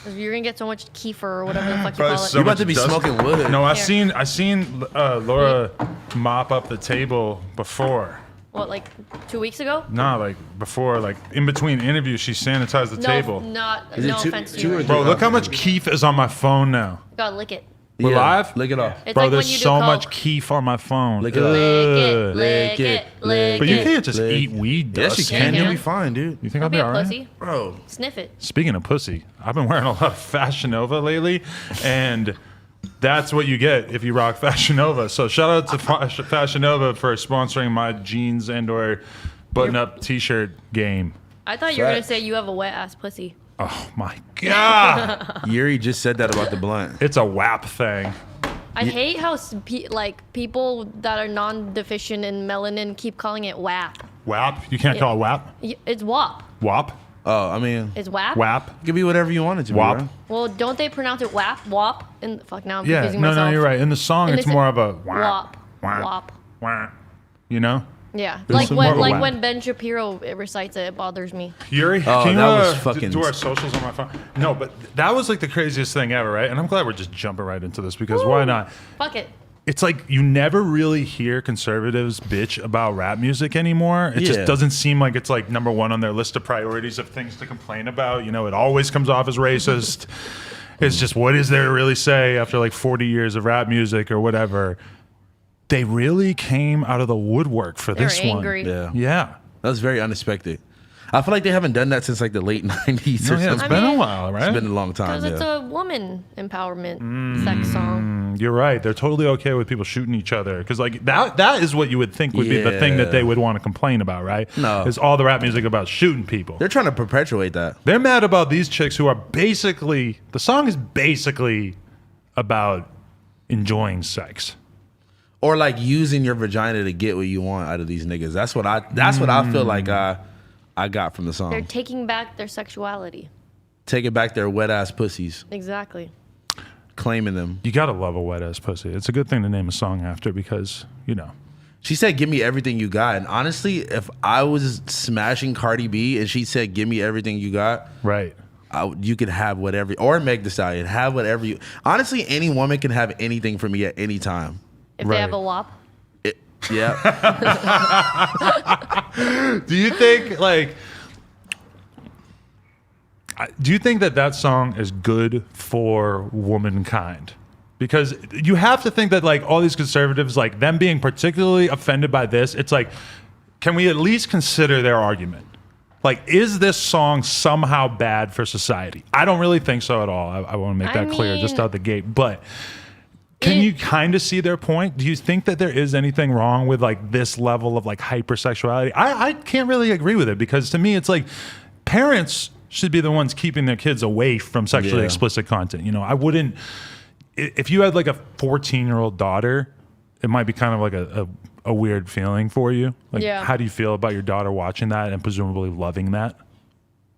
You're gonna get so much kefir or whatever the fuck you Bro, call it's it. so You're about much to be dust. smoking wood. No, I Yeah. seen Laura mop up the table before. What, like 2 weeks ago? Nah, like before, like in between interviews, she sanitized the No, table. not. Is it No two- offense to two you. or Bro, three? look how much keef is on my phone now. You gotta lick it. We're live? Lick it off. It's Bro, like when there's you do so coke. much keef on my phone. Lick it up. Lick it, Ugh. lick it, lick But you it. can't just Lick. eat weed Yes, dust. you can. Yeah. You'll be fine, dude. You think I'll Don't be be a alright? pussy. Bro. Sniff it. Speaking of pussy, I've been wearing a lot of Fashion Nova lately, and that's what you get if you rock Fashion Nova. So shout out to Fashion Nova for sponsoring my jeans and/or button-up T-shirt game. I thought you were gonna Facts. say you have a wet ass pussy. Oh my god, Yuri just said that about the blunt. it's a WAP thing. I hate how people that are non-deficient in melanin keep calling it WAP. WAP? You can't call it WAP? It's WAP. WAP? Oh, I mean, It's WAP. WAP? it could be whatever you want it to be, WAP? bro. Well, don't they pronounce it WAP? WAP? Fuck, now I'm Yeah, confusing no, myself. you're right. In the song, And it's it's more of a WAP. WAP. WAP. WAP. You know? Yeah, There's like more of a when WAP. Ben Shapiro recites it, it bothers me. Yuri, Oh, can you that was fucking- do our socials on my phone? No, but that was like the craziest thing ever, right? And I'm glad we're just jumping right into this because why not? Fuck it. It's like you never really hear conservatives bitch about rap music anymore. It Yeah. just doesn't seem like it's like number one on their list of priorities of things to complain about. You know, it always comes off as racist. It's just what is there to really say after like 40 years of rap music or whatever? They really came out of the woodwork for They're this angry. one. Yeah. Yeah. That was very unexpected. I feel like they haven't done that since like the late 90s or No, yeah, it's something. been a mean, while, right? It's been a long time. Because it's Yeah. a woman empowerment sex song. You're right. They're totally okay with people shooting each other because, like, that is what you would think would be the thing that Yeah. they would want to complain about, right? No. Is all the rap music about shooting people. They're trying to perpetuate that. They're mad about these chicks who are basically, the song is basically about enjoying sex. Or like using your vagina to get what you want out of these niggas. That's what I feel like I got from the They're song. taking back their sexuality. Taking back their wet ass pussies, Exactly. claiming them. You gotta love a wet ass pussy. It's a good thing to name a song after because, you know. She said, "Give me everything you got." And honestly, if I was smashing Cardi B and she said, "Give me everything you got," Right. you could have whatever. Or Meg Thee Stallion, have whatever you. Honestly, any woman can have anything from me at any time. If Right. they have a WAP. Yeah. Do you think, like, do you think that that song is good for womankind? Because you have to think that, like, all these conservatives, like, them being particularly offended by this, it's like, can we at least consider their argument? Like, is this song somehow bad for society? I don't really think so at all. I want to make that clear just mean, out the gate. But can you kind of see their point? Do you think that there is anything wrong with like this level of like hypersexuality? I can't really agree with it because to me it's like parents should be the ones keeping their kids away from sexually Yeah. explicit content. You know, I wouldn't if you had like a 14-year-old daughter, it might be kind of like a weird feeling for you. Like Yeah. how do you feel about your daughter watching that and presumably loving that?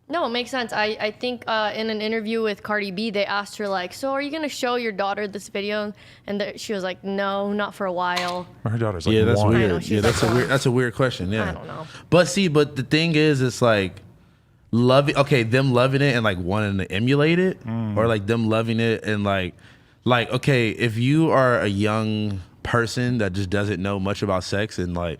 No, it makes sense. I think in an interview with Cardi B, they asked her like, "So are you gonna show your daughter this video?" And she was like, "No, not for a while." Her daughter's like Yeah, that's one. I know, weird. she's Yeah, that's like a one. weird. That's a weird question. Yeah, I don't know. But the thing is, it's like loving. Okay, them loving it and like wanting to emulate it, or like them loving it and like okay, if you are a young person that just doesn't know much about sex and like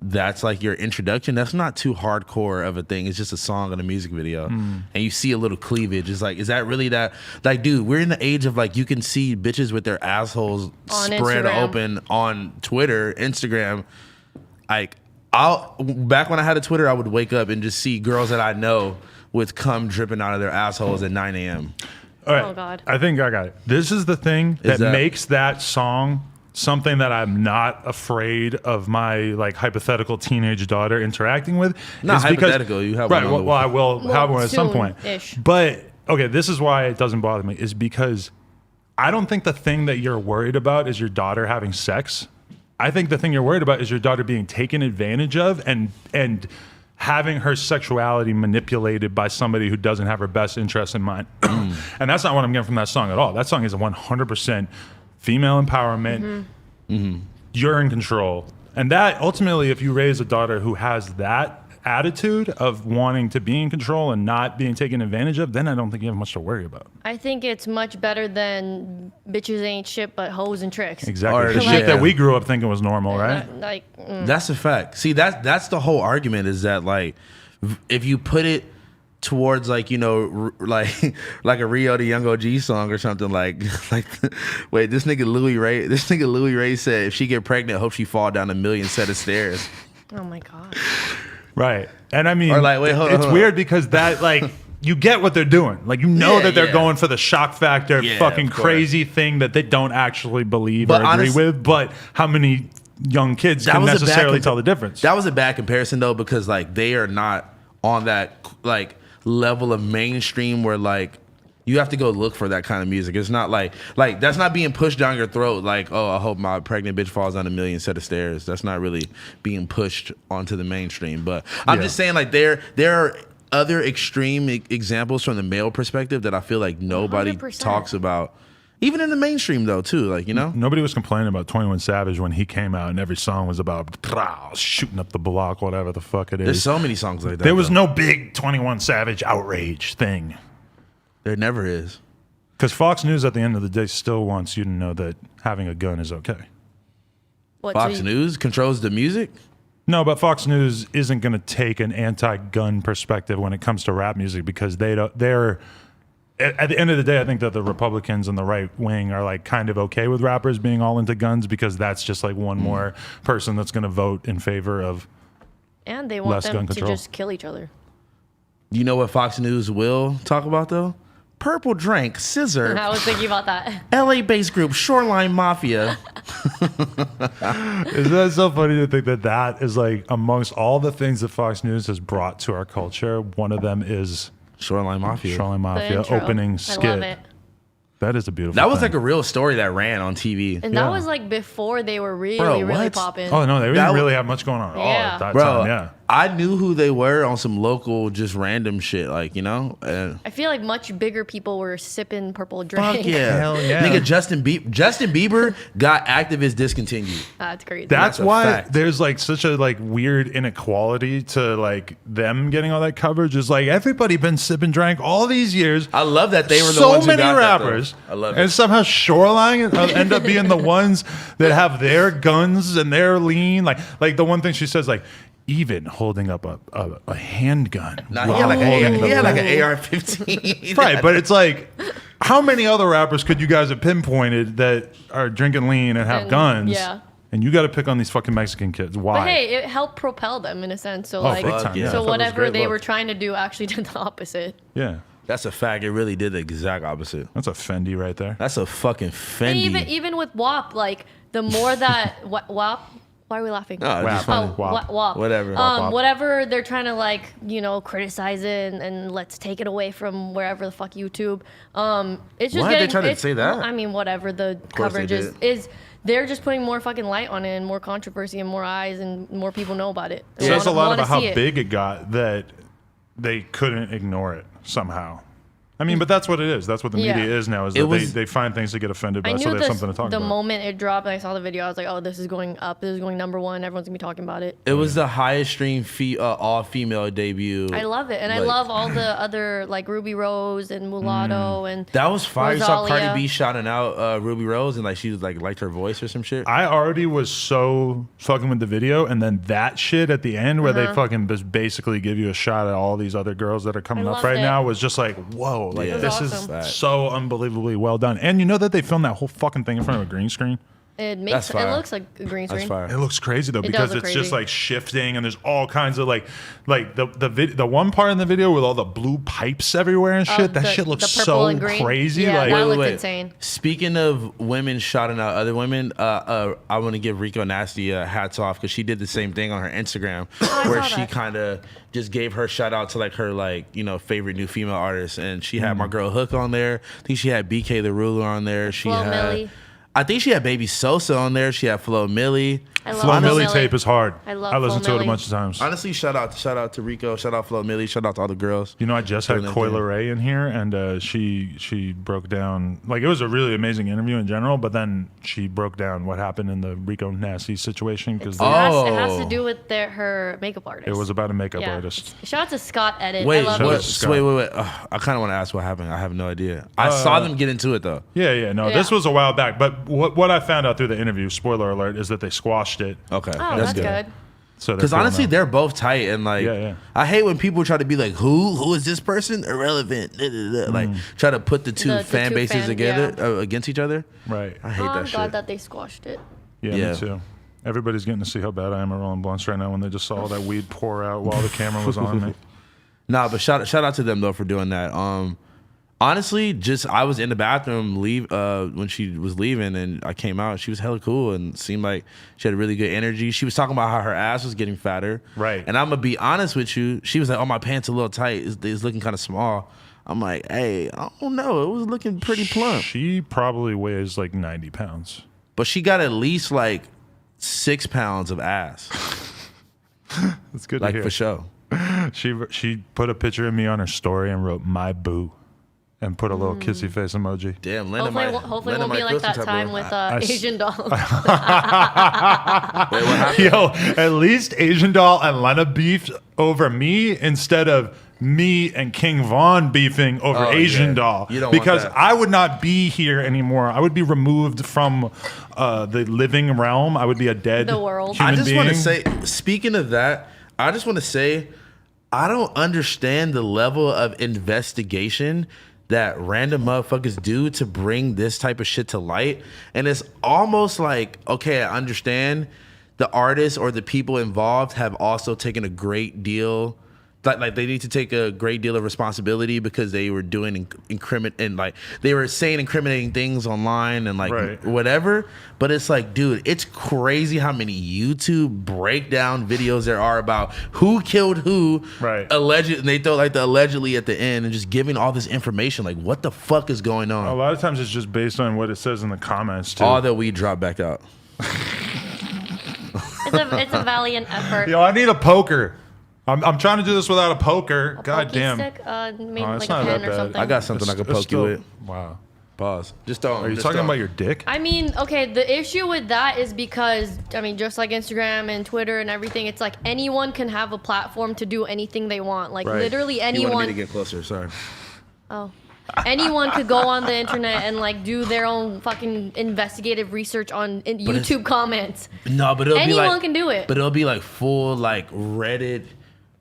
that's like your introduction, that's not too hardcore of a thing. It's just a song and a music video, and you see a little cleavage. It's like, is that really that? Like, dude, we're in the age of like you can see bitches with their assholes spread Instagram. open on Twitter, Instagram. Like, back when I had a Twitter, I would wake up and just see girls that I know with cum dripping out of their assholes at 9 a.m. All right. Oh, God. I think I got it. This is the thing that that- makes that song something that I'm not afraid of my like hypothetical teenage daughter interacting with. Not is because- hypothetical, you have right. one on the Well, I will have one at some soon-ish. point. But okay, this is why it doesn't bother me. Is because I don't think the thing that you're worried about is your daughter having sex. I think the thing you're worried about is your daughter being taken advantage of and having her sexuality manipulated by somebody who doesn't have her best interest in mind. And that's not what I'm getting from that song at all. That song is 100% female empowerment. You're in control. And that ultimately, if you raise a daughter who has that attitude of wanting to be in control and not being taken advantage of, then I don't think you have much to worry about. I think it's much better than bitches ain't shit but hoes and tricks. Exactly. Or- The shit that we grew up thinking was normal, right? That's a fact. See, that's the whole argument is that like if you put it towards like, you know, like a Rio de Young OG song or something like wait, this nigga Louis Ray said if she get pregnant, hope she fall down a million set of stairs. Oh my God. Right. And I mean, Or like, wait, hold it's on. weird because that like you get what they're doing. Like you know Yeah, that they're yeah. going for the shock factor, Yeah, fucking of course. crazy thing that they don't actually believe But or agree with. But how many young kids can necessarily tell the difference? That was a bad comparison though, because like they are not on that like level of mainstream where like you have to go look for that kind of music. It's not like that's not being pushed down your throat like, oh, I hope my pregnant bitch falls down a million set of stairs. That's not really being pushed onto the mainstream. But I'm just saying like there are other extreme examples from the male perspective that I feel like nobody 100%. talks about. Even in the mainstream though too, like, you know? Nobody was complaining about 21 Savage when he came out and every song was about shooting up the block, whatever the fuck it is. There's so many songs like that. There was though. no big 21 Savage outrage thing. There never is. Because Fox News at the end of the day still wants you to know that having a gun is okay. What, Fox News controls the music? No, but Fox News isn't going to take an anti-gun perspective when it comes to rap music because they're at the end of the day, I think that the Republicans and the right wing are like kind of okay with rappers being all into guns because that's just like one more person that's going to vote in favor of And they want less them gun to control. just kill each other. You know what Fox News will talk about though? Purple Drank, Scissor, I was thinking about that. LA-based group Shoreline Mafia. Isn't that so funny to think that that is like amongst all the things that Fox News has brought to our culture, one of them is Shoreline Mafia. Shoreline The Mafia intro. opening I skit. love it. That is a beautiful That was thing. like a real story that ran on TV. And Yeah. that was like before they were really, Bro, really what? popping. Oh no, they That didn't was- really have much going on at all Yeah. at that Bro, time. Yeah. I knew who they were on some local, just random shit, like, you know? I feel like much bigger people were sipping purple drink. Fuck yeah. Hell yeah. Nigga, Justin Bieber got activists discontinued. That's crazy. That's a why fact. there's like such a like weird inequality to like them getting all that coverage. Is like everybody been sipping drank all these years. I love that they were the so ones who many got that, though. rappers. I love and it. somehow Shoreline end up being the ones that have their guns and their lean. Like the one thing she says, like even holding up a handgun. Nah, he while holding the had like gun. an AR-15. Right, but it's like, how many other rappers could you guys have pinpointed that are drinking lean and have And- guns? yeah. And you got to pick on these fucking Mexican kids. Why? But hey, it helped propel them in a sense. So like, big time, yeah. I thought so it was whatever great they look. were trying to do actually did the opposite. Yeah, That's a fact. It really did the exact opposite. that's a Fendi right there. That's a fucking And Fendi. even with WAP, like the more that WAP. Why are we laughing? No, it's just Wow. funny. WAP. WAP. Whatever. WAP. Whatever they're trying to like, criticize it and let's take it away from wherever the fuck YouTube. It's just What? They getting. tried to it's- say that? I mean, whatever the course they coverage is. They're just putting more fucking light on it and more controversy and more eyes and more people know about it. They Says a wanna- lot wanna about how see it. big it got that they couldn't ignore it somehow. I mean, but that's what it is. That's what the Yeah. media is now. Is It that was- they find things to get offended I by, knew so they have something to talk the about. moment it dropped and I saw the video, I was like, oh, this is going up. This is going #1. Everyone's going to be talking about it. It was the highest stream all-female debut. I love it. And I Like- love all the other, like, Ruby Rose and Mulatto and That was fire. You saw Rosalia. Cardi B shouting out Ruby Rose and like she was like liked her voice or some shit. I already was so fucking with the video, and then that shit at the end where they fucking just basically give you a shot at all these other girls that are coming I up loved right it. now was just like, whoa, like Yeah. It this was is awesome. so unbelievably well done. And you know that they filmed that whole fucking thing in front of a green screen? it That's makes it fire. looks like a green That's screen. fire. It looks crazy though It because does look it's just crazy. like shifting and there's all kinds of like the one part in the video with all the blue pipes everywhere and shit. That the- shit looks the purple so and green. crazy. Yeah, like that looked insane. Speaking of women shouting out other women, I want to give Rico Nasty hats off because she did the same thing on her Instagram, I where saw she that. kind of just gave her shout out to like her favorite new female artist, and she had my girl Hook on there. I think she had BK the Ruler on there. She Flo had Milli. I think she had Baby Sosa on there. She had Flo Milli. I love Flo Flo Milli Milli. tape is hard. I love I listened Flo to it a Milli. bunch of times. Honestly, shout out to Rico. Shout out Flo Milli. Shout out to all the girls. You know, I just had Doing that Coi thing. Leray in here, and she broke down, like, it was a really amazing interview in general, but then she broke down what happened in the Rico Nasty situation because It has to do with her makeup artist. it was about a makeup Yeah. artist. Shout out to Scott Edit. Wait, I love Shout out him. to Scott. wait. I kind of want to ask what happened. I have no idea. I saw them get into it though. Yeah, no, Yeah. this was a while back, but what I found out through the interview, spoiler alert, is that they squashed it. Okay, Oh, that's good. So Because honestly, they're both tight, and like, Yeah. I hate when people try to be like, who is this person? Irrelevant. Like, try to put the two The fan two bases fan- together yeah. against each other. right. I hate I'm that glad shit. that they squashed it. Yeah, Yeah. me too. Everybody's getting to see how bad I am at rolling blunts right now when they just saw all that weed pour out while the camera was on me. Nah, but shout out to them though for doing that. Honestly, just I was in the bathroom when she was leaving, and I came out. She was hella cool and seemed like she had a really good energy. She was talking about how her ass was getting fatter. Right. And I'm gonna be honest with you. She was like, "Oh, my pants a little tight. It's looking kind of small." I'm like, "Hey, I don't know. It was looking pretty plump." She probably weighs like 90 pounds. But she got at least like 6 pounds of ass, That's good like to hear. for sure. She put a picture of me on her story and wrote "my boo" and put a little kissy face emoji. Damn, Lena Hopefully it won't be like that time with s- Asian doll. Wait, what happened? Yo, at least Asian Doll and Lena beefed over me instead of me and King Von beefing over Oh, Asian yeah. Doll. You don't want because that. I would not be here anymore. I would be removed from the living realm. I would be a dead The world. human I just being. want to say, speaking of that, I just want to say, I don't understand the level of investigation that random motherfuckers do to bring this type of shit to light. And it's almost like, okay, I understand the artists or the people involved have also taken a great deal. Like they need to take a great deal of responsibility because they were doing and like they were saying incriminating things online and like Right. whatever. But it's like, dude, it's crazy how many YouTube breakdown videos there are about who killed who. Right. Alleged, and they throw like the allegedly at the end and just giving all this information. Like, what the fuck is going a on? lot of times it's just based on what it says in the comments too. All that weed dropped back out. It's a valiant effort. Yo, I need a poker. I'm trying to do this without a poker. God Pokey damn. stick, maybe Oh, it's like not a that pen or bad. something. I got something I can It's poke you still- with. Wow. Pause. Just don't. Are you just talking don't. about your dick? I mean, okay, the issue with that is because, I mean, just like Instagram and Twitter and everything, it's like anyone can have a platform to do anything they want. Like, Right. literally You wanted me anyone. to get closer. Sorry. Oh. Anyone could go on the internet and, like, do their own fucking investigative research on YouTube comments. No, but it'll be Anyone like can do it. But it'll be like full like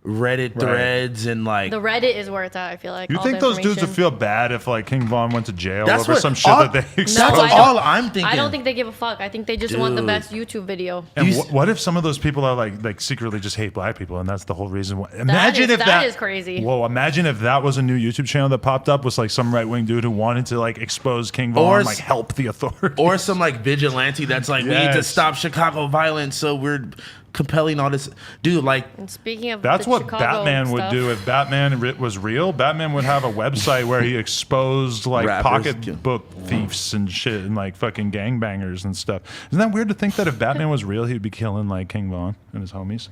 Reddit threads and like The Reddit is where it's at, I feel like. You all think the those dudes would information. feel bad if like King Von went to jail That's over what- some shit all- that they that's No, I exposed? don't- all I'm thinking. I don't think they give a fuck. I think they just want the Dude. best YouTube video. And You- what if some of those people are like secretly just hate black people, and that's the whole reason why? Imagine if that is crazy. Whoa! Imagine if that was a new YouTube channel that popped up was like some right wing dude who wanted to like expose King Von, Or and, like help the authorities. or some like vigilante that's like, we need to Yes. stop Chicago violence, so we're compelling all this. Dude, like, And speaking of That's the what Chicago Batman would stuff, do if Batman was real. Batman would have a website where he exposed like Rappers. pocketbook thieves and shit and like fucking gangbangers and stuff. Isn't that weird to think that if Batman was real, he'd be killing like King Von and his homies?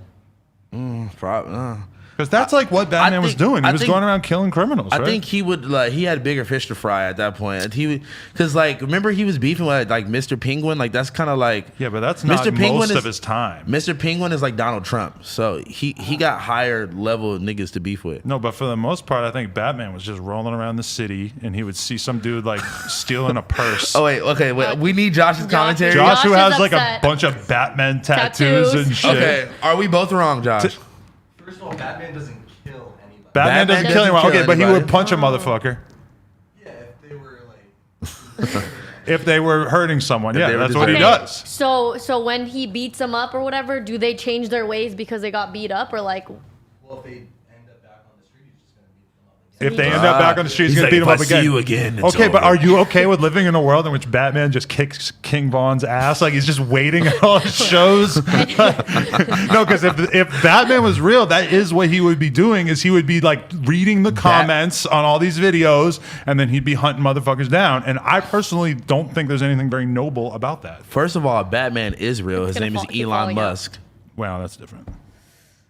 Because that's like what Batman was think- doing. He I was think- going around killing criminals. I right? think he would like he had bigger fish to fry at that point. And he would, because like remember he was beefing with like Mr. Penguin. Like that's kind of like Yeah, but that's not most of his time. Mr. Penguin is like Donald Trump, so he got higher level niggas to beef with. No, but for the most part, I think Batman was just rolling around the city and he would see some dude like stealing a purse. Oh wait, okay, wait. We need Josh's commentary. Josh, who Josh is has like a upset. bunch of Batman tattoos and shit. Okay, are we both wrong, Josh? First of all, Batman doesn't kill anybody. Batman doesn't kill anyone. kill Okay, but he anybody. would punch a motherfucker Yeah, if they were like, if they were hurting someone. If Yeah, they were that's just- what he Okay, does. So when he beats them up or whatever, do they change their ways because they got beat up, or like? well, if they end up back on the street, he's just gonna beat them up again. If they end up back on the streets, he's gonna beat him up again. See you again. Okay, but are you okay with living in a world in which Batman just kicks King Von's ass? Like he's just waiting at all his shows? No, because if Batman was real, that is what he would be doing. Is he would be like reading the comments on all these videos, and then he'd be hunting motherfuckers down. And I personally don't think there's anything very noble about that. First of all, Batman is real. His name is Elon Musk. Wow, that's different.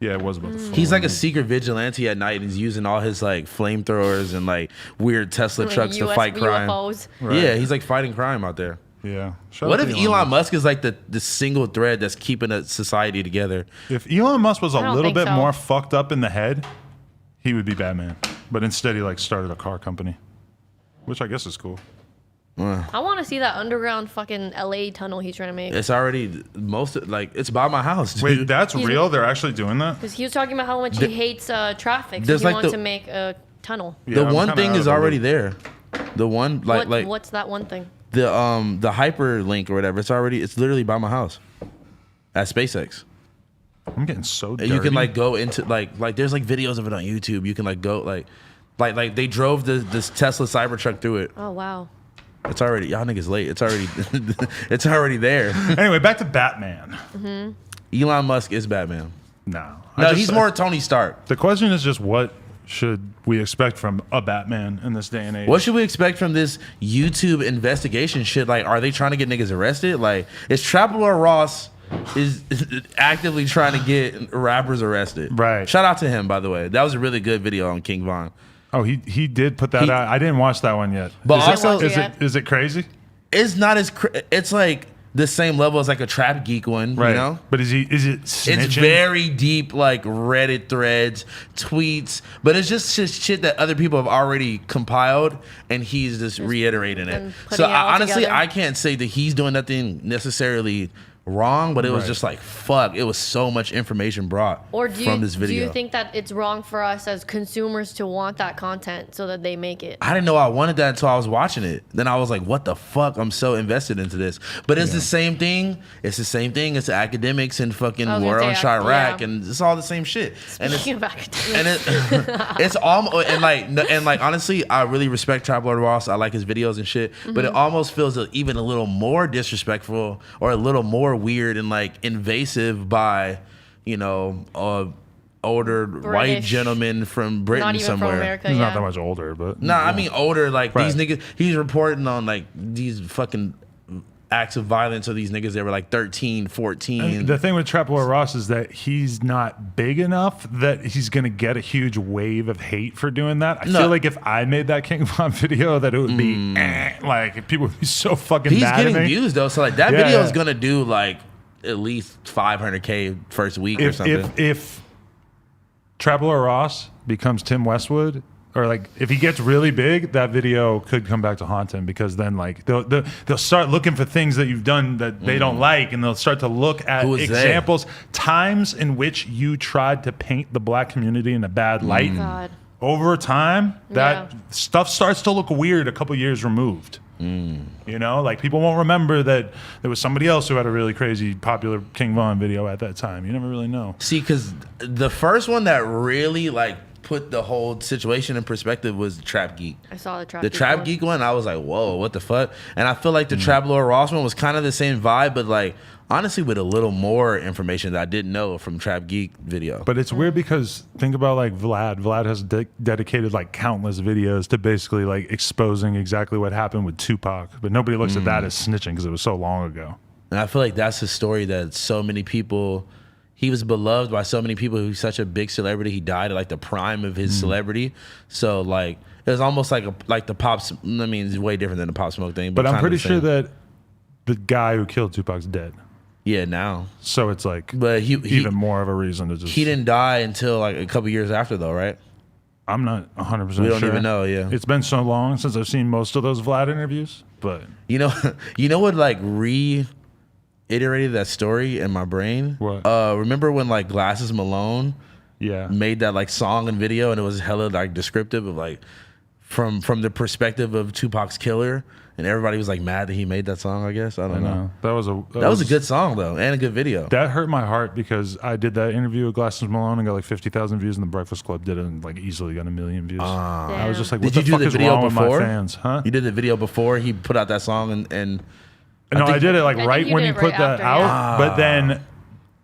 Yeah, it was about the phone. He's like a secret vigilante at night, and he's using all his like flamethrowers and like weird Tesla trucks to fight crime. UFOs. Right. Yeah, he's like fighting crime out there. Yeah. What if Elon Musk is like the single thread that's keeping a society together? If Elon Musk was a don't little think bit so. more fucked up in the head, he would be Batman. But instead, he like started a car company, which I guess is cool. I want to see that underground fucking LA tunnel he's trying to make. It's already it's by my house, dude. Wait, that's real? They're actually doing that? Because he was talking about how much he hates traffic. So there's he like wants the- to make a tunnel. The I'm one kinda thing out is of the already loop. there. The one What's that one thing? the hyperlink or whatever. It's literally by my house at SpaceX. I'm getting so dirty. And you can like go into like there's like videos of it on YouTube. You can like go like they drove this Tesla Cybertruck through it. Oh wow. It's already y'all niggas late. It's already it's already there. Anyway, back to Batman. Elon Musk is Batman. No. No, he's more Tony Stark. The question is just what should we expect from a Batman in this day and age? What should we expect from this YouTube investigation shit? Like, are they trying to get niggas arrested? Like, is Trapper Ross is actively trying to get rappers arrested? Right. Shout out to him, by the way. That was a really good video on King Von. Oh, he did put that out. I didn't watch that one yet. But is also- is it crazy? It's not as it's like the same level as like a Trap Geek one, Right. you know? But is it snitching? It's very deep, like Reddit threads, tweets, but it's just shit that other people have already compiled, and he's just reiterating it. and So putting it all honestly, together. I can't say that he's doing nothing necessarily wrong, but it was Right. just like fuck. It was so much information brought Or from this do video. you think that it's wrong for us as consumers to want that content so that they make it? I didn't know I wanted that until I was watching it. Then I was like, what the fuck? I'm so invested into this. But it's the same thing. It's the same thing. It's academics and fucking I was war gonna on say, Chirac, yeah. and it's all the same shit. And it's Speaking of academics. and it's almost and like honestly, I really respect Trap Lord Ross. I like his videos and shit, but it almost feels even a little more disrespectful or a little more weird and like invasive by older white British. gentleman from Britain Not even somewhere. from America, He's yeah. not that much older, but Nah, I mean older, like Right. these niggas. He's reporting on like these fucking acts of violence of these niggas that were like 13, 14. the thing with Trap Lord Ross is that he's not big enough that he's going to get a huge wave of hate for doing that. I No. feel like if I made that King Von video, that it would be like people would be so fucking He's mad getting at me. views though, so like that Yeah, video yeah. is gonna do like at least 500K first week or something. If Trap Lord Ross becomes Tim Westwood, or like if he gets really big, that video could come back to haunt him, because then like they'll start looking for things that you've done that they don't like, and they'll start to look at Who is they? examples, times in which you tried to paint the black community in a bad light. God. Over time, that Yeah. stuff starts to look weird a couple years removed. You know, like people won't remember that there was somebody else who had a really crazy popular King Von video at that time. You never really know. See, because the first one that really like put the whole situation in perspective was Trap Geek. I saw the Trap The Geek Trap one. Geek one, I was like, whoa, what the fuck? And I feel like the Trap Lord Ross one was kind of the same vibe, but like honestly with a little more information that I didn't know from Trap Geek video. But it's weird because think about like Vlad. Vlad has dedicated like countless videos to basically like exposing exactly what happened with Tupac. But nobody looks at that as snitching because it was so long ago. And I feel like that's a story that so many people, he was beloved by so many people. He was such a big celebrity. He died at like the prime of his celebrity. So like it was almost like the Pops. I mean, it's way different than the Pop Smoke thing. But I'm kinda pretty the sure same. that the guy who killed Tupac's dead. Yeah, now. So it's like But he even more of a reason to just. he didn't die until like a couple years after though, right? I'm not 100% sure. We don't even know, yeah. It's been so long since I've seen most of those Vlad interviews. But You know what like reiterated that story in my brain? What? Remember when like Glasses Malone yeah. made that like song and video and it was hella like descriptive of like from the perspective of Tupac's killer, and everybody was like mad that he made that song. I guess I don't know. That was a good song though, and a good video. That hurt my heart because I did that interview with Glasses Malone and got like 50,000 views, and the Breakfast Club did it and like easily got 1 million views. I was just like, what Did you the do fuck the is video wrong with my before? fans? Huh? You did the video before he put out that song, and No, I did it like I think right you when did he it put right that after, out, yeah. but then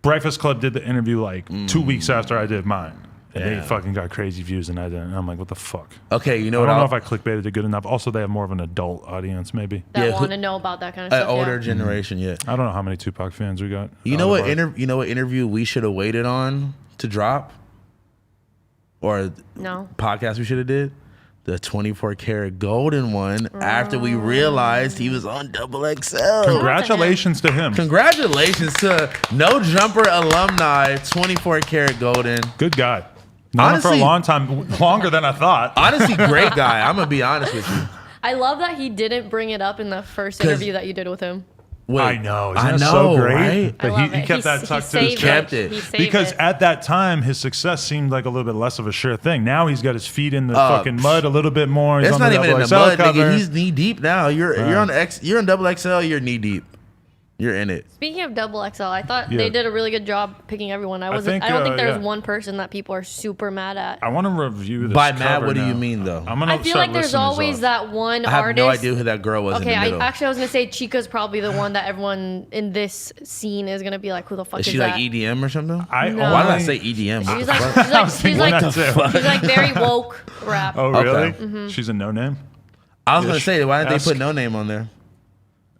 Breakfast Club did the interview like 2 weeks after I did mine. And they fucking got crazy views and I didn't. And I'm like, what the fuck? okay, you know I what? don't know if I clickbaited it good enough. Also, they have more of an adult audience, maybe. That Yeah, want to know about that kind of stuff. older yeah. generation, yeah. I don't know how many Tupac fans we got. You know what? You know what interview we should have waited on to drop, or No. podcast we should have did. The 24 karat golden one after we realized he was on XXL. Congratulations to him. Congratulations to No Jumper alumni, 24 karat golden. Good guy. Known him for a Honestly- long time, longer than I thought. Honestly, great guy. I'm gonna be honest with you. I love that he didn't bring it up in the first 'Cause- interview that you did with him. Wait, I know. Isn't I that know, so great? right? But I love he it. kept that He tucked to his saved chest. Kept it. He saved Because it. at that time, his success seemed like a little bit less of a sure thing. Now he's got his feet in the Uh, fucking mud a little bit more. He's It's on not the even in the XXL mud, cover. nigga. He's knee deep now. You're on you're on XXL. You're knee deep. You're in it. Speaking of XXL, I thought Yeah. they did a really good job picking everyone. I think, don't think there's yeah. one person that people are super mad at. I want to review this By cover mad, what do now. you mean though? I'm gonna I feel start like there's listing these always off. that one I have artist. no idea who that girl was Okay, in the middle. I was gonna say Chica's probably the one that everyone in this scene is gonna be like, who the fuck Is is, she like that? EDM or something? I No. Why did I only- say EDM? What She's the like, fuck? she's like, that too. she's like very woke rap. Oh, really? Okay. She's a no name? I was gonna say, why didn't they Ask- put no name on there?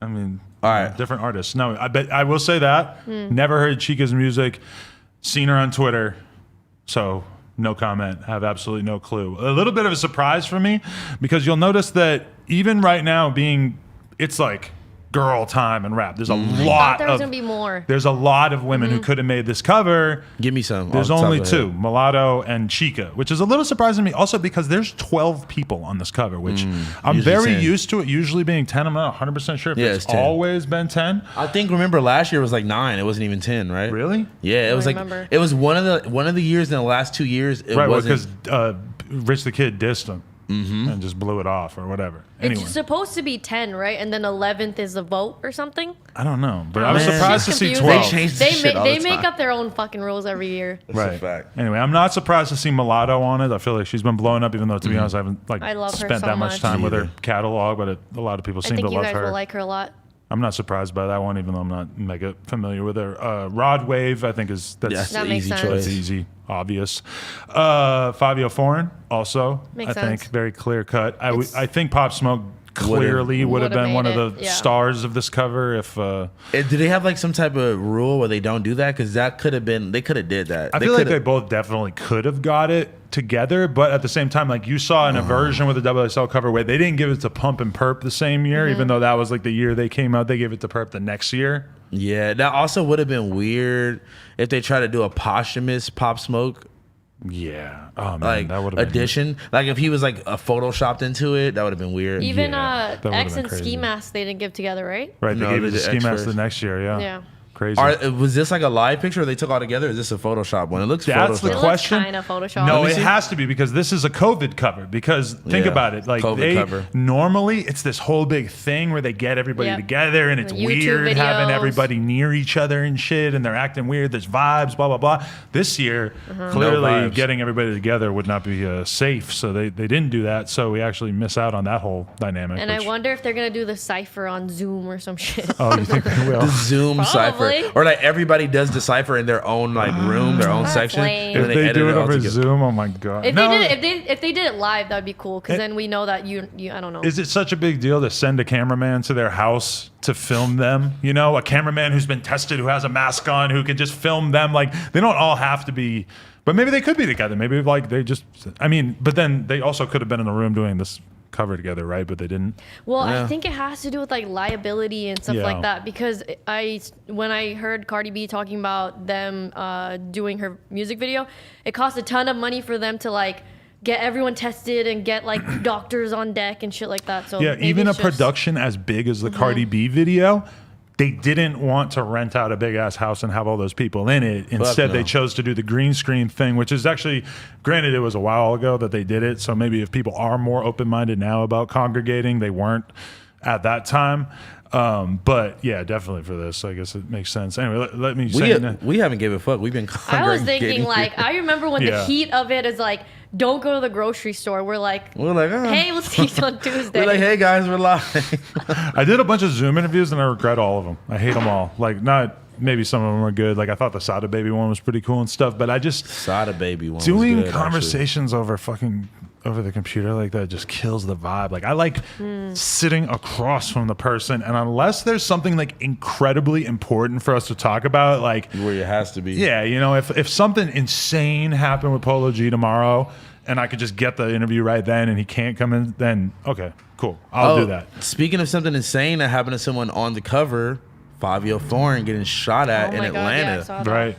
I mean, All right. different artists. No, I bet I will say that. Never heard Chica's music, seen her on Twitter, so no comment. Have absolutely no clue. A little bit of a surprise for me because you'll notice that even right now, it's like girl time and rap. There's a I thought lot there was of gonna be more. there's a lot of women who could have made this cover. Give me some. There's off the top only of the two, head. Mulatto and Chica, which is a little surprising to me. Also because there's 12 people on this cover, which I'm Usually very 10. used to it usually being 10. I'm not 100% sure if Yeah, it's it's 10. always been 10. I think remember last year was like 9. It wasn't even 10, right? Really? Yeah, it was like remember. it was one of the years in the last 2 years. It Right, wasn't. because Rich the Kid dissed him and just blew it off or whatever. Anyway, It's supposed to be 10, right? And then 11th is the vote or something. I don't know, but I was Man. surprised to It's see confusing. 12. They changed They, this shit all they the make time. up their own fucking rules every year. That's a Right. fact. Anyway, I'm not surprised to see Mulatto on it. I feel like she's been blowing up, even though, to be honest, I haven't I love her spent so that much much. time with her Neither. catalog, but a lot of people I seem think to you love guys her. will like her a lot. I'm not surprised by that one, even though I'm not mega familiar with her. Rod Wave, I think that's That's That the makes easy sense. that's choice. easy, obvious. Fabio Foreign, also, Makes I think sense. very clear cut. I think Pop Smoke clearly would have Would've been one of made the it, yeah. stars of this cover. If Do they have like some type of rule where they don't do that? Because that could have been. They could have did that. I feel like they both definitely could have got it together, but at the same time, like you saw in a version with the XXL cover where they didn't give it to Pump and Perp the same year, even though that was like the year they came out. They gave it to Perp the next year. Yeah, that also would have been weird if they tried to do a posthumous Pop Smoke Yeah. Oh man, like that would have been addition. Like if he was like photoshopped into it, that would have been weird. Even Yeah, that would've X been and crazy. Ski Mask they didn't give together, right? right. No, They gave they it to did Ski X Mask the first. next year. Yeah. Yeah. Crazy. Was this like a live picture or they took all together? Or is this a Photoshop one? It looks That's Photoshop. the It question. looks kind of Photoshop. No, Let me it see. has to be because this is a COVID cover. Because think Yeah, about it, like COVID cover. normally it's this whole big thing where they get everybody Yep. together and it's The YouTube weird having videos. everybody near each other and shit, and they're acting weird. There's vibes, blah blah blah. This year, clearly No vibes. getting everybody together would not be safe, so they didn't do that. So we actually miss out on that whole dynamic. And I wonder if they're gonna do the cipher on Zoom or some shit. Oh, you think they will? The Zoom Probably. cipher, or like everybody does decipher in their own like room, their own That's section. lame. If then they edit do it all over together. Zoom, oh my god! If No. they did it, if they did it live, that'd be cool. Because then we know that you I don't know. Is it such a big deal to send a cameraman to their house to film them? You know, a cameraman who's been tested, who has a mask on, who can just film them. Like, they don't all have to be, but maybe they could be together. Maybe like they just, I mean, but then they also could have been in the room doing this cover together, right? But they didn't. Well, Yeah. I think it has to do with like liability and stuff Yeah. like that. Because when I heard Cardi B talking about them doing her music video, it cost a ton of money for them to like get everyone tested and get like doctors on deck and shit like that. So Yeah, maybe even a it's just- production as big as the Cardi B video, they didn't want to rent out a big ass house and have all those people in it. Instead, they chose to do the green screen thing, which is actually, granted, it was a while ago that they did it. So maybe if people are more open minded now about congregating, they weren't at that time. But yeah, definitely for this, I guess it makes sense. Anyway, let me say we haven't given a fuck. We've been. I was thinking like I remember when the Yeah. heat of it is like, don't go to the grocery store. We're like, hey, we'll see you on Tuesday. We're like, hey guys, we're live. I did a bunch of Zoom interviews and I regret all of them. I hate them all. Like, not maybe some of them were good. Like, I thought the Sada Baby one was pretty cool and stuff, but I just Sada Baby one. doing was good, conversations over the computer like that just kills the vibe. Like, I like sitting across from the person, and unless there's something like incredibly important for us to talk about, like where it has to be. Yeah, you know, if something insane happened with Polo G tomorrow, and I could just get the interview right then, and he can't come in, then okay, cool, I'll do that. Speaking of something insane that happened to someone on the cover, Fabio Foreign getting shot at in God, yeah, I Atlanta. saw that. Right.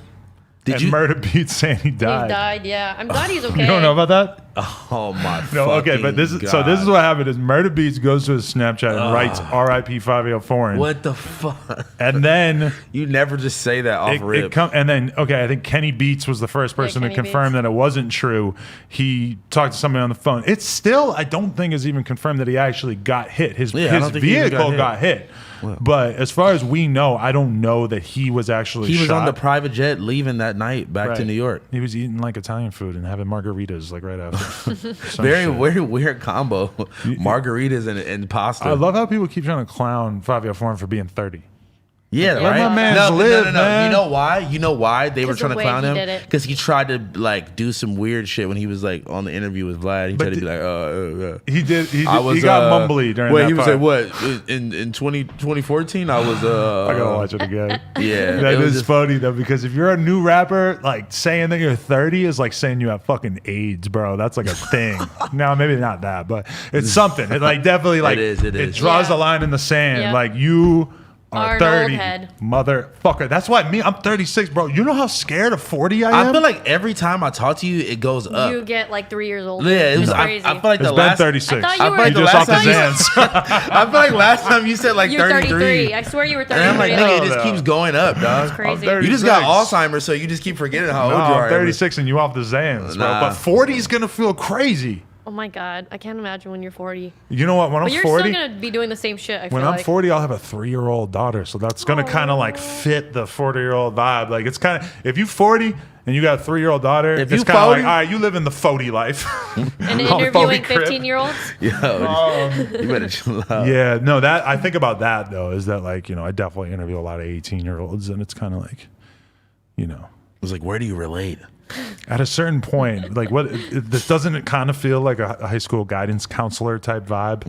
Did and you? Murder Beat saying he He died. died, yeah. I'm glad he's okay. You don't know about that? Oh my. No, okay, but this is what happened is Murder Beats goes to his Snapchat and writes R.I.P. Fabio Foreign. What the fuck? And then You never just say that off rip. and then I think Kenny Beats was the first person to Kenny confirm Beats. that it wasn't true. He talked to somebody on the phone. It's still, I don't think, is even confirmed that he actually got hit. His I don't think he even vehicle got hit. But as far as we know, I don't know that he was actually He was shot. on the private jet leaving that night back to Right. New York. He was eating like Italian food and having margaritas like right after. Some Very shit. weird combo. Margaritas and pasta. I love how people keep trying to clown Fabio Foreign for being 30. Yeah, Let right. my man's no, live, no. man. You know why? You know why they were 'Cause trying the to way clown he him? did it. Because he tried to like do some weird shit when he was like on the interview with Vlad. He But tried to be like, He did. He I got mumbly during wait, that he was part. like, what? In 2014, I was I gotta watch it again. Yeah, That it was is just- funny though, because if you're a new rapper, like saying that you're 30 is like saying you have fucking AIDS, bro. That's like a thing. No, maybe not that, but it's something. It like definitely like It is. It draws Yeah. a line in the sand. Yeah. Like you Are are an old 30, head. motherfucker. That's why I'm 36, bro. You know how scared of 40 I am. I feel like every time I talk to you, it goes up. You get like 3 years older. Yeah, it was. It's I crazy. feel like it's the been last. 36. I thought you I were- feel like the just off last the time Zans. I feel like last time you said like You're 33. I swear you were And I'm 33. like, nigga, it No, just no. keeps going up, dog. crazy. I'm You just got 36. Alzheimer's, so you just keep forgetting how No, old you are. I'm 36 and you off the Zans, bro. Nah. But 40 is gonna feel crazy. Oh my God. I can't imagine when you're 40. You know what? When But I'm you're 40, still going to be doing the same shit, I when feel I'm like. 40, I'll have a 3-year-old daughter. So that's going to kind of like fit the 40-year-old vibe. Like it's kind of, if you 40 and you got a 3-year-old daughter, If it's you kind of like, 40 all right, you live in the 40 life. And On the interviewing 40 crib. 15-year-olds? Yo, you better chill out. Yeah, no, that I think about that though, is that like, you know, I definitely interview a lot of 18-year-olds and it's kind of like, you know, I was like, where do you relate? at a certain point, like this doesn't it kind of feel like a high school guidance counselor type vibe?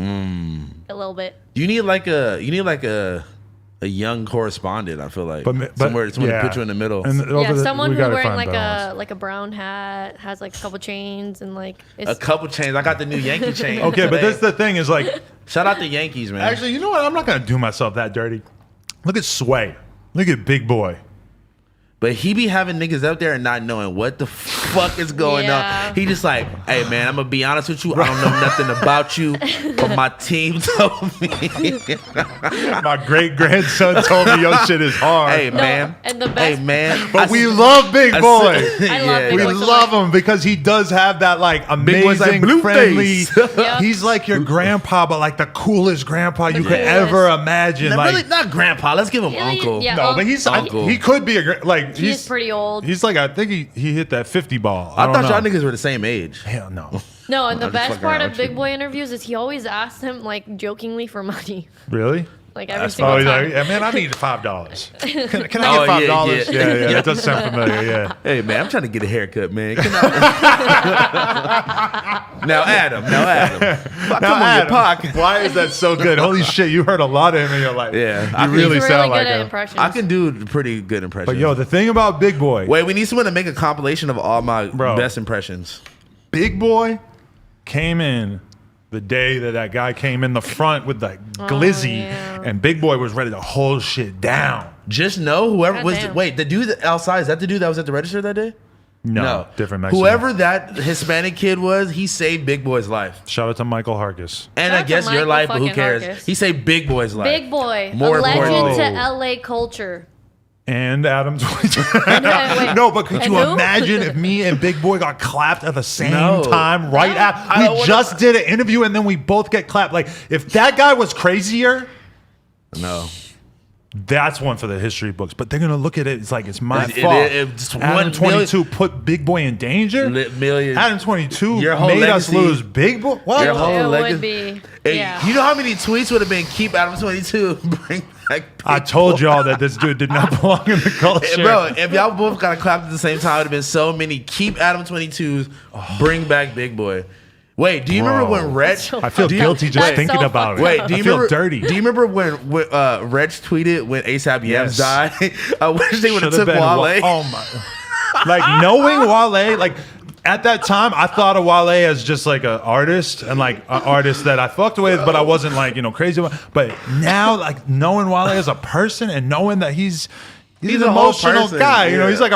A little bit. You need like a young correspondent. I feel like, But somewhere to yeah. put you in the middle. And Yeah, someone we who's gotta wearing find like balance. a brown hat, has like a couple chains, and like it's A couple chains. I got the new Yankee chain. Okay, but today. that's the thing is like, Shout out the Yankees, man. actually, you know what? I'm not gonna do myself that dirty. Look at Sway. Look at Big Boy. But he be having niggas out there and not knowing what the fuck is going Yeah. on. He just like, hey man, I'm gonna be honest with you. I don't know nothing about you, but my team told me. My great grandson told me your shit is hard. Hey man, and the best- hey man. but I we s- love Big I Boy. s- I love Big We Boy so love much. him because he does have that like Big Boy's like amazing, friendly. Blueface. Yep. He's like your grandpa, but like the coolest grandpa you could coolest. ever imagine. Not Like, really, not grandpa. Let's give him Yeah, uncle. yeah. no, but he's Uncle. he could be like he's pretty old. He's like I think he hit that 50 ball. I don't thought y'all know. niggas were the same age. Hell no. No, and the I'm just best fucking part around of with Big you. Boy interviews is he always asks him like jokingly for money, Really? like every Oh, single he's time. like, yeah, man, I need $5. Can I Oh, get $5? yeah, Yeah, yeah. that does sound familiar. Yeah. Hey man, I'm trying to get a haircut, man. Can I- now Adam. Fuck, Now, come on your Adam, podcast. why is that so good? Holy shit, you heard a lot of him in your life. Yeah, you I can- really He's sound really like good at him. impressions. I can do pretty good impressions. But yo, the thing about Big Boy, wait, we need someone to make a compilation of all my Bro. best impressions. Big Boy came in the day that guy came in the front with the glizzy, yeah. and Big Boy was ready to hold shit down. Just know whoever was. Goddamn. Wait, the dude outside, is that the dude that was at the register that day? No, different Mexican. Whoever that Hispanic kid was, he saved Big Boy's life. Shout out to Michael Hargis. And Shout I out to guess your Michael life, but who fucking cares? Hargis. He saved Big Boy's life. Big Boy, More a legend importantly. to LA culture. And Adam 22. Wait, No, but could and you who? imagine if me and Big Boy got clapped at the same No. time right No. after? We just did an interview and then we both get clapped. Like, if that guy was crazier, No. that's one for the history books. But they're going to look at it, it's like it's my It- fault. it's Adam 1 22 put Big Boy in danger? Million. Adam 22 Your whole made us legacy- lose Big Boy? What? Your whole It legacy- would be. Hey, Yeah. you know how many tweets would have been keep Adam 22, bring back Big I told Boy? y'all that this dude did not belong in the culture. Bro, if y'all both got clapped at the same time, it would have been so many keep Adam 22s, bring back Big Boy. Wait, do you remember when Reg? I feel guilty just That's thinking so about it. fucked Wait, do you I feel remember? dirty. Do you remember when Reg tweeted when ASAP Yams Yes. died? I wish they would have Should've took been Wale. Oh my! Like knowing Wale, like at that time, I thought of Wale as just like an artist and like an artist that I fucked with, but I wasn't like crazy about. But now, like knowing Wale as a person and knowing that he's an a whole emotional person, guy, yeah. he's like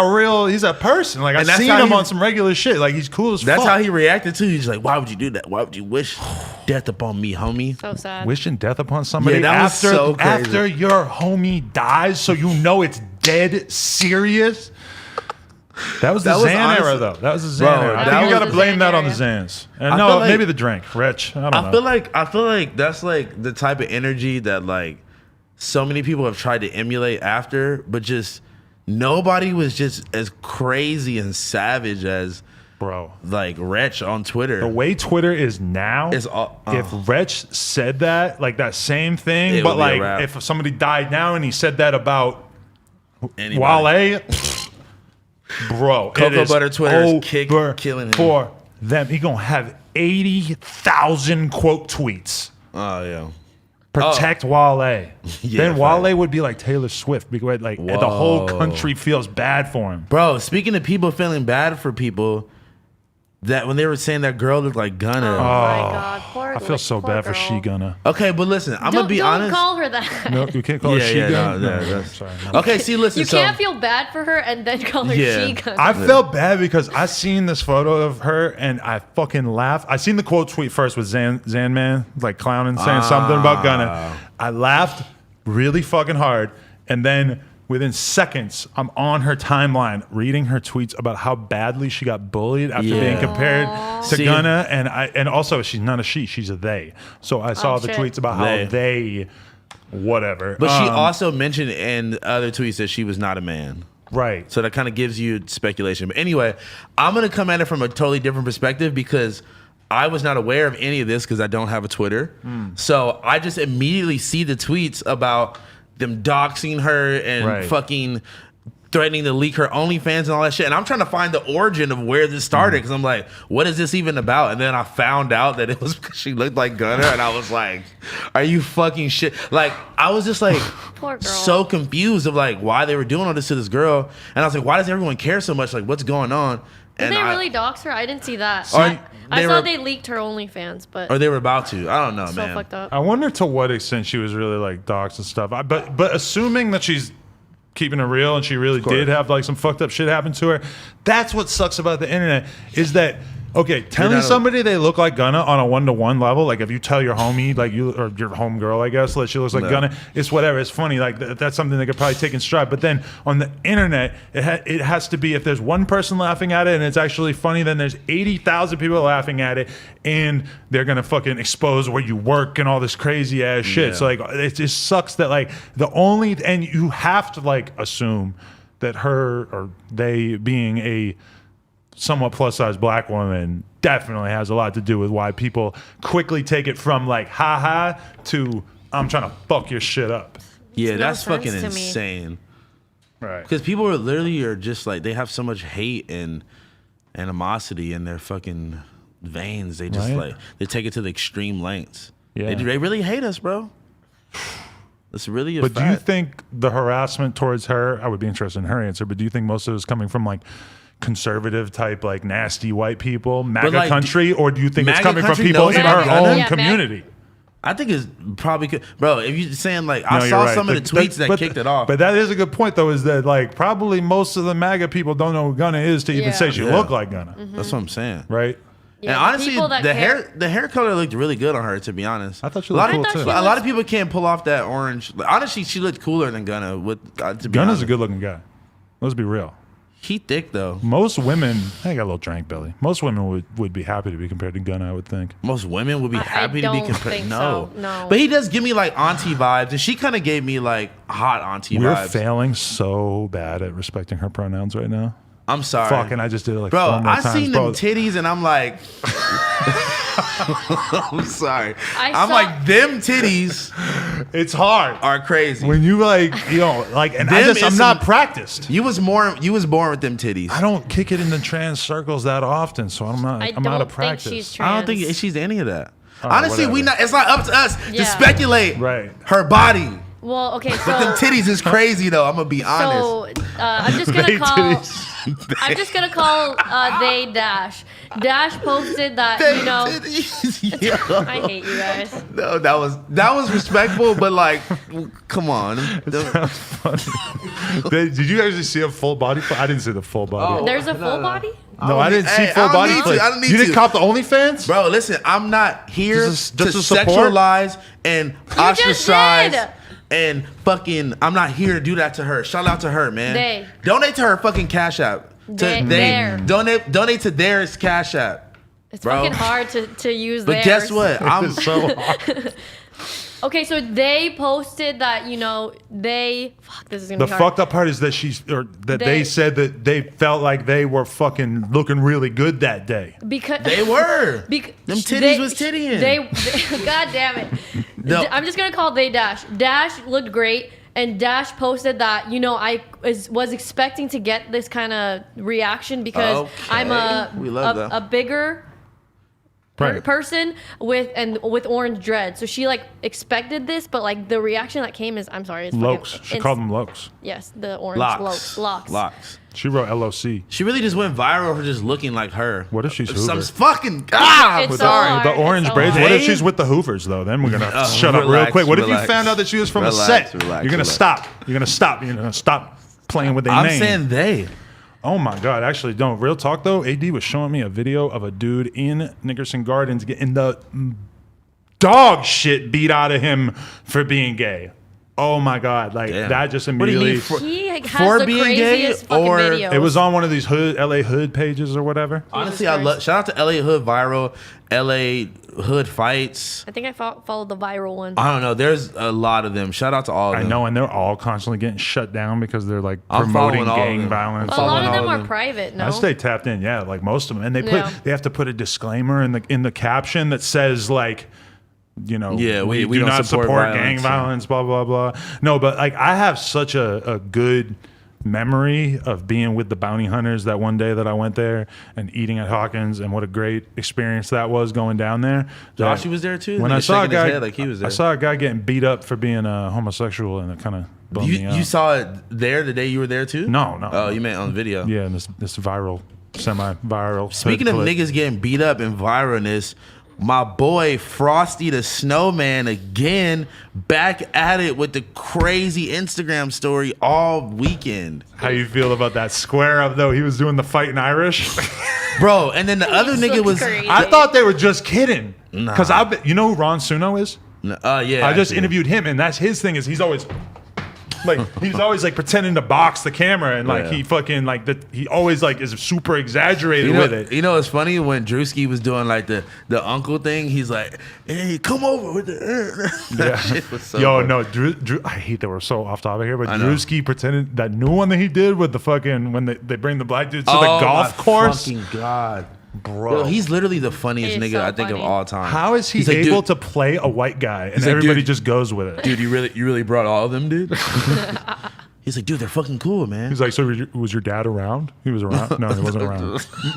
he's a person. Like And I've that's seen how him he- on some regular shit. Like he's cool as That's fuck. how he reacted too. He's like, "Why would you do that? Why would you wish death upon me, homie?" So sad. Wishing death upon somebody Yeah, that was after so crazy. after your homie dies, so you know it's dead serious. That was the That was Xan era, honestly- though. That was the Xan Bro, era. I that think you was got to the blame Xan that on the era. Xans. And I no, feel like- maybe the drink. Rich. I don't know. I feel like that's like the type of energy that like so many people have tried to emulate after, but just nobody was just as crazy and savage as Bro, like Wretch on Twitter. the way Twitter is now, Is all- if Wretch said that, like that same thing, It but would be a like wrap. if somebody died now and he said that about Anybody. Wale, bro, it Cocoa is Butter Twitter is over killing him. for them. He gonna have 80,000 quote tweets. Oh yeah. Protect Wale. Yeah, Then fine. Wale would be like Taylor Swift because like the whole Whoa. country feels bad for him. Bro, speaking of people feeling bad for people, that when they were saying that girl looked like Gunna. Oh my God, poor. I feel so poor bad for girl. She Gunna. Okay, but listen, I'm gonna be don't honest. call her that. No, you can't call her She Gunna. no, No, that's- sorry. No. Okay, see, listen. You so, can't feel bad for her and then call her Yeah. she gun. I felt bad because I seen this photo of her and I fucking laughed. I seen the quote tweet first with Zan Man, like clowning, saying something about Gunna. I laughed really fucking hard. And then within seconds, I'm on her timeline reading her tweets about how badly she got bullied after Yeah. being compared to See- Gunna. And also she's not a she's a they. So I saw the shit. tweets about how they whatever. But she also mentioned in other tweets that she was not a man. right. So that kind of gives you speculation. But anyway, I'm going to come at it from a totally different perspective because I was not aware of any of this because I don't have a Twitter. So I just immediately see the tweets about them doxing her and Right. fucking threatening to leak her OnlyFans and all that shit. And I'm trying to find the origin of where this started because I'm like, what is this even about? And then I found out that it was because she looked like Gunna. And I was like, are you fucking shit? Like, I was just like, Poor girl. so confused of like why they were doing all this to this girl. And I was like, why does everyone care so much? Like, what's going on? Did And they I- really dox her? I didn't see that. Or I they saw were- they leaked her OnlyFans, but Or they were about to. I don't know, so man. fucked up. I wonder to what extent she was really like doxxed and stuff. But assuming that she's keeping it real and she really did have like some fucked up shit happen to her, that's what sucks about the internet is that okay, telling not a- somebody they look like Gunna on a 1-to-1 level, like if you tell your homie, like you or your homegirl, I guess, that she looks like No. Gunna, it's whatever, it's funny. Like that's something they could probably take in stride. But then on the internet, it has to be if there's one person laughing at it and it's actually funny, then there's 80,000 people laughing at it, and they're gonna fucking expose where you work and all this crazy ass shit. Yeah. So like it just sucks that like and you have to like assume that her or they being a somewhat plus size black woman definitely has a lot to do with why people quickly take it from like haha to I'm trying to fuck your shit up. Yeah, no that's sense fucking to me. insane. Right. Because people are literally are just like they have so much hate and animosity in their fucking veins. They just Right. like they take it to the extreme lengths. Yeah. They really hate us, bro. It's really a But do you fact. think the harassment towards her, I would be interested in her answer, but do you think most of it is coming from like conservative type, like nasty white people, MAGA like, country, or do you think it's MAGA coming from country people knows in about her Gunna? own Yeah, community? I think it's probably good. Bro, if you're saying like, No, I you're saw right. some of the tweets that kicked it off. But that is a good point, though, is that like probably most of the MAGA people don't know who Gunna is to even Yeah. say she Yeah. look like Gunna, That's what I'm saying. right? Yeah, And the honestly, people that care- the hair color looked really good on her. To be honest, I thought she a lot looked of, cool, too. A lot of people can't pull off that orange. Honestly, she looked cooler than Gunna. To be Gunna's honest. a good looking guy. Let's be real. He thick though. Most women, I got a little drank belly. Most women would be happy to be compared to Gunna, I would think. Most women would be I happy to be don't compared. think No, so. No. But he does give me like auntie vibes, and she kind of gave me like hot auntie We're vibes. failing so bad at respecting her pronouns right now. I'm sorry, Fuck, and I just did it like bro. 4 more I times. seen bro. them titties, and I'm like, I'm sorry. I'm saw- like, them titties It's hard. are crazy. When you like, like, and Them I'm is not some- practiced. You was born with them titties. I don't kick it into trans circles that often, so I'm I out don't of think practice. she's trans. I don't think she's any of that. right, Honestly, whatever. it's not up to us to Yeah. speculate Right. her body. Well, okay, But them so titties is crazy though. I'm gonna be honest. so I'm just gonna They call. titties. I'm just gonna call they Dash. Dash posted that Them know. titties, yo. I hate you guys. No, that was respectful, but like, come on. Sounds funny. Did you actually see a full body? I didn't see the full body. There's a full body. No, I didn't see Hey, full I don't body. need to. footage. I don't need You didn't to. cop the OnlyFans? Bro, listen, I'm not here Just to to support? sexualize and just ostracize did. and fucking. I'm not here to do that to her. Shout out to her, man. They. Donate to her fucking Cash App. There. Donate to theirs Cash App. It's Bro. fucking hard to use. But theirs. guess what? I'm It's so hard. Okay, so they posted that they. Fuck, this is gonna The be hard. fucked up part is that they They- said that they felt like they were fucking looking really good that day. Because They were. Them titties was tittying. They, God damn it. No. I'm just gonna call they Dash. Dash looked great, and Dash posted that I was expecting to get this kind of reaction because I'm We love that. a bigger Right. person with orange dread. So she like expected this, but like the reaction that came is I'm sorry, it's Lokes. fucking- She it's- called them lokes. Yes, the orange Locks. locks. She wrote LOC. She really just went viral for just looking like her. What if she's Some Hoover? fucking It's I'm so sorry. hard. The orange It's so braids. hard. What if They- she's with the Hoovers though? Then we're gonna shut up real relax, quick. What if relax. you found out that she was from a Relax, set? relax, You're gonna relax. stop. You're gonna stop. You're gonna stop playing with their I'm name. saying they. Oh my God! Actually, don't. Real talk though. AD was showing me a video of a dude in Nickerson Gardens getting the dog shit beat out of him for being gay. Oh my God! Like Damn. that just What do you immediately. mean for- He has For the being gay, craziest fucking or- videos. It was on one of these LA hood pages or whatever. Honestly, Jesus I love. Christ. Shout out to LA Hood Viral, LA Hood Fights. I think I followed the viral one. I don't know. There's a lot of them. Shout out to all of I them. know, and they're all constantly getting shut down because they're like I'm promoting following all of gang them. violence. a lot following of them all of are them. private. No, I stay tapped in, yeah, like most of them, and Yeah. they have to put a disclaimer in the caption that says like, Yeah, we do don't not support support gang violence, yeah. violence, blah blah blah. No, but like I have such a good memory of being with the bounty hunters that one day that I went there and eating at Hawkins, and what a great experience that was going down there. that Joshy was there too. When Nigga I saw a shaking his guy, head like he was there. I saw a guy getting beat up for being homosexual, and it kind of bummed me out. You saw it there the day you were there too? No. Oh, you meant on video. Yeah, and this viral, semi-viral. Speaking of clip. niggas getting beat up and viralness, my boy Frosty the Snowman again back at it with the crazy Instagram story all weekend. How you feel about that square up though? He was doing the fight in Irish. Bro, and then the other He nigga looked was crazy. I thought they were just kidding. Nah. Because you know who Ron Suno is? yeah. I just actually. interviewed him, and that's his thing. Is he's always like pretending to box the camera, and like Yeah. he fucking like he always like is super exaggerated with it. You know what's funny? When Drewski was doing like the uncle thing, he's like, "Hey, come over with the." That shit was so Yo, funny. no, Drew. I hate that we're so off topic here, but I know. Drewski pretended that new one that he did with the fucking when they bring the black dudes to Oh, the golf my course. Fucking God, Bro, Yo, he's literally the funniest He is nigga so I think of funny. all time. how is he He's like, able "Dude, to play a white guy and like, everybody dude- just goes with it? Dude, you really brought all of them, dude. He's like, dude, they're fucking cool, man. He's like, so was your dad around? He was around. No, he wasn't around.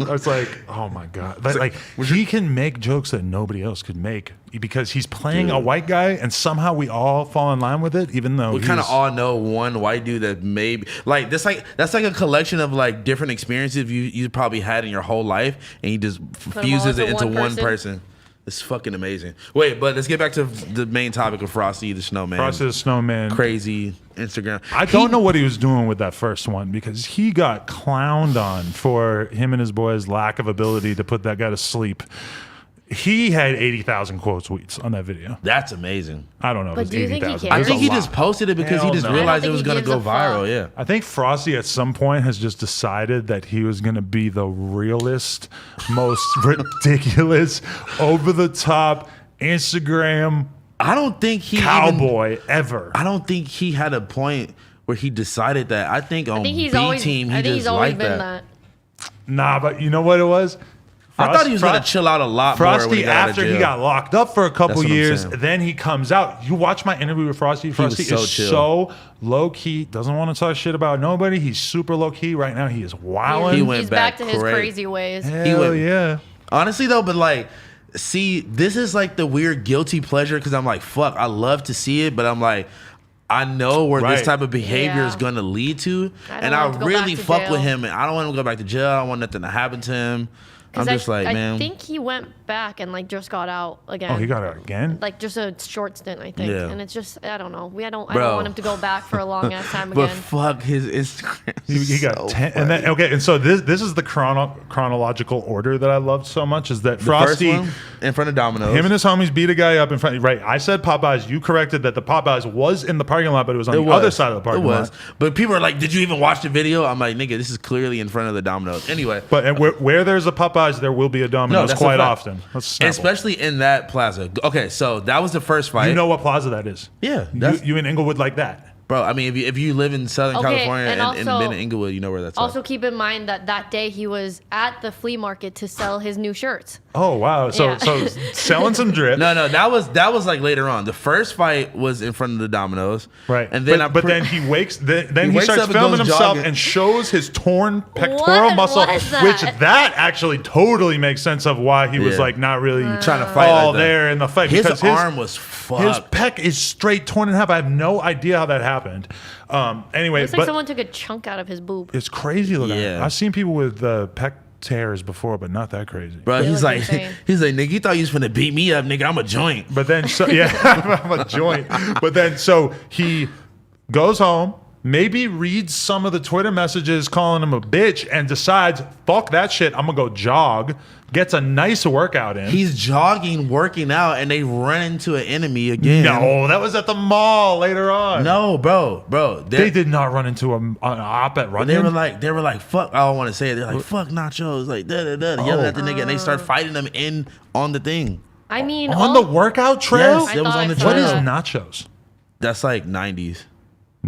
I was like, oh my God. Like he can make jokes that nobody else could make because he's playing a white guy, and somehow we all fall in line with it, even though We kind of he's- all know one white dude that maybe like that's like a collection of like different experiences you probably had in your whole life, and he just them all fuses it into into one one person. It's fucking amazing. Wait, but let's get back to the main topic of Frosty the Snowman. Frosty the Snowman. Crazy Instagram. I don't know what he was doing with that first one because he got clowned on for him and his boys' lack of ability to put that guy to sleep. He had 80,000 quote tweets on that video. That's amazing. I don't know if But it's do you think he 80,000. cares? I think he just posted it because Hell he just no. realized I it don't was think going he to go gives a viral. fuck. Yeah. I think Frosty at some point has just decided that he was going to be the realest, most ridiculous, over the top Instagram I don't think he cowboy ever. I don't think he had a point where he decided that. I think on I think he's B always. team he I think just he's always liked been that. that. Nah, but you know what it was? I thought he was going to chill out a lot more when Frosty, he got out of after he jail. got locked up for a couple That's what I'm years, saying. then he comes out. You watch my interview with Frosty. Frosty was so is chill. so low key, doesn't want to talk shit about nobody. He's super low key right now. He is wilding. He went He's back back to his crazy. crazy ways. Hell went- yeah. Honestly though, but like, see, this is like the weird guilty pleasure because I'm like, fuck, I love to see it, but I'm like, I know where Right. this type of behavior Yeah. is going to lead to, I don't and I want him to go really back to fuck jail. with him, and I don't want him to go back to jail. I don't want nothing to happen to him. I'm 'Cause just like, man. I think he went back and like just got out again. Oh, he got it again? like just a short stint, I think. Yeah. And it's just I don't know. I don't Bro. want him to go back for a long ass time But again. fuck his Instagram. He got so 10, and then funny. okay, and so this is the chronological order that I loved so much is that The Frosty, first one in front of Domino's. him and his homies beat a guy up in front. Right, I said Popeyes. You corrected that the Popeyes was in the parking lot, but it was on the other side of the parking lot. But people are like, "Did you even watch the video?" I'm like, "Nigga, this is clearly in front of the Domino's." Anyway, But and where there's a Popeyes, there will be a Domino's that's a quite fact. often. That's Snapple. especially in that plaza. Okay, so that was the first fight. You know what plaza that is? Yeah, you, that's- you in Inglewood like that. bro. I mean, if you live in Southern Okay, California and and also- been in Inglewood, you know where that's Also at. keep in mind that day he was at the flea market to sell his new shirts. Oh wow! So Yeah. so selling some drip. No, that was like later on. The first fight was in front of the Domino's, Right, And then but then he wakes. Then he wakes starts up and filming goes himself jogging. and shows his torn pectoral What muscle, was that? which that actually totally makes sense of why he was Yeah. like not really Trying to fight all like that. there in the fight. his because arm was fucked. his pec is straight torn in half. I have no idea how that happened. Anyway, Looks like but someone took a chunk out of his boob. it's crazy looking. Yeah. I've seen people with pec tears before, but not that crazy. Bro, They he's look like, insane. nigga, you thought you was finna beat me up, nigga. I'm a joint. But then, so yeah, I'm a joint. But then, so he goes home, maybe reads some of the Twitter messages calling him a bitch, and decides, fuck that shit, I'm gonna go jog. Gets a nice workout in. He's jogging, working out, and they run into an enemy again. No, that was at the mall later on. No, bro. They did not run into an op at Runyon. They were like, fuck. I don't want to say it. They're like, fuck nachos, like da da da, yelling at the nigga, and they start fighting them on the thing. I mean, on the workout trail. Yes, it was thought on I the saw What is trail. that. nachos? That's like 90s.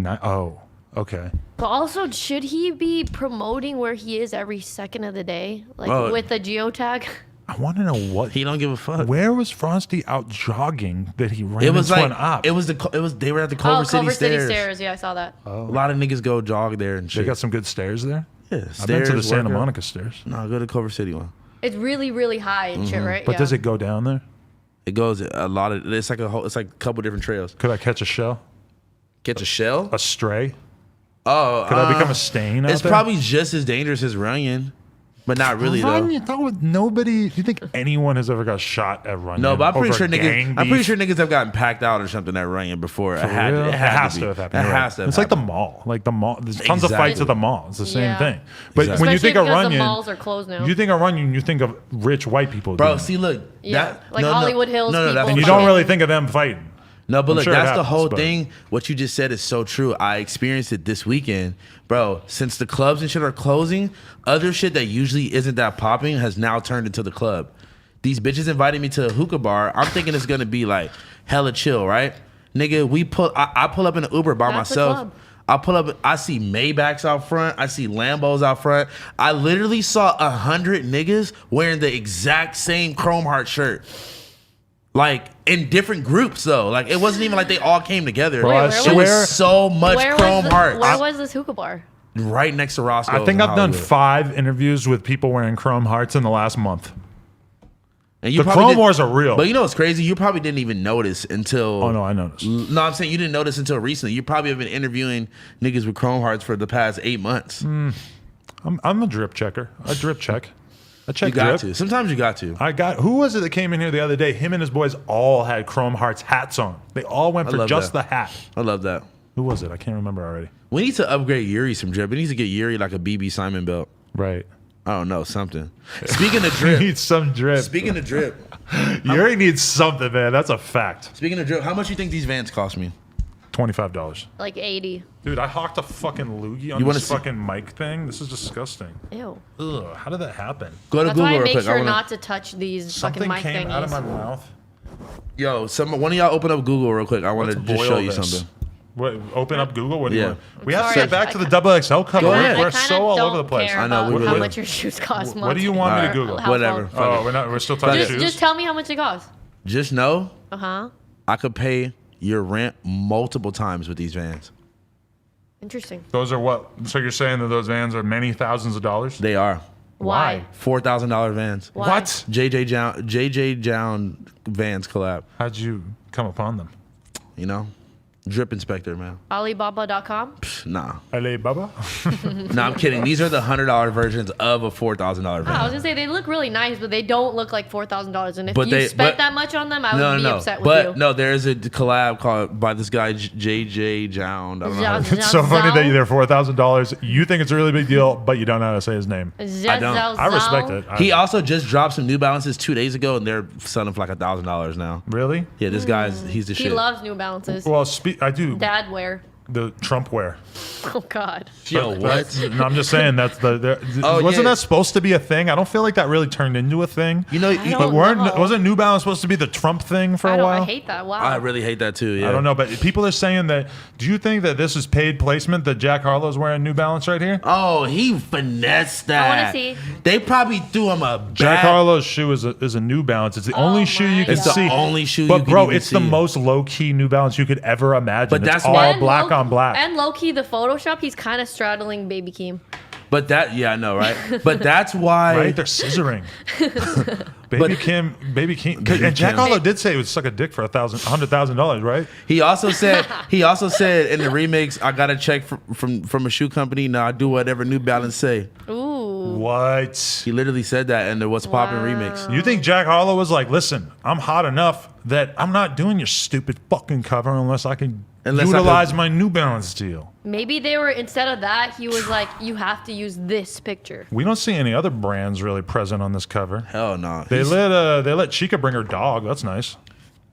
Oh, okay. But also, should he be promoting where he is every second of the day, like Bro. with a geotag? I want to know what. He don't give a fuck. Where was Frosty out jogging that he ran It was into like an op? they were at the Culver City Culver City stairs. Stairs. Yeah, I saw that. A lot of niggas go jog there and They shit. got some good stairs there. Yeah, I've been to the stairs, Santa workout. Monica stairs. No, go to Culver City one. It's really, really high and shit, right? But yeah. does it go down there? It goes a lot of. It's like a couple different trails. Could I catch a shell? Catch a shell. A stray? Oh, Could I become a stain out It's there? probably just as dangerous as Runyon, but not really though. Runyon, thought with nobody. Do you think anyone has ever got shot at Runyon? No, but I'm pretty over sure gang niggas. I'm pretty beef? sure niggas have gotten packed out or something at Runyon before. It For had, real? it It had has to, to have happened. It You're has right. to have It's like the happened. mall. Like the mall. There's tons of Exactly. fights at the mall. It's the same Yeah. thing. But Exactly. when you Especially think of because Runyon, the malls are closed now. you think of Runyon, you think of rich white people. Bro, doing it. see, look. Yeah, that, like Hollywood Hills No, no, that's people and you for don't sure. really think of them fighting. No, but I'm look, sure it that's the happens, whole but- thing. What you just said is so true. I experienced it this weekend. Bro, since the clubs and shit are closing, other shit that usually isn't that popping has now turned into the club. These bitches invited me to a hookah bar. I'm thinking it's gonna be like hella chill, right? Nigga, I pull up in an Uber by That's a myself. club. I pull up, I see Maybachs out front. I see Lambos out front. I literally saw 100 niggas wearing the exact same Chrome Heart shirt. Like in different groups though. Like it wasn't even like they all came together. Bro, Wait, I where It swear, was so much Chrome Hearts. Where was this hookah bar? Right next to Roscoe's. I think in I've done Hollywood. 5 interviews with people wearing Chrome Hearts in the last month. And you The probably Chrome did- Wars are real. But you know what's crazy? You probably didn't even notice until. Oh no, I noticed. No, I'm saying you didn't notice until recently. You probably have been interviewing niggas with Chrome Hearts for the past 8 months. I'm a drip checker. I drip check. I checked You got drip. to. Sometimes you got to. Who was it that came in here the other day? Him and his boys all had Chrome Hearts hats on. They all went I for love just that. the hat. I love that. Who was it? I can't remember already. We need to upgrade Yuri some drip. We need to get Yuri like a BB Simon belt. Right. I don't know, something. Speaking of He drip. needs some drip. Speaking of drip. Yuri needs something, man. That's a fact. Speaking of drip, how much you think these Vans cost me? $25. Like 80. Dude, I hawked a fucking loogie on You wanna this see- fucking mic thing. This is disgusting. Ew. Ugh, how did that happen? Go to That's Google why I real make quick. sure I wanna, not to touch these Something fucking mic came thingies. out of my mouth. Yo, one of y'all open up Google real quick. I want to Let's just boil show you this. something. What? Open up Google. What do you Yeah. want? We have to Sorry, get back I to the kinda- double XL cover. Go ahead. We're so all over the place. Care I know, about we how really- much your shoes cost. What do you want me to Google? Whatever. Oh, we're still talking Just- shoes. Just tell me how much it costs. Just know Uh-huh. I could pay your rent multiple times with these Vans. Interesting. Those are what? So you're saying that those Vans are many thousands of dollars? They are Why? $4,000 Vans. Why? What? JJ Jown Vans collab. How'd you come upon them? You know, drip inspector, man. Alibaba.com? Nah, Alibaba? nah, I'm kidding. These are the $100 versions of a $4,000 Oh, I was van. gonna say they look really nice, but they don't look like $4,000. And if But you they- spent but- that much on them, I would No, be no, upset with but you. no, there is a collab called by this guy JJ Jown. I don't know. How to, It's so funny that they're $4,000. You think it's a really big deal, but you don't know how to say his name. I don't. I respect it. he also just dropped some New Balances 2 days ago, and they're selling for like $1,000 now. Really? Yeah, this he's the He shit. loves New Balances. Well, I do. Dad wear. The Trump wear. Oh God. Yo, what? No, I'm just saying that's Oh, wasn't yeah. that supposed to be a thing? I don't feel like that really turned into a thing. You know, don't But know. wasn't New Balance supposed to be the Trump thing for a I while? hate that. Wow. I really hate that too. Yeah, I don't know, but people are saying that. Do you think that this is paid placement that Jack Harlow's wearing New Balance right here? Oh, he finessed that. I wanna see. They probably threw him a Jack bad. Harlow's shoe is a New Balance. It's the only shoe you my can It's the see. only shoe you But can bro, even it's the see. most low key New Balance you could ever imagine. But It's that's all why- black on black. And low key, the Photoshop, he's kind of straddling Baby Keem. But that, yeah, I know, right? But that's why. Right? They're scissoring. Baby Kim. Baby And Jack Kim. Harlow did say he would suck a dick for $100,000, right? He also said in the remix, I got a check from a shoe company. Now I do whatever New Balance say. Ooh. What? He literally said that in the What's Poppin' remix. You think Jack Harlow was like, listen, I'm hot enough that I'm not doing your stupid fucking cover unless I can utilize my New Balance deal. Maybe they were, instead of that, he was like, you have to use this picture. We don't see any other brands really present on this cover. Hell no. They let Chica bring her dog. That's nice.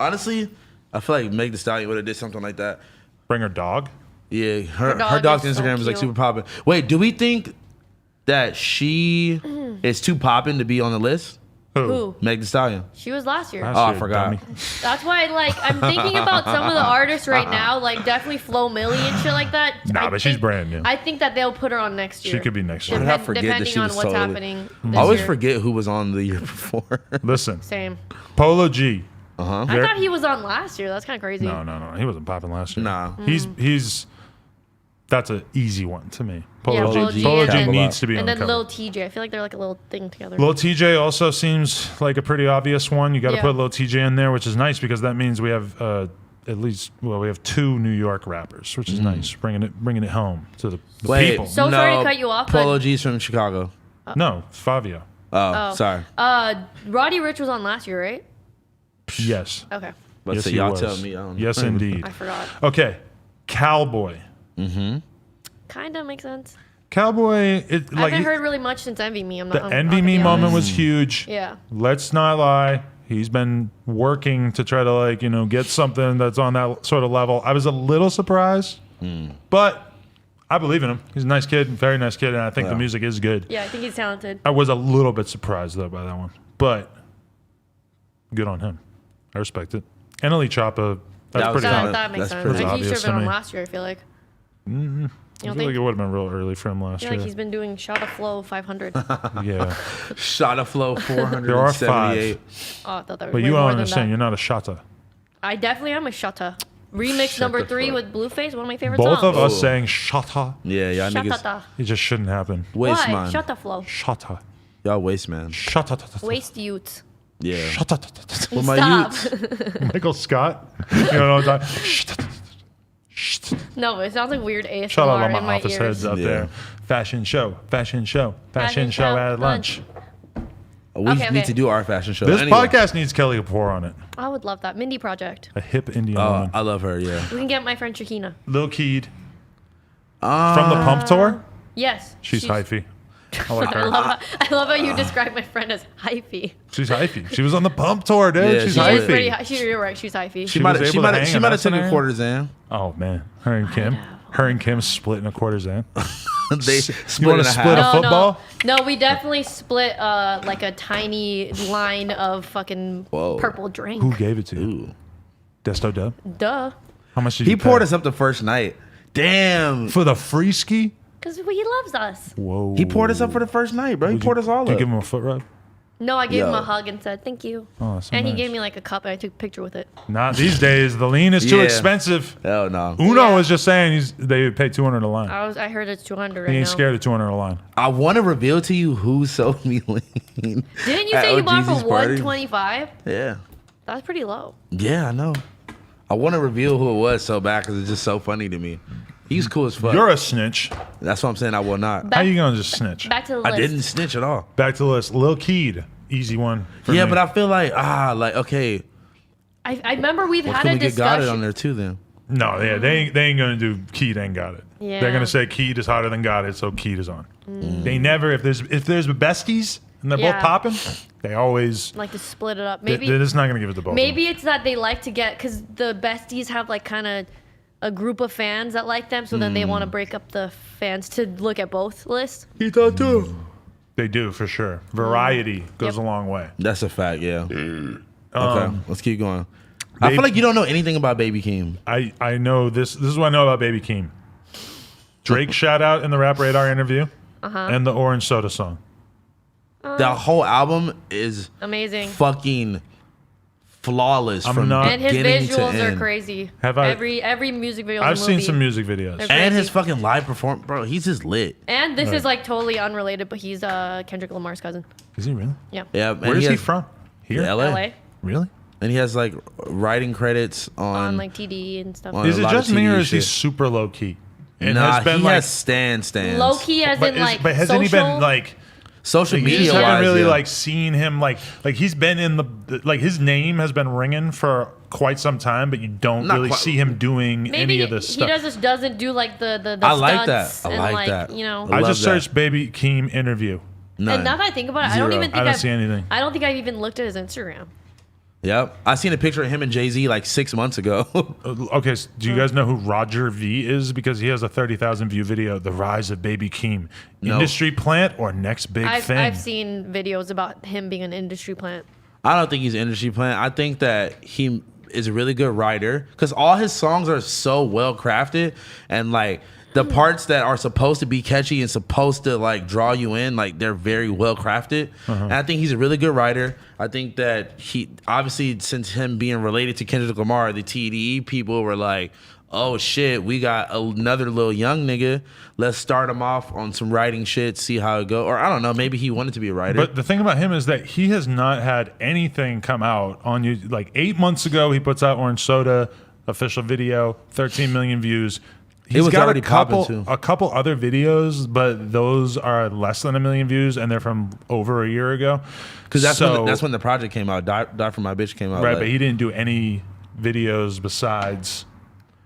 Honestly, I feel like Meg Thee Stallion would have did something like that. Bring her dog. Yeah, her dog dog's is so Instagram is like cute. super poppin'. Wait, do we think that she is too poppin' to be on the list? Who? Meg Thee Stallion. She was last year. Last Oh, I year, forgot. dummy. That's why, like, I'm thinking about some of the artists right now, like definitely Flo Milli and shit like that. Nah, I but she's think- brand new. I think that they'll put her on next year. She could be next year. Why did I forget that depending she on was what's totally- happening. I this always year. forget who was on the year before. Listen, Same. Polo G. Uh-huh. I thought he was on last year. That's kind of crazy. No. He wasn't popping last year. Nah. He's that's an easy one to me. Yeah, Polo Polo G. G Polo and G then- needs to be on And the then cover. Lil TJ. I feel like they're like a little thing together. Lil TJ also seems like a pretty obvious one. You got to Yeah. put Lil TJ in there, which is nice because that means we have we have 2 New York rappers, which is nice, bringing it home to the Wait, people. So sorry to cut you off, Polo but- G's from Chicago. No, Favio. Oh, sorry. Roddy Ricch was on last year, right? Yes. Okay. Let's Yes, say he y'all was. tell me. I don't know. Yes, indeed. I forgot. Okay, Cowboy. Kind of makes sense. Cowboy, I haven't heard really much since Envy Me. the Envy Me moment was huge. Yeah. Let's not lie. He's been working to try to get something that's on that sort of level. I was a little surprised, but I believe in him. He's a nice kid, very nice kid, and I think the music is good. Yeah, I think he's talented. I was a little bit surprised though by that one, but good on him. I respect it. And Ali Choppa, that's That was pretty. kinda- That makes that's sense. pretty Like, he should obvious have been to on me. last year, I feel like. I You feel don't like think? it would have been real early for him I last feel year. like he's been doing Shot of Flow 500. Yeah, Shot of flow there are 478. 5, Oh, I thought that was but way you more don't than understand. that. You're not a shotta. I definitely am a Shutta. Remix Shut number the 3 fuck. with Blueface, one of my favorite Both songs. of us Oh. saying shotta, Yeah, y'all niggas. Shatata. it just shouldn't happen. Waste Why? man. Shut the flow. Shotta, Y'all waste man. shotta, Waste youth. Yeah. shotta. With my Stop. youths. Michael Scott. You know what I'm talking? No, it sounds like weird ASMR Shout out all my in my office ears. heads up Yeah. there. Fashion show at lunch. We Okay, need okay. to do our fashion show. This Anyway. podcast needs Kelly Kapoor on it. I would love that. Mindy Project. A hip Indian Oh, woman. I love her. Yeah. We can get my friend Shakina. Lil Keed. From the Pump Tour? Yes. She's hyphy. I like I her. love how you describe my friend as hyphy. She's hyphy. She was on the Pump Tour, dude. Yeah, She's she She is pretty. hyphy. You're right. She's hyphy. She was might able have. to hang She an might have S in taken there? quarters in. Oh, man. Her and Kim. Her and Kim splitting a quarters in. They You split want in to a split half. a football? No, we definitely split like a tiny line of fucking Whoa. purple drink. Who gave it to you? Ooh. Desto Dub? Duh. How much did He you poured pay? us up the first night. Damn. For the free ski? Because he loves us. Whoa. He poured us up for the first night, bro. He poured us all Did you up. give him a foot rub? No, I gave him Yo. a hug and said thank you. Oh, so And he nice. gave me like a cup and I took a picture with it. Not these days. The lean is too Yeah. expensive. Hell no. Uno Yeah. was just saying they would pay 200 a line. I heard it's 200 He right ain't now. scared of 200 a line. I want to reveal to you who sold me lean. Didn't you at say you bought it OGZ's for party. 125? Yeah. That's pretty low. Yeah, I know. I want to reveal who it was so bad because it's just so funny to me. He's cool as fuck. You're a snitch. That's what I'm saying. I will not. How you gonna just snitch? Back to the I list. didn't snitch at all. Back to the list. Lil Keed, easy one. For Yeah, me. but I feel like okay. I remember we've Well, had can a we get Got It discussion. on there too then? No, yeah, they ain't gonna do Keed ain't got it. Yeah. They're gonna say Keed is hotter than Got It, so Keed is on. They never if there's besties and they're Yeah. both popping, they always Like to split it up. maybe Maybe they're just not gonna give it to both. maybe it's that they like to get because the besties have like kind of a group of fans that like them, so then they want to break up the fans to look at both lists. He thought too. they do for sure. Variety goes Yep. a long way. That's a fact. Yeah. Okay, let's keep going. I Baby- feel like you don't know anything about Baby Keem. I know this. This is what I know about Baby Keem. Drake shout out in the Rap Radar interview, and the Orange Soda song. The whole album is Amazing. fucking flawless I'm from not- And his beginning to visuals are end. crazy. Have I- Every music video. I've seen some music videos. They're And his crazy. fucking live performance, bro. He's just lit. And this Right. is like totally unrelated, but he's Kendrick Lamar's cousin. Is he really? Yeah. Yeah. And Where is he has- from? Here? LA. LA. Really? And he has like writing credits On like TD and stuff. on- Is a it lot of just me TV or is he shit. super low key? And Nah, has been he like, has stands. Low key, as in like but hasn't social. he been like? Social You media just haven't wise, really yeah. like seen him like he's been in the like his name has been ringing for quite some time, but you don't Not really quite- see him doing Maybe any of this he stuff. doesn't do like the I like that. stunts I and like that. you know. I love just that. searched Baby Keem interview. None. And now that I think about it, I don't Zero. even think I don't I've see anything. I don't think I've even looked at his Instagram. Yep. I seen a picture of him and Jay-Z like 6 months ago. Okay, so do you guys know who Roger V is? Because he has a 30,000 view video, "The Rise of Baby Keem." No. Industry plant or next big thing? I've seen videos about him being an industry plant. I don't think he's an industry plant. I think that he is a really good writer because all his songs are so well crafted and like the parts that are supposed to be catchy and supposed to like draw you in, like they're very well crafted. And I think he's a really good writer. I think that he obviously, since him being related to Kendrick Lamar, the TDE people were like, oh shit, we got another little young nigga. Let's start him off on some writing shit, see how it go. Or I don't know, maybe he wanted to be a writer. But the thing about him is that he has not had anything come out on you. Like 8 months ago, he puts out Orange Soda official video, 13 million views. He's was got already popping, too. a couple other videos, but those are less than 1 million views, and they're from over a year ago. Because that's when the project came out. Die for My Bitch came out. right. like- But he didn't do any videos besides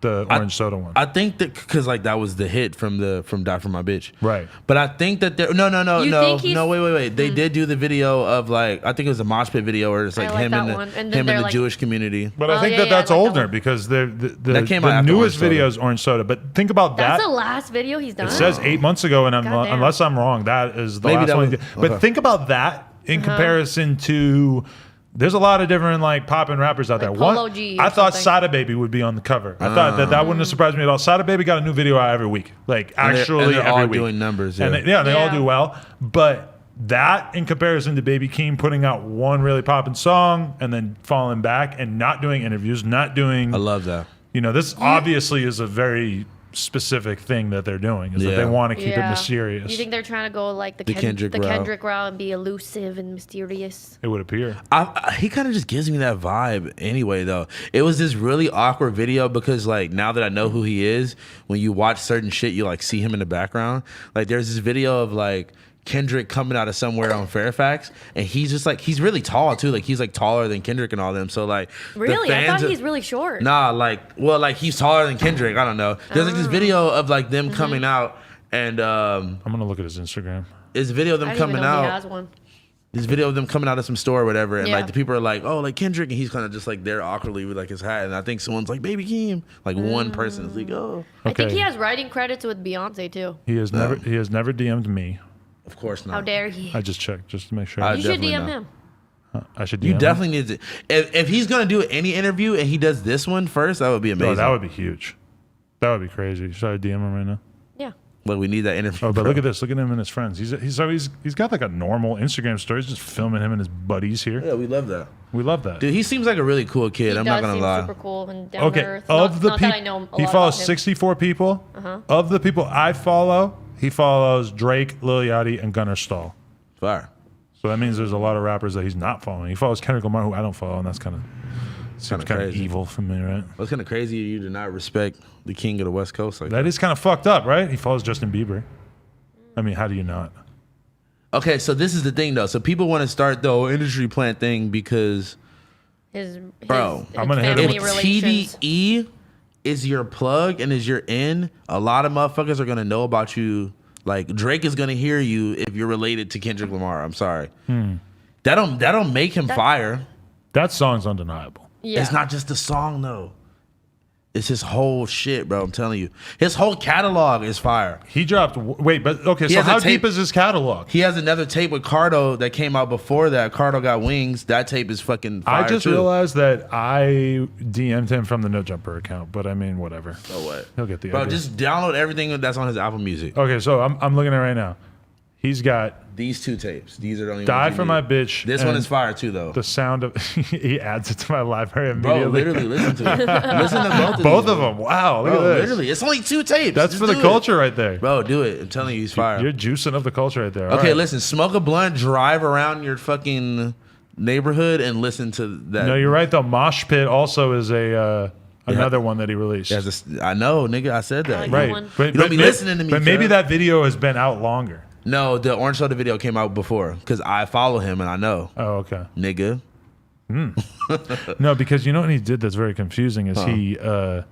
the Orange Soda one. I think that because like that was the hit from Die for My Bitch, Right. But I think that there no You think he's- wait they did do the video of like I think it was a mosh pit video where it's like I like him that and one. And then him they're and the like- Jewish community. But I Oh, think yeah, that yeah, I that's like that older one. because the That came out after newest Orange Soda. video is Orange Soda. But think about That's that. the last video he's done. It says 8 months ago, and Goddamn. unless I'm wrong, that is the Maybe last that one. He was- did. But okay. think about that in comparison to. There's a lot of different like poppin' rappers out Like there. Polo G or I thought something. Sada Baby would be on the cover. I thought that wouldn't have surprised me at all. Sada Baby got a new video out every week, like And they're- actually and they're every all week. doing numbers, And yeah. they all Yeah. do well. But that in comparison to Baby Keem putting out one really poppin' song and then falling back and not doing interviews, not doing. I love that. This obviously is a very specific thing that they're doing. Is that Yeah. they want to keep it Yeah. mysterious. You think they're trying to go like the Kendrick route. Kendrick route and be elusive and mysterious? it would appear. He kind of just gives me that vibe anyway though. It was this really awkward video because like now that I know who he is, when you watch certain shit you like see him in the background. Like there's this video of like Kendrick coming out of somewhere on Fairfax, and he's just like, he's really tall too. Like he's like taller than Kendrick and all them. So like, the Really? I fans thought of- he's really short. Nah, like he's taller than Kendrick. I don't know. There's like this video of like them coming out, and I'm gonna look at his Instagram. it's a video of I them didn't even coming know he out. has one. This video of them coming out of some store or whatever, and Yeah. like the people are like, "Oh, like Kendrick," and he's kind of just like there awkwardly with like his hat, and I think someone's like, "Baby Keem," like one person is like, "Oh, I think Okay. he has writing credits with Beyonce too. He has never DM'd me. of course not." How dare he? I just checked just to make sure. I You should definitely DM not. him. I should DM You him. definitely need to. If he's gonna do any interview and he does this one first, that would be amazing. Oh, that would be huge. That would be crazy. Should I DM him right now? Yeah. Like we need that interview. Oh, but bro. look at this. Look at him and his friends. He's got like a normal Instagram story. He's just filming him and his buddies here. Yeah, we love that, We love that. dude. He seems like a really cool kid. He I'm does not gonna seem lie. super cool and down to Okay, earth. of the not that I people, know a he lot follows about him. 64 people. Of the people I follow, he follows Drake, Lil Yachty, and Gunnar Stahl. Fire. So that means there's a lot of rappers that he's not following. He follows Kendrick Lamar, who I don't follow, and that's kind of seems kind of crazy. evil for me, right? What's kind of crazy? You do not respect the king of the West Coast like that. That is kind of fucked up, right? He follows Justin Bieber. I mean, how do you not? Okay, so this is the thing though. So people want to start the whole industry plant thing because His Bro, I'm gonna hit him family with relations. TDE is your plug and is your in, a lot of motherfuckers are gonna know about you. Like Drake is gonna hear you if you're related to Kendrick Lamar. I'm sorry. That don't make him fire. That song's undeniable. Yeah. It's not just the song though. It's his whole shit, bro. I'm telling you, his whole catalog is fire. He dropped. Wait, but okay. He So has a how tape- deep is his catalog? He has another tape with Cardo that came out before that. Cardo Got Wings. That tape is fucking fire I just too. realized that I DM'd him from the No Jumper account, but I mean, whatever. So what? He'll get the Bro, idea. just download everything that's on his Apple Music. Okay, so I'm looking at it right now. He's got These two tapes. These are the only Die ones you for need. My Bitch. This one and is fire too, though. The sound of he adds it to my library Bro, immediately. literally, listen to it. Listen to both of Both these, of them. Wow, look Bro, at this. literally, it's only two tapes. That's Just for the do it. culture right there. Bro, do it. I'm telling you, he's fire. You're juicing up the culture right there. All Okay, right. listen. Smoke a blunt, drive around your fucking neighborhood, and listen to that. No, you're right though. Mosh Pit also is a another one that he released. I know, nigga. I said that. like Right, one. but, You don't be listening to me, But maybe cuz. that video has been out longer. No, the Orange Soda video came out before because I follow him and I know, Oh, okay. nigga. No, because you know what he did that's very confusing is he. Oh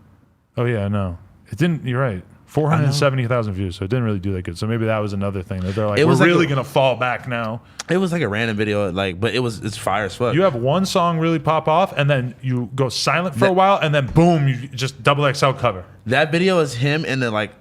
yeah, no, it didn't. You're right. 470,000 views, so it didn't really do that good. So maybe that was another thing that they're like, It we're was like really a- gonna fall back now. It was like a random video, like, but it's fire as fuck. You have one song really pop off, and then you go silent for a while, and then boom, you just double XL cover. That video is him in the like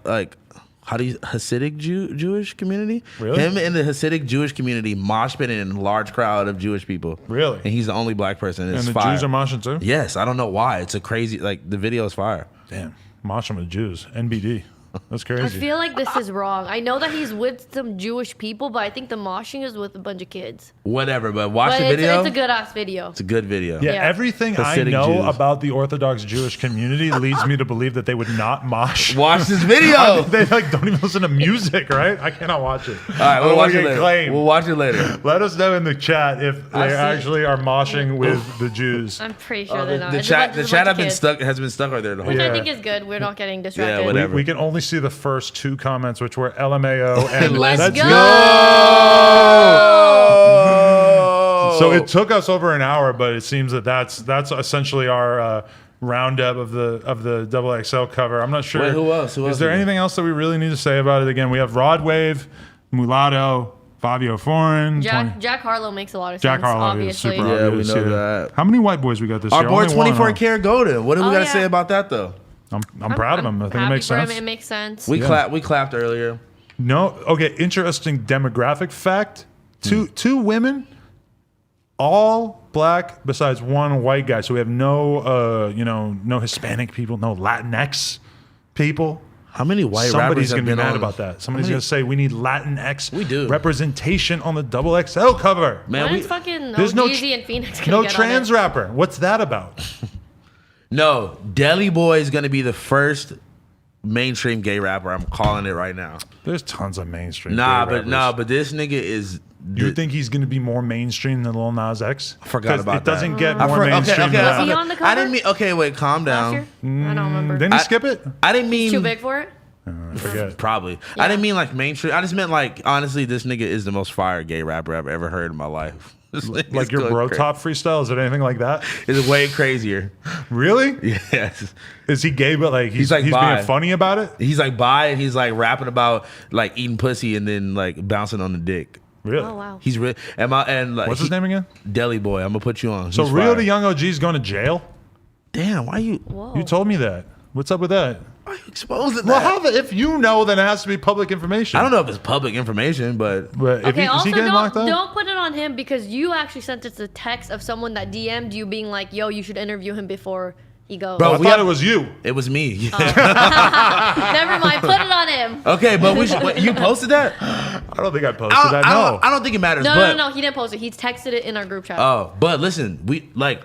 how do you Hasidic Jewish community? Really? Him in the Hasidic Jewish community mosh pitting in a large crowd of Jewish people. Really? And he's the only black person. It's And the fire. Jews are moshing too. Yes, I don't know why. It's a crazy like the video is fire. Damn, moshing with Jews. NBD. That's I crazy. feel like this is wrong. I know that he's with some Jewish people, but I think the moshing is with a bunch of kids. Whatever, but watch But the video. it's a good ass video. It's a good video. Yeah, Yeah. everything I Hasidic know Jews. about the Orthodox Jewish community leads me to believe that they would not mosh. Watch this video. They like don't even listen to music, right? I cannot watch it. All right, I we'll don't watch wanna it get later. claimed. We'll watch it later. Let us know in the chat if they I've seen- actually are moshing with the Jews. I'm pretty sure they're not. The It's chat, just a the chat bunch of has kids. been stuck right there the whole Which time. I Yeah. think is good. We're not getting distracted. Yeah, whatever. We can only see the first two comments, which were LMAO and Let's go! So it took us over an hour, but it seems that that's essentially our roundup of the double XL cover. I'm not sure. Wait, who else? Who Is else there is there? anything else that we really need to say about it? Again, we have Rod Wave, Mulatto, Fabio Foreign, Jack Harlow makes a lot of Jack sense, Harlow is obviously. super Yeah, we obvious, know that. How many white boys we got this Our year? boy Only one, 24 huh? karat golden. What do we got to yeah. say about that though? I'm proud of him. I think it happy makes for him. sense. It makes sense. We clapped earlier. No, okay. Interesting demographic fact: two women, all black besides one white guy. So we have no, no Hispanic people, no Latinx people. How many white Somebody's rappers have gonna be been mad on? about that. Somebody's How many- gonna say we need Latinx We do. representation on the double XL cover. Man, When's fucking there's no Jeezy and Phoenix gonna No get trans on it? rapper. What's that about? No, Deli Boy is gonna be the first mainstream gay rapper. I'm calling it right now. There's tons of mainstream. Nah, gay but rappers. nah, but this nigga is. You think he's going to be more mainstream than Lil Nas X? I forgot 'Cause about it doesn't that. get more mainstream than Was that. he on the I cover? didn't mean. Okay, wait, calm Last down. year? I don't remember. Didn't he skip it? I didn't mean. Too big for it? I forget. Probably. Yeah. I didn't mean like mainstream. I just meant like honestly, this nigga is the most fire gay rapper I've ever heard in my life. Like your bro top freestyle? Is it anything like that? It's way crazier. Really? Yes. Is he gay, but like he's like being bi. funny about it? He's like bi and he's like rapping about like eating pussy and then like bouncing on the dick. Really? Oh wow. He's real. And like What's his name again? Deli Boy. I'm gonna put you on. So He's Rio fire. the Young OG is going to jail? Damn, why you Whoa. You told me that. What's up with that? exposing Well, that? if you know, then it has to be public information. I don't know if it's public information, but But Okay, is also he getting locked up? don't put it on him because you actually sent us a text of someone that DM'd you being like, "Yo, you should interview him before he goes." Bro, I thought it was you. it was me. Never mind, put it on him. Okay, but we should, what, you posted that? I don't think I posted that. No. I don't think it matters. No, but, no, he didn't post it. He texted it in our group chat. Oh, but listen,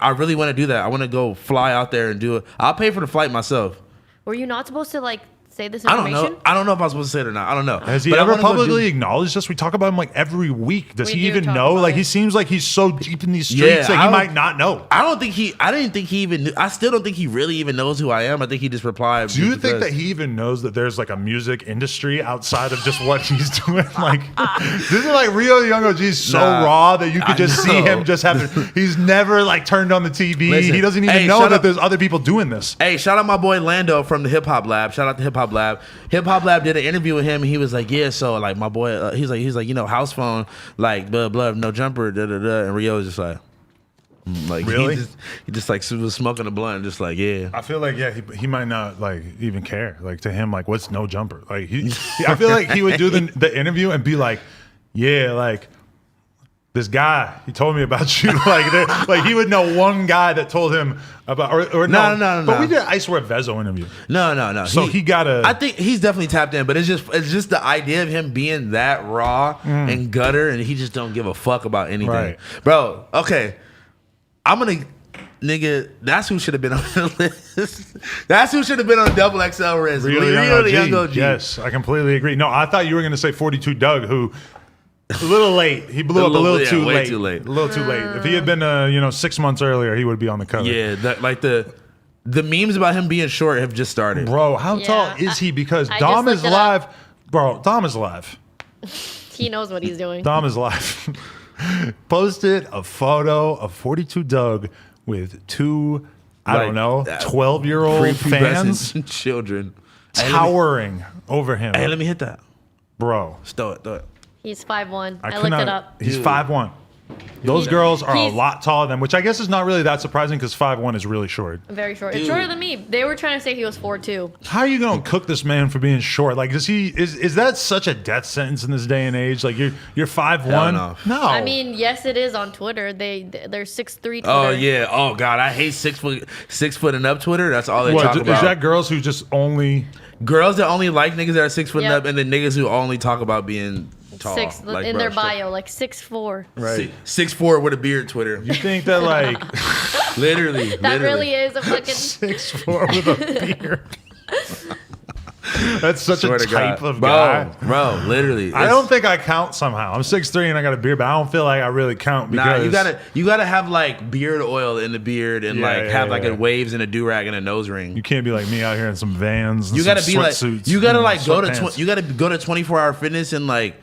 I really want to do that. I want to go fly out there and do it. I'll pay for the flight myself. Were you not supposed to like say this I information? don't know. I don't know if I was supposed to say it or not. I don't know. Has he But I ever wanna go publicly do- acknowledged this? We talk about him like every week. Does We he do even talk know? about Like it. he seems like he's so deep in these streets Yeah, that I he would- might not know. I didn't think he even knew. I still don't think he really even knows who I am. I think he just replied. Do you just think because- that he even knows that there's like a music industry outside of just what he's doing? Like this is like Rio the Young OG is so Nah, raw that you could I just see know. him just having. He's never like turned on the TV. Listen, he doesn't even hey, know shut that up. there's other people doing this. Hey, shout out my boy Lando from the Hip Hop Lab. Shout out to Hip Hop Lab. Hip Hop Lab did an interview with him, and he was like, "Yeah, so like my boy, he's like, you know, house phone, like blah blah, no jumper, da da da." And Rio was just like, Really? he just like was smoking a blunt, just like, yeah. I feel like he might not like even care. Like to him, like what's no jumper? Like I feel like he would do the interview and be like, yeah, like this guy, he told me about you. like he would know one guy that told him about or no. No. But we did I Swear Vezo interview. No. So he gotta- I think he's definitely tapped in, but it's just the idea of him being that raw and gutter, and he just don't give a fuck about anything, Right. bro. Okay, I'm gonna. Nigga, that's who should have been on the list. That's who should have been on the double XL list. Rio Rio the Young OG. OG. Yes, I completely agree. No, I thought you were gonna say 42 Doug, who a little late. He blew up a little too way late. too late. A little too late. If he had been 6 months earlier, he would be on the cover. Yeah, that like the memes about him being short have just started. Bro, how Yeah, tall is he? Because I Dom just is looked it live. up. Bro, Dom is live. He knows what he's doing. Dom is live. Posted a photo of 42 Doug with two, I Like, don't know, 12-year-old fans Prepubescent children. towering over him. Hey, let me hit that. Bro, Throw it. He's 5'1". I could looked not- it up. He's Dude. 5'1". Those He's- girls are a he's- lot taller than, which I guess is not really that surprising because 5'1" is really short. Very short. It's Dude. shorter than me. They were trying to say he was 4'2". How are you gonna cook this man for being short? Like, is that such a death sentence in this day and age? Like, you're 5'1". no. No, I mean, yes, it is on Twitter. They're 6'3". Twitter. Oh yeah. Oh god, I hate 6 foot and up Twitter. That's all they what, talk is about. that girls who just only? Girls that only like niggas that are 6 foot and Yep. up, and then niggas who only talk about being tall. Six Like, in bro, their straight- bio, like 6'4". Right. 6'4" with a beard. Twitter. You think that like Literally. That really is a fucking. 6'4" with a beard? That's such Swear a to type God. of guy. Bro, literally. I don't think I count somehow. I'm 6'3" and I got a beard, but I don't feel like I really count because Nah, you gotta have like beard oil in the beard and Yeah, like yeah, have like yeah. a waves and a do rag and a nose ring. you can't be like me out here in some Vans. And You gotta some be like sweatsuits you gotta and like go to sweatpants. you gotta go to 24-hour fitness and like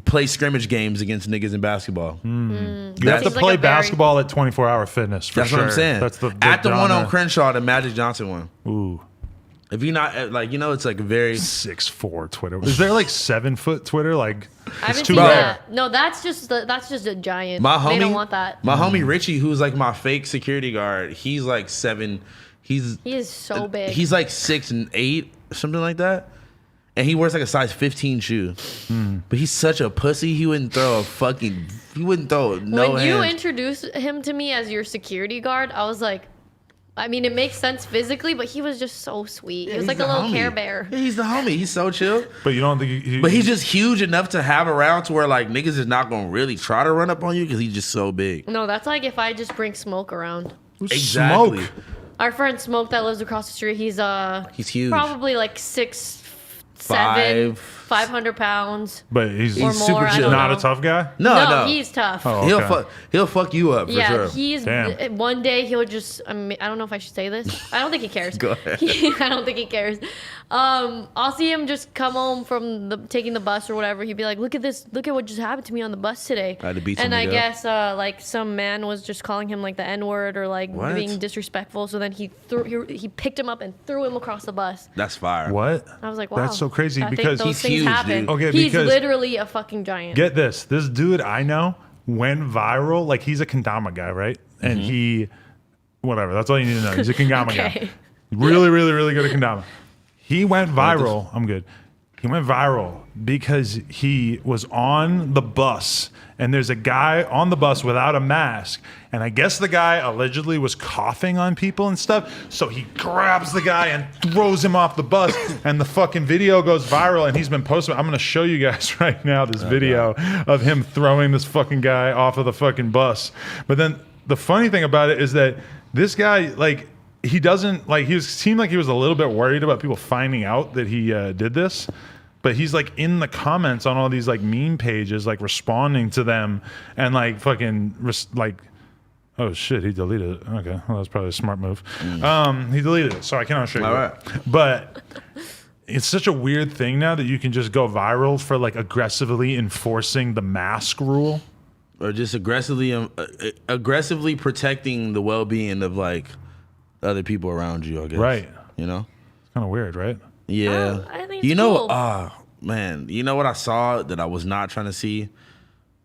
play scrimmage games against niggas in basketball. You have to Seems like play a very- basketball at 24-hour fitness. For That's sure. what I'm saying. That's the at the one on genre. Crenshaw, the Magic Johnson one. Ooh. If you're not like it's like a very 6'4" Twitter. Is there like 7 foot Twitter? Like I it's haven't too seen rare. that. No, that's just a giant. my homie. They don't want that. My homie Richie, who's like my fake security guard. He's like 7. He is so big. He's like 6 and 8, something like that. And he wears like a size 15 shoe. But he's such a pussy. He wouldn't throw no when you hands. introduced him to me as your security guard, I was like, I mean, it makes sense physically, but he was just so sweet. He was He's like a the little homie. Care Bear. Yeah, he's the homie. He's so chill. But you don't think he But he's just huge enough to have around to where like niggas is not gonna really try to run up on you because he's just so big. No, that's like if I just bring Smoke around. Exactly. smoke. Our friend Smoke that lives across the street, he's huge. probably like 6'7", Five. 500 pounds. But he's Or He's super more, I chill. don't not know. a tough guy. No, He's tough. Oh, okay. He'll fuck you up for Yeah, sure. he's Damn. one day he'll just. I don't know if I should say this. I don't think he cares. Go ahead. I don't think he cares. I'll see him just come home from taking the bus or whatever. He'd be like, look at this, look at what just happened to me on the bus today. I had to beat and I somebody up. guess like some man was just calling him like the N-word or like What? being disrespectful. So then he picked him up and threw him across the bus. That's fire. What? I was like, wow. That's so crazy I because think those he's things huge, happen. dude. Okay, He's because- literally a fucking giant. Get this. This dude I know went viral. Like, he's a kendama guy, right? And he, whatever. That's all you need to know. He's a kendama guy. Okay. Really, really, really good at kendama. He went viral. I'm good. He went viral because he was on the bus and there's a guy on the bus without a mask. And I guess the guy allegedly was coughing on people and stuff. So he grabs the guy and throws him off the bus. And the fucking video goes viral and he's been posted. I'm going to show you guys right now this video of him throwing this fucking guy off of the fucking bus. But then the funny thing about it is that this guy, like, he doesn't like. Seemed like he was a little bit worried about people finding out that he did this, but he's like in the comments on all these like meme pages, like responding to them and like fucking like, oh shit, he deleted it. Okay, well that's probably a smart move. He deleted it, so I cannot show you. All right. But it's such a weird thing now that you can just go viral for like aggressively enforcing the mask rule, Or just aggressively protecting the well-being of like other people around you, I guess. Right. You know? It's kind of weird, right? Yeah. I think it's you know, cool. Man, you know what I saw that I was not trying to see?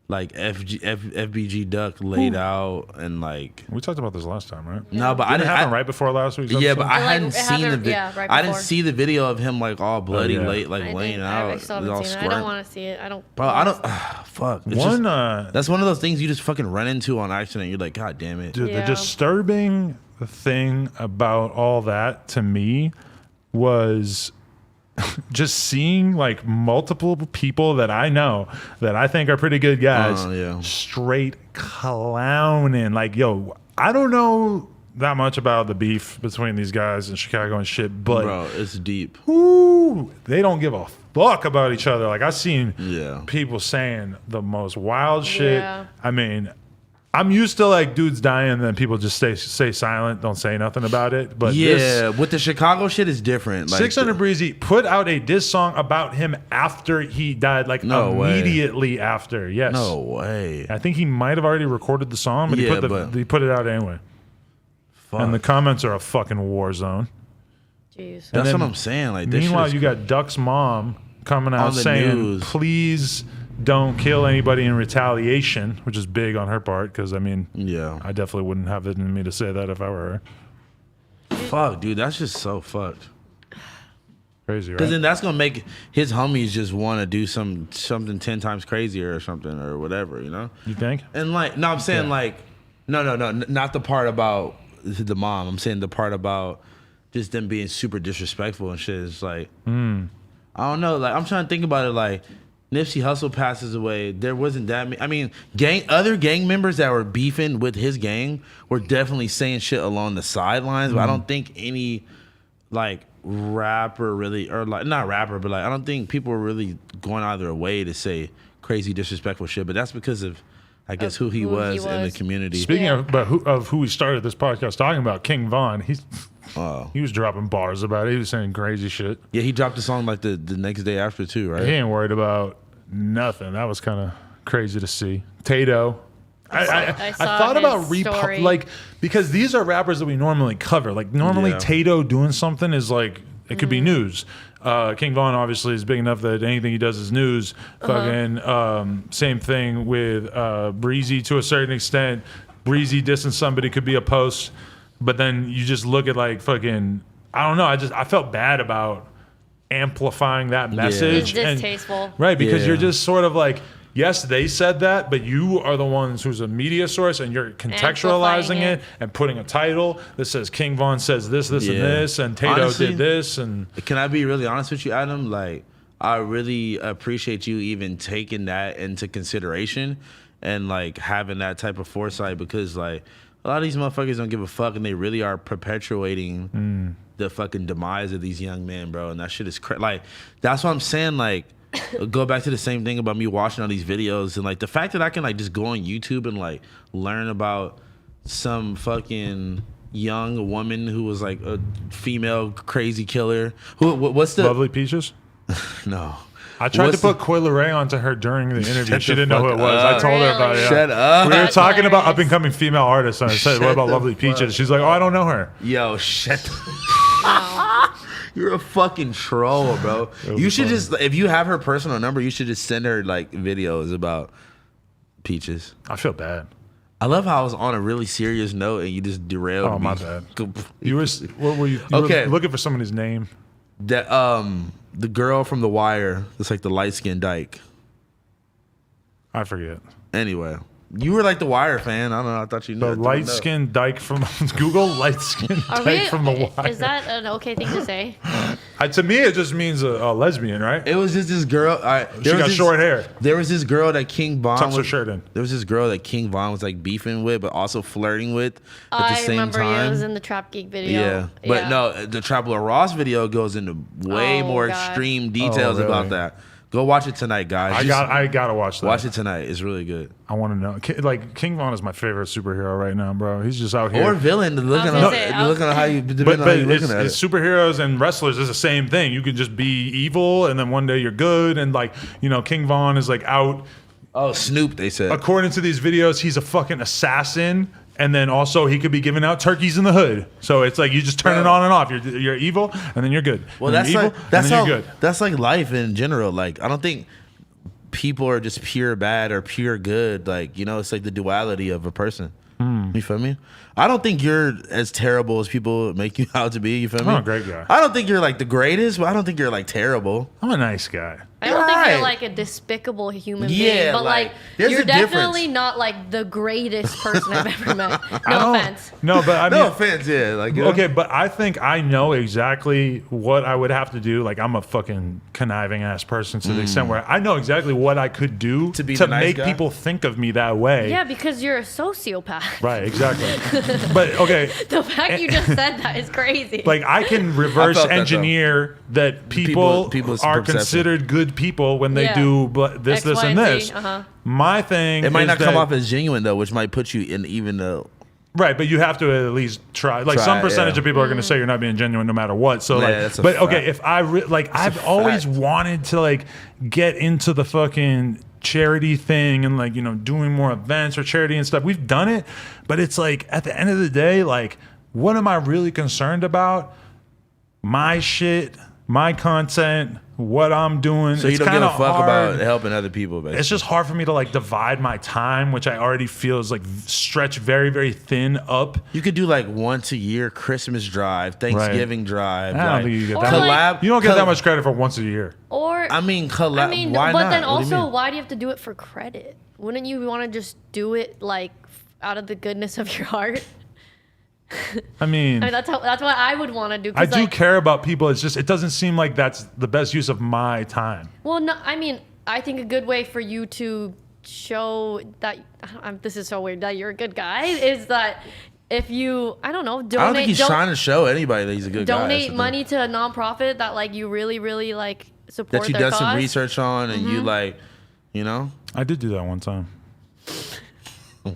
Like FBG Duck laid out and like. We talked about this last time, right? No, but I Didn't it didn't. happen right before last week's Yeah, episode? but I Like, hadn't it seen the happened- video. yeah, right I didn't before. see the video of him like all bloody, yeah. like laying out. I still all haven't seen it. I squirting. don't want to see it. I don't. Bro, I don't. Fuck. It's One, just- that's one of those things you just fucking run into on accident. You're like, God damn it. dude, the Yeah. disturbing thing about all that to me was just seeing like multiple people that I know that I think are pretty good guys Yeah. straight clowning. Like, yo, I don't know that much about the beef between these guys in Chicago and shit, but Bro, it's deep. ooh, they don't give a fuck about each other. Like, I've seen Yeah. people saying the most wild shit. Yeah. I mean, I'm used to like dudes dying and then people just stay silent, don't say nothing about it. But Yeah, with the Chicago shit is different. Like 600 Breezy put out a diss song about him after he died, like No way. immediately after. Yes. No way. I think he might have already recorded the song, but, Yeah, he put it out anyway. Fuck. And the comments are a fucking war zone. Jeez. That's then what I'm saying. Like, this Meanwhile, shit you is got Duck's mom coming out On the saying, news. please don't kill anybody in retaliation, which is big on her part because, I mean, Yeah. I definitely wouldn't have it in me to say that if I were her. Fuck, dude. That's just so fucked. Crazy, Because right? then that's gonna make his homies just want to do something 10 times crazier or something or whatever, you know. You think? And like, no, I'm saying Yeah. like, no, not the part about the mom. I'm saying the part about just them being super disrespectful and shit. It's like, I don't know. Like, I'm trying to think about it. Like, Nipsey Hussle passes away. There wasn't that many. I mean, other gang members that were beefing with his gang were definitely saying shit along the sidelines. But I don't think any like rapper really, or like not rapper, but like I don't think people were really going out of their way to say crazy disrespectful shit. But that's because of, I guess, who he was in the community. Speaking Yeah. of who we started this podcast talking about, King Von, Oh. he was dropping bars about it. He was saying crazy shit. Yeah, he dropped the song like the next day after too, right? He ain't worried about nothing. That was kind of crazy to see. Tato. I saw thought his about story. like, because these are rappers that we normally cover. Like, normally Yeah. Tato doing something is like, it could be news. King Von obviously is big enough that anything he does is news. Fucking same thing with Breezy to a certain extent. Breezy dissing somebody could be a post, but then you just look at like fucking, I don't know. I felt bad about amplifying that message. It's distasteful. Right, because Yeah. you're just sort of like, yes, they said that, but you are the ones who's a media source and you're contextualizing Amplifying it it. and putting a title that says King Von says this, and Yeah. this, and Tato Honestly, did this, and Can I be really honest with you, Adam? Like, I really appreciate you even taking that into consideration and like having that type of foresight, because like a lot of these motherfuckers don't give a fuck and they really are perpetuating the fucking demise of these young men, bro. And that shit is like, that's what I'm saying. Like, go back to the same thing about me watching all these videos and like the fact that I can like just go on YouTube and like learn about some fucking young woman who was like a female crazy killer. What's the Lovely Peaches. no? I tried What's to put Coi Leray onto her during the interview. Shut She the didn't know who fuck it was. up. I told her about it. Yeah. Shut up. We were That's talking about hilarious. up and coming female artists, and I said, "What about the Lovely Peaches?" She's like, "Oh, I don't know her." Yo, shut. Wow. You're a fucking troll, bro. It'll You be should funny. just, if you have her personal number, you should just send her like videos about Peaches. I feel bad. I love how I was on a really serious note and you just derailed Oh, me. my bad. You were what were you? Okay. Were looking for somebody's name. That the girl from The Wire, that's like the light skinned dyke. I forget. Anyway, you were like the Wire fan. I don't know. I thought you knew. The light skinned dyke from Google. Light skinned Are dyke we? from the Wire. Is that an okay thing to say? To me, it just means a lesbian, right? It was just this girl. She got short hair. There was this girl that King Von Tucks her was. shirt in. There was this girl that King Von was like beefing with, but also flirting with at the I same remember time. it was in the Trap Geek video. Yeah, but no, the Trapler Ross video goes into way Oh, more God. extreme details really? about that. Go watch it tonight, guys. I gotta watch that. watch it tonight. It's really good. I want to know. Like King Von is my favorite superhero right now, bro. He's just out here. Or villain, looking gonna on say, looking on how you but depending on how you it's, looking at it's it. superheroes and wrestlers is the same thing. You can just be evil, and then one day you're good, and like King Von is like out. Oh, Snoop, they said. According to these videos, he's a fucking assassin, and then also he could be giving out turkeys in the hood. So it's like you just turn it on and off. You're evil, and then you're good. Well, And that's you're like evil, that's and then how you're good. that's like life in general. Like I don't think people are just pure bad or pure good. Like it's like the duality of a person. You feel me? I don't think you're as terrible as people make you out to be. You feel me? I'm a great guy. I don't think you're like the greatest, but I don't think you're like terrible. I'm a nice guy. I don't think Right. you're like a despicable human Yeah, being, but like, like there's you're a difference. definitely not like the greatest person I've ever met. I No don't- offense. No, but I mean, No offense, yeah. Like okay, but I think I know exactly what I would have to do. Like I'm a fucking conniving ass person to the extent where I know exactly what I could do To be the nice make guy? people think of me that way. Yeah, because you're a sociopath. Right, exactly. But okay, The fact you just said that is crazy. like I can reverse felt that, though. engineer that people people's are perception. considered good people when they Yeah. do this, X, this, Y, and and this. Z, uh-huh. My thing it might is not come that- off as genuine though, which might put you in even the Right, but you have to at least try. Like Try, some percentage yeah. of people are going to say you're not being genuine no matter what. So Yeah, like, that's a but okay, fact. if I I've always fact. wanted to like get into the fucking charity thing and like doing more events or charity and stuff. We've done it, but it's like at the end of the day, like what am I really concerned about? My shit, my content, what I'm doing. so you it's don't give a kinda fuck hard. about helping other people. Basically. It's just hard for me to like divide my time, which I already feel is like stretched very, very thin up. You could do like once a year Christmas drive, Thanksgiving drive. I don't like, think you get Or that. like- You don't get that much credit for once a year. or I mean, I mean, why but not? then What do you also, mean? why do you have to do it for credit? Wouldn't you want to just do it like out of the goodness of your heart? I mean, that's what I would want to do. 'cause, I do like, care about people. It's just it doesn't seem like that's the best use of my time. Well, no, I mean, I think a good way for you to show that this is so weird that you're a good guy is that if you, I don't know, donate. I don't think he's trying to show anybody that he's a good guy. That's the donate thing. money to a nonprofit that like you really, really like support that you their done some cause. research on, and you like, I did do that one time.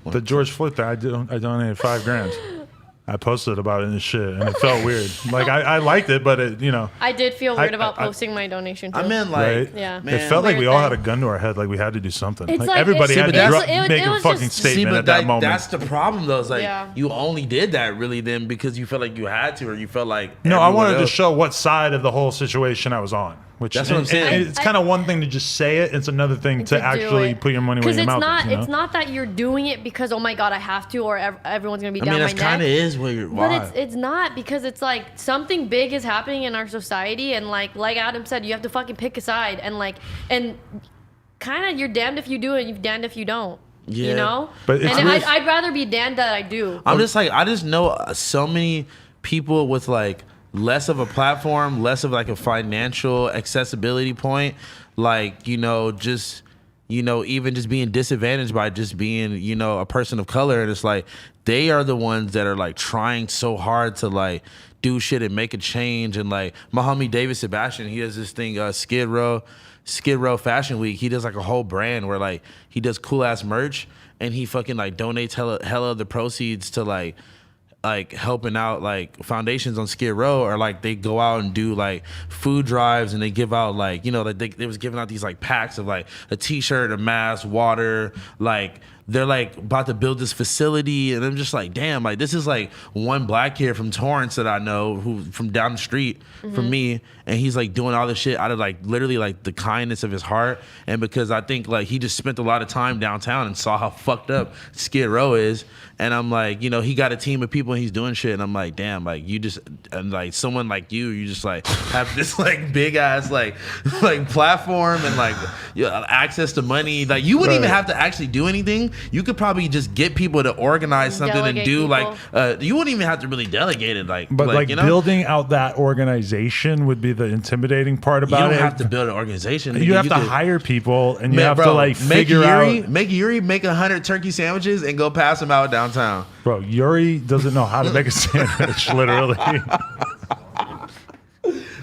The George Floyd thing, I donated $5,000. I posted about it and shit, and it felt weird. Like I liked it, but it I did feel weird about I- posting my donation too. I mean, like, right? Yeah. man, It felt like Weird we all had thing. a gun to our head, like we had to do something. It's Like like- everybody See, had but to that's- make it a was fucking just- statement but at that moment. that's the problem, though. Is like Yeah. you only did that really then because you felt like you had to, or you felt like No, I everyone wanted to else- show what side of the whole situation I was on. Which That's what I'm and- saying. and it's kind of one thing to just say it. It's another thing to do actually it. put your money where your it's mouth not is. You know? it's not that you're doing it because oh my god I have to or everyone's gonna be I down mean, my that's neck. kind of is what you're. Why? But it's not because it's like something big is happening in our society and like Adam said, you have to fucking pick a side and kind of you're damned if you do and you're damned if you don't. Yeah. You know? But it's and weird. I'd rather be damned that I do. I'm just like I just know so many people with like less of a platform, less of like a financial accessibility point, like just even just being disadvantaged by just being a person of color, and it's like they are the ones that are like trying so hard to like do shit and make a change. And like my homie David Sebastian, he does this thing Skid Row Fashion Week. He does like a whole brand where like he does cool ass merch and he fucking like donates hella of the proceeds to like like helping out like foundations on Skid Row, or like they go out and do like food drives, and they give out like, you know, like they was giving out these like packs of like a t-shirt, a mask, water, like they're like about to build this facility, and I'm just like, damn, like this is like one black kid from Torrance that I know who from down the street from me, and he's like doing all this shit out of like literally like the kindness of his heart, and because I think like he just spent a lot of time downtown and saw how fucked up Skid Row is, and I'm like, you know, he got a team of people and he's doing shit, and I'm like, damn, like you just, and like someone like you just like have this like big ass like platform and like access to money, like you wouldn't even have to actually do anything. You could probably just get people to organize something Delegate and do people. like you wouldn't even have to really delegate it, But like you know? building out that organization would be the intimidating part You about don't it. have to build an organization. You have to could- hire people, and you Man, have bro, to like figure out. make Yuri make 100 turkey sandwiches and go pass them out downtown. Bro, Yuri doesn't know how to make a sandwich. Literally.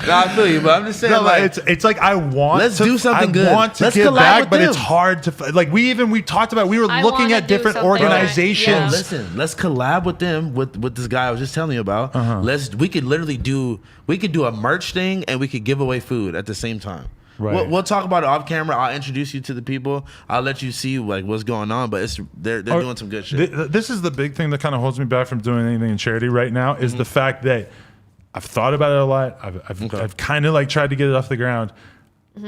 No, I feel you, but I'm just saying, No, like, it's like I want let's to do something good. I want to Let's give collab back, with but them. it's hard to like. We talked about. We were I looking wanna at do different something organizations. Yeah. listen, let's collab with them with this guy I was just telling you about. We could literally do a merch thing, and we could give away food at the same time. Right. We'll talk about it off camera. I'll introduce you to the people. I'll let you see like what's going on, but they're doing some good shit. This is the big thing that kind of holds me back from doing anything in charity right now is the fact that I've thought about it a lot. I've kind of like tried to get it off the ground.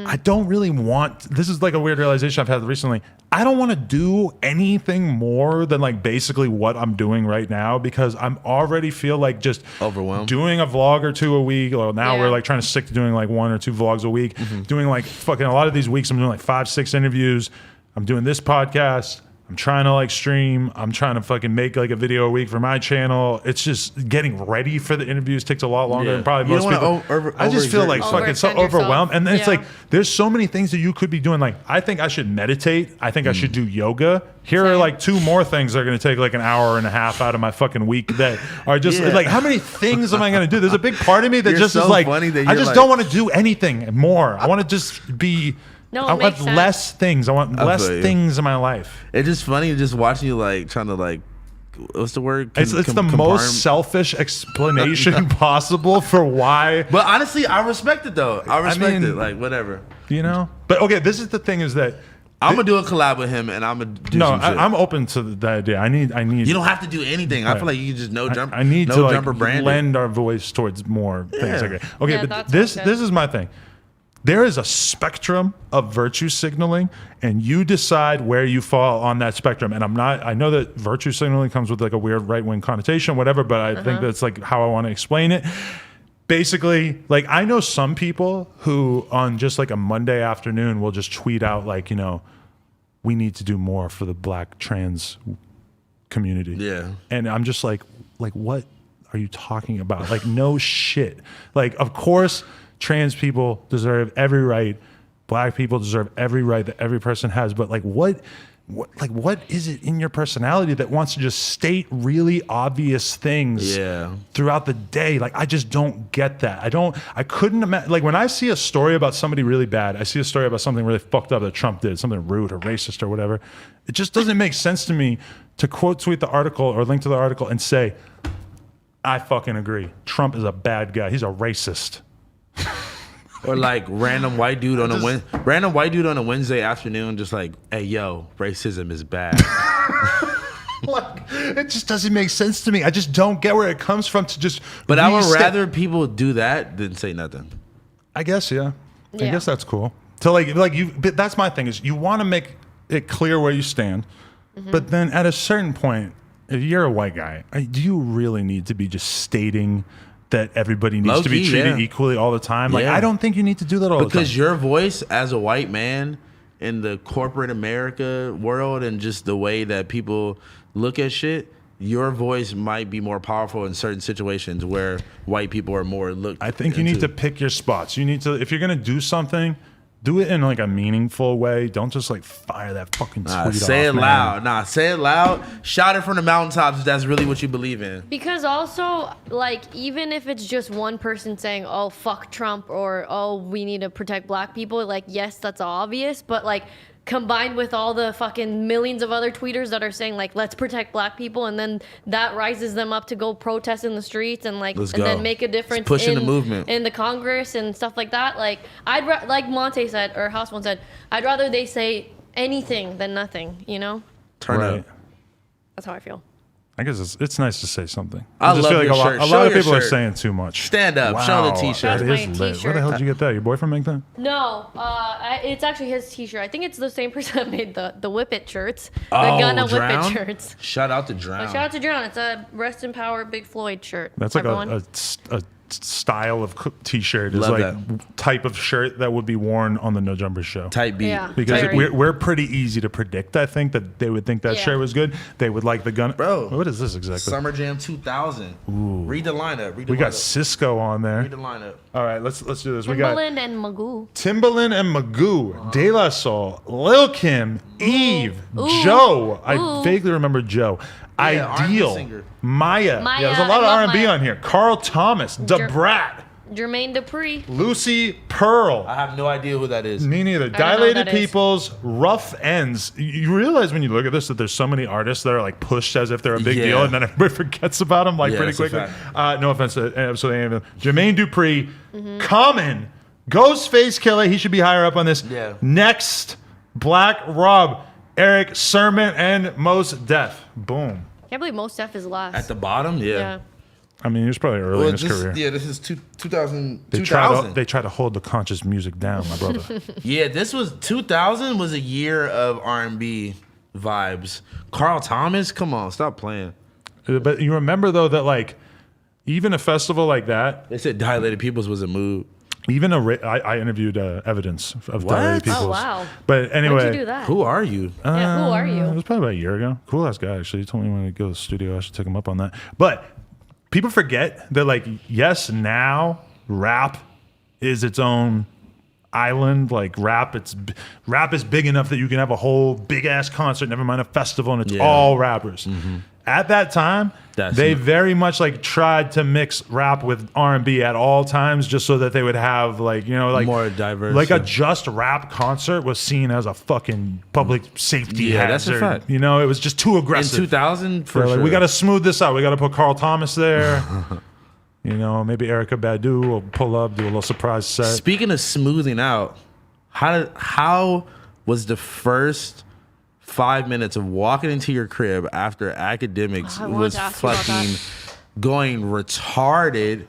I don't really want. This is like a weird realization I've had recently. I don't want to do anything more than like basically what I'm doing right now, because I'm already feel like just Overwhelmed. doing a vlog or two a week. Or now Yeah. we're like trying to stick to doing like 1 or 2 vlogs a week. Doing like fucking a lot of these weeks. I'm doing like 5, 6 interviews. I'm doing this podcast. I'm trying to like stream. I'm trying to fucking make like a video a week for my channel. It's just getting ready for the interviews takes a lot longer Yeah. than probably You most don't people. wanna I just feel like overexert fucking so Overextend yourself. overwhelmed. And then it's Yeah. like there's so many things that you could be doing. Like I think I should meditate. I think I should do yoga. Here are Same. like 2 more things that are going to take like an hour and a half out of my fucking week that are just Yeah. like, how many things am I going to do? There's a big part of me that You're just so is like, funny that I you're just like- don't want to do anything more. I want to just be. No, it I want makes sense. less things. I want less feel you. things in my life. It's just funny just watching you like trying to like, what's the word? It's the most selfish explanation possible for why, But honestly, I respect it though. I respect mean- it. Like whatever. you know. But okay, this is the thing: is that I'm gonna do a collab with him, and I'm gonna do no, some shit. I'm open to the idea. I need. You don't have to do anything. I Right. feel like you can just no jump. I need no to like jumper branding. lend our voice towards more things. Yeah. Like that. Okay, Yeah, but that this sounds good. this is my thing. There is a spectrum of virtue signaling, and you decide where you fall on that spectrum. And I know that virtue signaling comes with like a weird right wing connotation, whatever, but I think that's like how I want to explain it. Basically, like I know some people who on just like a Monday afternoon will just tweet out like, you know, we need to do more for the Black trans community. Yeah. And I'm just like what are you talking about? Like no shit. Like of course trans people deserve every right. Black people deserve every right that every person has, but like what is it in your personality that wants to just state really obvious things throughout the day? Like I just don't get that. I couldn't imagine, like when I see a story about somebody really bad, I see a story about something really fucked up that Trump did, something rude or racist or whatever. It just doesn't make sense to me to quote tweet the article or link to the article and say, I fucking agree. Trump is a bad guy. He's a racist. Or like random white dude on a Wednesday afternoon, just like, hey yo, racism is bad. Like, it just doesn't make sense to me. I just don't get where it comes from to just. But I would restate- rather people do that than say nothing. I guess, yeah. I Yeah. guess that's cool. So like you, but that's my thing is you want to make it clear where you stand, but then at a certain point, if you're a white guy, do you really need to be just stating that everybody needs to be Low-key, treated yeah. equally all the time? Like Yeah. I don't think you need to do that all the time. Because your voice as a white man in the corporate America world and just the way that people look at shit, your voice might be more powerful in certain situations where white people are more looked. I think you need to pick your spots. You need to, if you're gonna do something, do it in like a meaningful way. Don't just like fire that fucking tweet off. say it man. loud. Nah, say it loud. Shout it from the mountaintops if that's really what you believe in. Because also, like, even if it's just one person saying, oh, fuck Trump, or, oh, we need to protect black people, like, yes, that's obvious, but, like, combined with all the fucking millions of other tweeters that are saying like, let's protect black people, and then that rises them up to go protest in the streets and like, Let's and go. then make a difference It's pushing in the movement in the Congress and stuff like that. Like like Monte said, or House one said, I'd rather they say anything than nothing. You know, Turn Right. up. that's how I feel. I guess it's nice to say something. I just love feel like your a lot, shirt. a Show lot of your people are shirt. saying too much. Stand up. Show the Wow. t-shirt. That's That my is lit. Where the t-shirt. hell did you get that? Your boyfriend make that? No, it's actually his T-shirt. I think it's the same person that made the Whip It shirts, the Oh, Gunna Whip It Drown? shirts. Shout out to Drown. Shout out to Drown. It's a Rest in Power Big Floyd shirt. That's like everyone. a style of t-shirt. Is Love like type of shirt that would be worn on the No Jumbers show. Type beat. Yeah. Because Very. we're pretty easy to predict. I think that they would think that Yeah. shirt was good. They would like the gun. Bro. What is this exactly? Summer Jam 2000. Read the lineup. Read the We got lineup. Cisco on there. Read the lineup. All right, let's do this. We got Timbaland and Magoo. Timbaland and Magoo, De La Soul, Lil Kim, Eve, Ooh. Joe. I Ooh. vaguely remember Joe. Yeah, R&B Ideal, singer. Maya. Maya, Yeah, there's a lot I of love R&B Maya. on here. Carl Thomas, Da Brat, Jermaine Dupri. Lucy Pearl. I have no idea who that is. Me neither. know what Dilated that is. Peoples, Rough Ends. You realize when you look at this that there's so many artists that are like pushed as if they're a big Yeah. deal, and then everybody forgets about them like Yeah, pretty that's a quickly. No offense to absolutely any of them. Jermaine Dupri, Mm-hmm. Common, Ghostface Killer. He should be higher up on this. Yeah. Next, Black Rob, Eric Sermon, and Mos Def. Boom. Can't believe Mos Def is last. At the bottom? Yeah. yeah. I mean, he was probably early Well, in his career. yeah, this is 2000. They 2000. try to hold the conscious music down, my brother. Yeah, this was 2000 was a year of R&B vibes. Carl Thomas, come on, stop playing. But you remember though that like even a festival like that, They said Dilated Peoples was a mood. even I interviewed Evidence of What? Dilated Peoples. Oh wow. But anyway, When'd you do that? Who are you? Yeah, who are It you? was probably about a year ago. Cool ass guy actually. He told me when to go to the studio, I should take him up on that. But people forget that like yes, now rap is its own island. Like rap is big enough that you can have a whole big ass concert, never mind a festival, and it's Yeah. all rappers. At that time, That's they it. very much like tried to mix rap with R&B at all times, just so that they would have like like More diverse. Like a just rap concert was seen as a fucking public safety Yeah, that's a hazard. fact. You know, it was just too In aggressive. 2000, for They're like, sure. we got to smooth this out. We got to put Carl Thomas there. Maybe Erica Badu will pull up, do a little surprise set. Speaking of smoothing out, how was the first 5 minutes of walking into your crib after academics I wanted was to ask you about fucking that. going retarded?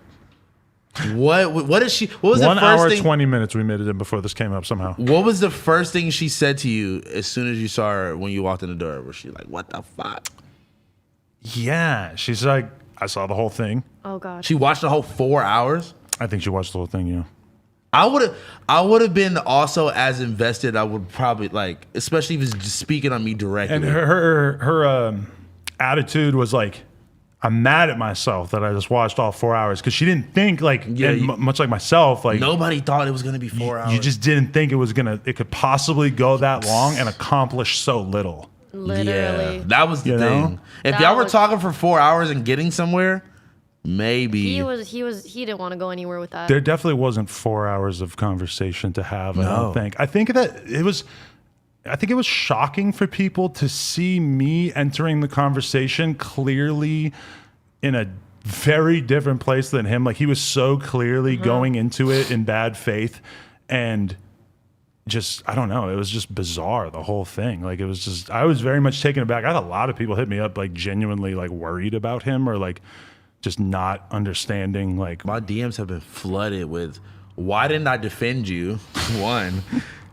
What is she? What was 1 the first hour, thing? 20 minutes we made it in before this came up somehow. What was the first thing she said to you as soon as you saw her when you walked in the door? Was she like, "What the fuck"? Yeah. She's like, I saw the whole thing. Oh god. She watched the whole 4 hours. I think she watched the whole thing, yeah. I would have been also as invested. I would probably like, especially if it's just speaking on me directly. And her attitude was like, I'm mad at myself that I just watched all 4 hours because she didn't think like, Yeah, and much like myself, like Nobody thought it was gonna be 4 hours. you just didn't think it could possibly go that long and accomplish so little. Literally. Yeah, that was the You thing. know? If That y'all were was- talking for 4 hours and getting somewhere, maybe. He didn't want to go anywhere with that. There definitely wasn't 4 hours of conversation to have. I No. don't think. I think it was shocking for people to see me entering the conversation clearly in a very different place than him. Like he was so clearly going into it in bad faith, and just I don't know. It was just bizarre, the whole thing. Like it was just I was very much taken aback. I had a lot of people hit me up like genuinely like worried about him or like just not understanding like My DMs have been flooded with, why didn't I defend you? One.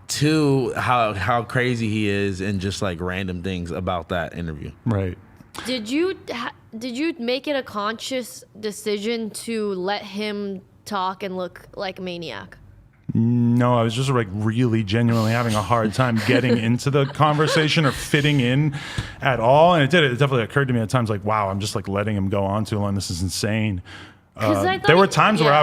Two, how crazy he is, and just like random things about that interview. right. Did you make it a conscious decision to let him talk and look like a maniac? No, I was just like really genuinely having a hard time getting into the conversation or fitting in at all. And it definitely occurred to me at times like, wow, I'm just like letting him go on too long. This is insane. 'Cause I thought There were it- times where yeah.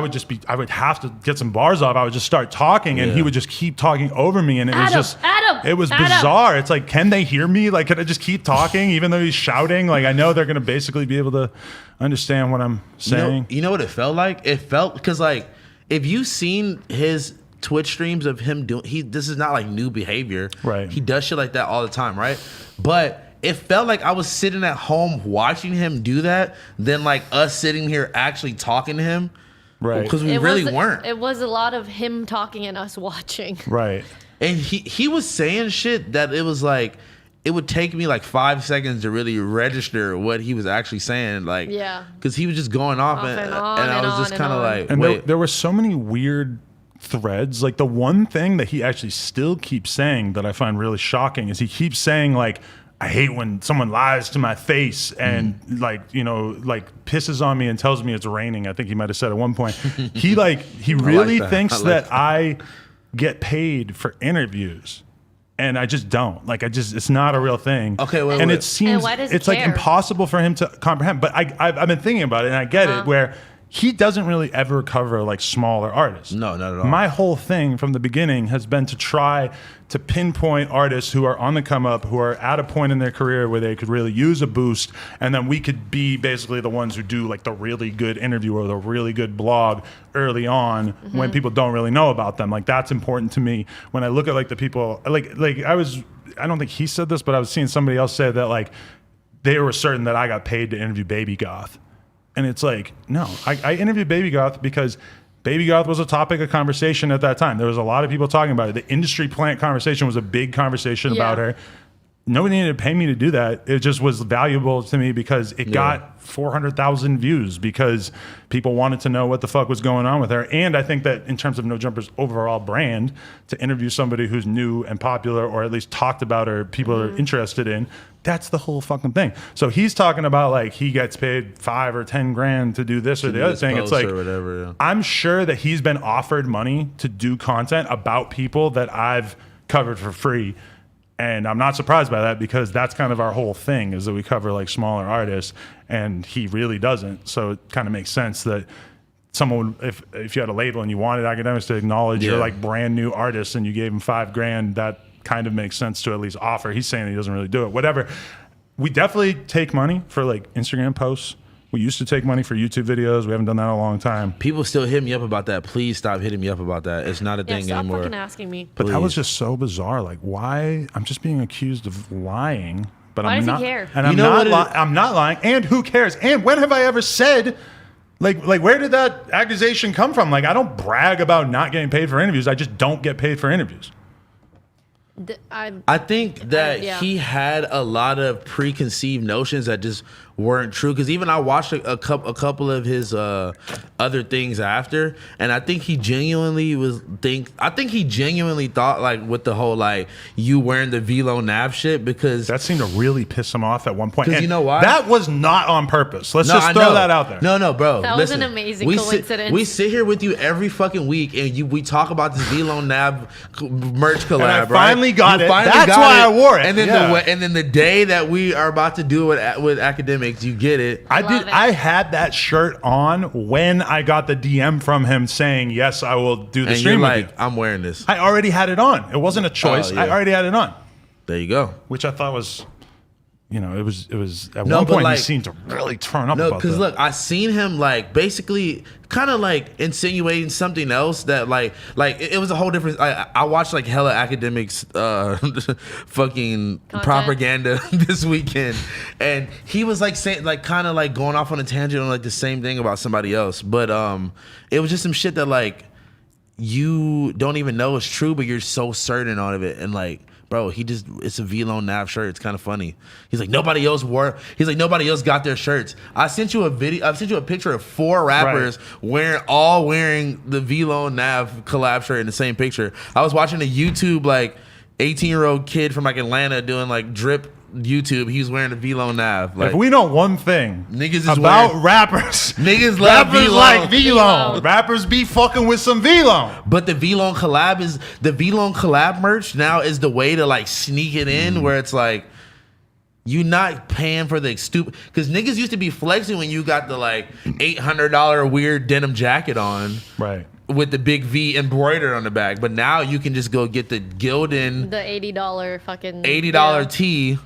I would have to get some bars off. I would just start talking and Yeah. he would just keep talking over me. And it was just, it was Adam. bizarre. It's like, can they hear me? Like, can I just keep talking even though he's shouting? Like, I know they're going to basically be able to understand what I'm saying. You know what it felt like? It felt because like if you seen his Twitch streams of him doing this is not like new behavior. Right. He does shit like that all the time, right? But it felt like I was sitting at home watching him do that than like us sitting here actually talking to him. Right. Because we really weren't. It was a lot of him talking and us watching. Right. And he was saying shit that it was like it would take me like 5 seconds to really register what he was actually saying. Like, Yeah. Because he was just going off and I was just kind of like, And wait. there were so many weird threads. Like the one thing that he actually still keeps saying that I find really shocking is he keeps saying like, I hate when someone lies to my face and like, you know, like pisses on me and tells me it's raining. I think he might have said at one point. He really thinks that I get paid for interviews. And I just don't. Like, it's not a real thing. Okay, wait, and wait. it seems And why does he it's like care? impossible for him to comprehend. But I've been thinking about it, and I get it, where he doesn't really ever cover like smaller artists. No, not at all. My whole thing from the beginning has been to try to pinpoint artists who are on the come up, who are at a point in their career where they could really use a boost, and then we could be basically the ones who do like the really good interview or the really good blog early on when people don't really know about them. Like that's important to me when I look at like the people like I don't think he said this, but I was seeing somebody else say that like they were certain that I got paid to interview Baby Goth. And it's like, no, I interviewed Baby Goth because Baby Goth was a topic of conversation at that time. There was a lot of people talking about it. The industry plant conversation was a big conversation about her. Nobody needed to pay me to do that. It just was valuable to me because it got 400,000 views because people wanted to know what the fuck was going on with her. And I think that in terms of No Jumper's overall brand, to interview somebody who's new and popular or at least talked about or people are interested in, that's the whole fucking thing. So he's talking about like he gets paid 5 or 10 grand to do this or the other thing. It's like, whatever, I'm sure that he's been offered money to do content about people that I've covered for free. And I'm not surprised by that because that's kind of our whole thing is that we cover like smaller artists and he really doesn't. So it kind of makes sense that someone, if you had a label and you wanted academics to acknowledge your like brand new artist and you gave him 5 grand, that kind of makes sense to at least offer. He's saying he doesn't really do it. Whatever. We definitely take money for like Instagram posts. We used to take money for YouTube videos. We haven't done that in a long time. People still hit me up about that. Please stop hitting me up about that. It's not a thing stop anymore. fucking asking me. But that was just so bizarre. Like, why? I'm just being accused of lying. But Why I'm does he not. care? And You I'm know not. what I'm not lying. And who cares? And when have I ever said? Like, where did that accusation come from? Like, I don't brag about not getting paid for interviews. I just don't get paid for interviews. I think that yeah. he had a lot of preconceived notions that just weren't true. Because even I watched a couple of his other things after, and I think he genuinely thought like with the whole like you wearing the Velo Nav shit because That seemed to really piss him off at one point. 'Cause And you know why? That was not on purpose. Let's No, just I throw know. that out there. No, bro. That was an amazing coincidence. We sit here with you every fucking week, and we talk about this Velo Nav merch collab. I right? finally got You it. finally That's got why I wore it. And then Yeah. and then the day that we are about to do it with academics, you get it. I Love did. it. I had that shirt on when I got the DM from him saying, "Yes, I will do the And you're stream with like, you." I'm wearing this. I already had it on. It wasn't a choice. Oh, yeah. I already had it on, There you go. which I thought was, it was at No, one but point like- he seemed to really turn up No, about because that. look, I seen him like basically kind of like insinuating something else that like it was a whole different. I watched like hella academics fucking Content. propaganda this weekend, and he was like saying like kind of like going off on a tangent on like the same thing about somebody else, but it was just some shit that like you don't even know is true, but you're so certain of it, and like. Bro, it's a Velo Nav shirt. It's kind of funny. He's like, nobody else got their shirts. I sent you a picture of 4 rappers wearing the Velo Nav collab shirt in the same picture. I was watching a YouTube like 18-year-old kid from like Atlanta doing like drip YouTube. He was wearing a Velo Nav. Like, if we know one thing Niggas is about wearing- rappers, Niggas love rappers Velo. like Velo. Velo. Rappers be fucking with some Velo. But the Vlon collab merch now is the way to like sneak it in where it's like you not paying for the stupid because niggas used to be flexing when you got the like $800 weird denim jacket on Right. with the big V embroidered on the back, but now you can just go get the Gildan The $80 fucking $80 yeah. tee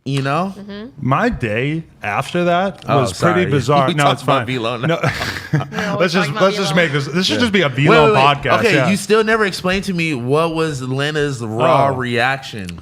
You know? My day after that Oh, was sorry. pretty bizarre. We No, talked it's fine. about Velo now. No, No, let's we're just talking about just Velo. make this. This should just be a Wait, Velo wait, wait. podcast. Okay, yeah. you still never explained to me what was Lena's raw Oh. reaction.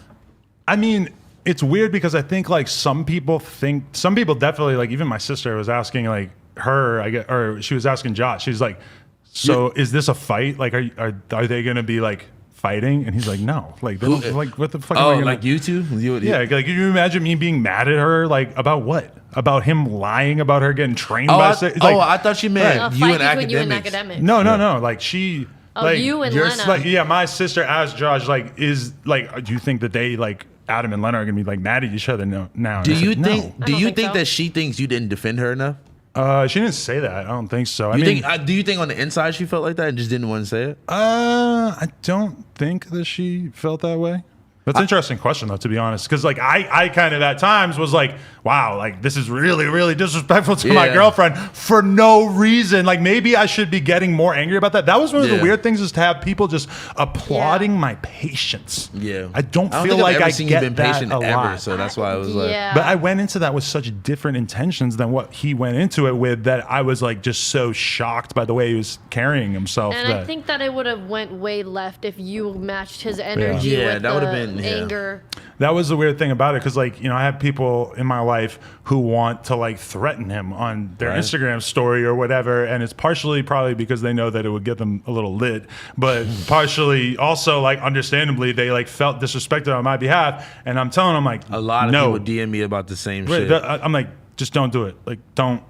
I mean, it's weird because I think like some people definitely, like even my sister was asking like her, or she was asking Josh. She's like, so is this a fight? Like, are they gonna be like fighting? And he's like, no. Like, they don't, like what the fuck? am I Oh, gonna, like you two? Yeah, like can you imagine me being mad at her like about what? About him lying about her getting trained Oh, by I thought you meant A you fight and between you and academics. academics. No. Like she. Oh, like, you and you're- Lena. Like, yeah, my sister asked Josh, like, do you think that they like Adam and Lena are gonna be like mad at each other now? And Do I you said, think? I Do don't you think think so. that she thinks you didn't defend her enough? No. She didn't say that. I don't think so. I You mean, think? Do you think on the inside she felt like that and just didn't want to say it? I don't think that she felt that way. That's an interesting question, though, to be honest. Because, like, I kind of at times was like, wow, like, this is really, really disrespectful to my Yeah. girlfriend for no reason. Like, maybe I should be getting more angry about that. That was one of the Yeah. weird things, is to have people just applauding my patience. Yeah, I don't feel think like I've ever I seen get you been that patient a ever. lot. So that's why I was like, Yeah. But I went into that with such different intentions than what he went into it with, that I was like just so shocked by the way he was carrying himself. And that, I think that it would have went way left if you matched his energy Yeah, with that the would've been- yeah. anger. that was the weird thing about it, because like, you know, I have people in my life who want to like threaten him on their Right. Instagram story or whatever, and it's partially probably because they know that it would get them a little lit, but partially also like understandably they like felt disrespected on my behalf, and I'm telling them like a lot of no. people DM me about the same Right, shit. I'm like, just don't do it. Like, don't